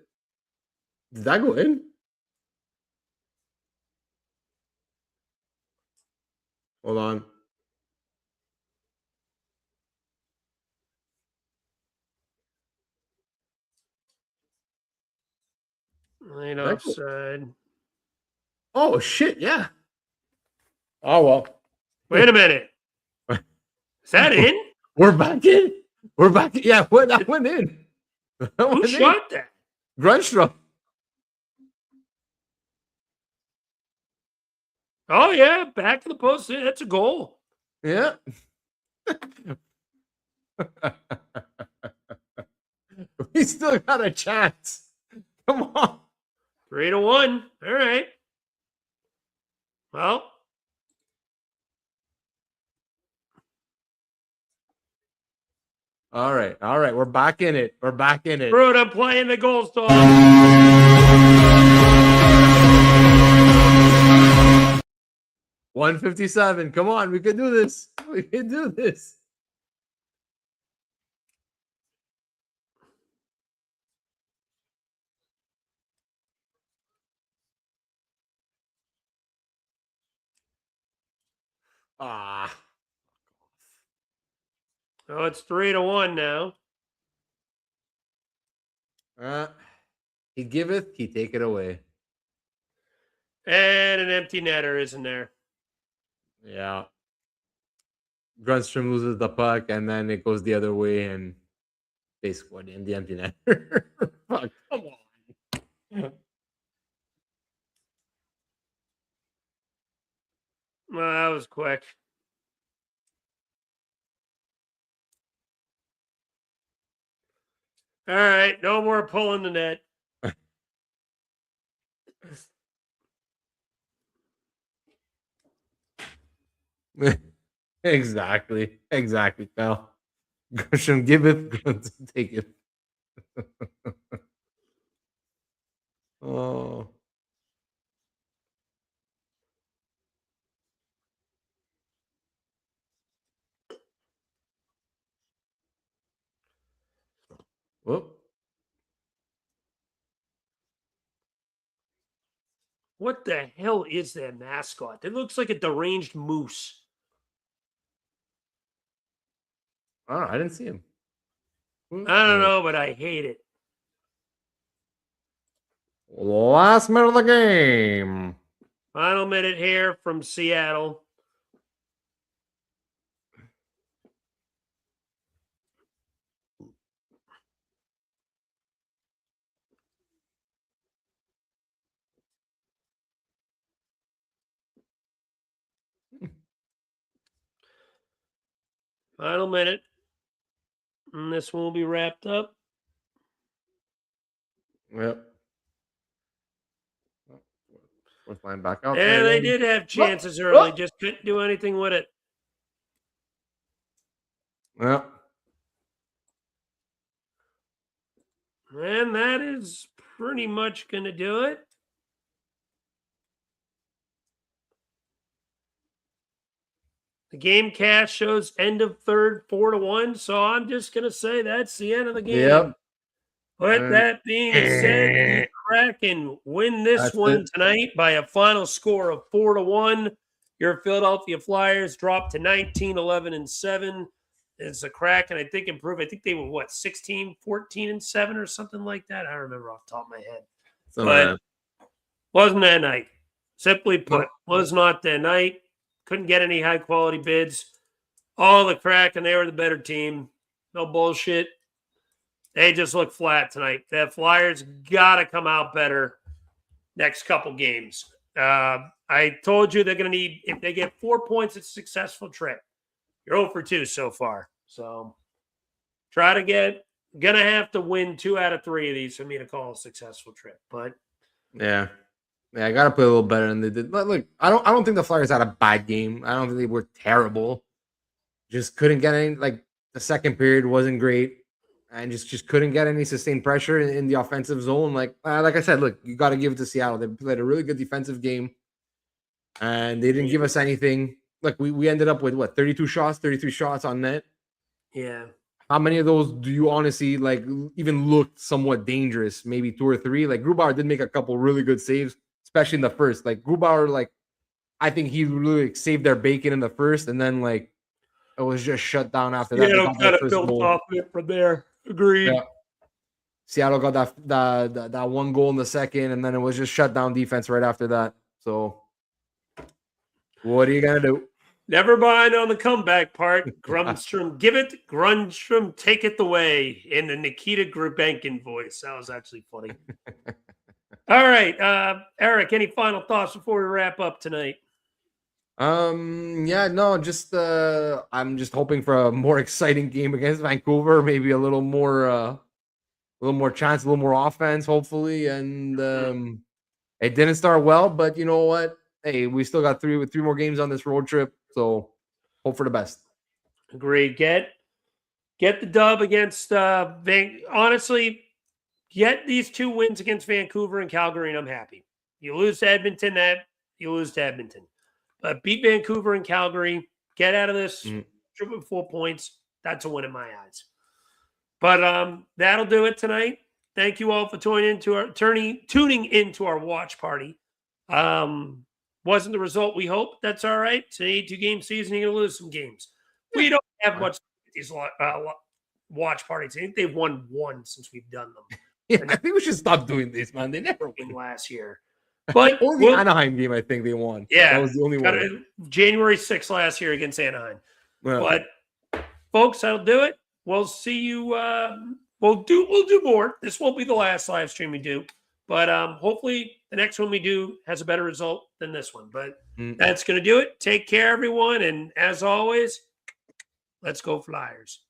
that go in? Hold on. Right offside. Oh, shit, yeah. Oh, well. Wait a minute. Is that in? We're back in. We're back. Yeah, that went in. Who shot that? Grunstrom. Oh, yeah. Back to the post. That's a goal. Yeah. We still got a chance. Come on. 3-1. All right. Well. All right. We're back in it. Brood, I'm playing the goal stall. 157. Come on, we can do this. Ah. Oh, it's 3-1 now. He giveth, he take it away. And an empty netter, isn't there? Yeah. Grunstrom loses the puck, and then it goes the other way, and they scored in the empty netter. Fuck, come on. Well, that was quick. All right, no more pulling the net. Exactly, pal. Grunstrom giveth, Grunstrom taketh. Oh. Whoop. What the hell is that mascot? It looks like a deranged moose. Oh, I didn't see him. I don't know, but I hate it. Last minute of the game. Final minute here from Seattle. Final minute. And this one will be wrapped up. Yep. Fourth line back out. And they did have chances early, just couldn't do anything with it. Yep. And that is pretty much going to do it. The game cast shows end of third, 4-1. So I'm just going to say that's the end of the game. Yep. But that being said, the Kraken win this one tonight by a final score of 4-1. Your Philadelphia Flyers dropped to 19-11-7. It's the Kraken, I think, improved. I think they were, 16, 14-7 or something like that? I don't remember off the top of my head. But wasn't that night. Simply put, was not that night. Couldn't get any high-quality bids. All the Kraken, they were the better team. No bullshit. They just look flat tonight. The Flyers got to come out better next couple games. I told you they're going to need, if they get 4 points, it's a successful trip. You're 0 for 2 so far. So going to have to win 2 out of 3 of these for me to call a successful trip. But yeah, I got to play a little better than they did. But look, I don't think the Flyers had a bad game. I don't think they were terrible. Just couldn't get any, the second period wasn't great. And just couldn't get any sustained pressure in the offensive zone. Like I said, look, you got to give it to Seattle. They played a really good defensive game, and they didn't give us anything. Like we ended up with 33 shots on net. Yeah. How many of those do you honestly even looked somewhat dangerous? Maybe 2 or 3. Like Grubauer did make a couple really good saves, especially in the first. Like Grubauer, I think he really saved their bacon in the first, and then it was just shut down after that. Yeah, kind of built off it from there. Agreed. Yeah. Seattle got that one goal in the second, and then it was just shut down defense right after that. So, what are you gonna do? Never mind on the comeback part. Grunstrom give it, Grunstrom take it away in the Nikita Grubenkin voice. That was actually funny. All right, Eric. Any final thoughts before we wrap up tonight? Yeah, no, just I'm just hoping for a more exciting game against Vancouver, maybe a little more chance, a little more offense, hopefully. And it didn't start well, but you know what? Hey, we still got three more games on this road trip, so hope for the best. Agreed. Get Get the dub against honestly, get these 2 wins against Vancouver and Calgary, and I'm happy. You lose to Edmonton, you lose to Edmonton. But beat Vancouver and Calgary, get out of this trip with 4 points. That's a win in my eyes. But that'll do it tonight. Thank you all for tuning into our watch party. Wasn't the result we hoped. That's all right. It's an 82-game season. You're going to lose some games. We don't have much these watch parties. I think they've won 1 since we've done them. Yeah, I think we should stop doing this, man. They never win. Last year. But only Anaheim game, I think they won. Yeah. That was the only one. January 6th last year against Anaheim. Yeah. But folks, that'll do it. We'll see you. We'll do more. This won't be the last live stream we do. But hopefully the next one we do has a better result than this one. But that's going to do it. Take care, everyone. And as always, let's go Flyers.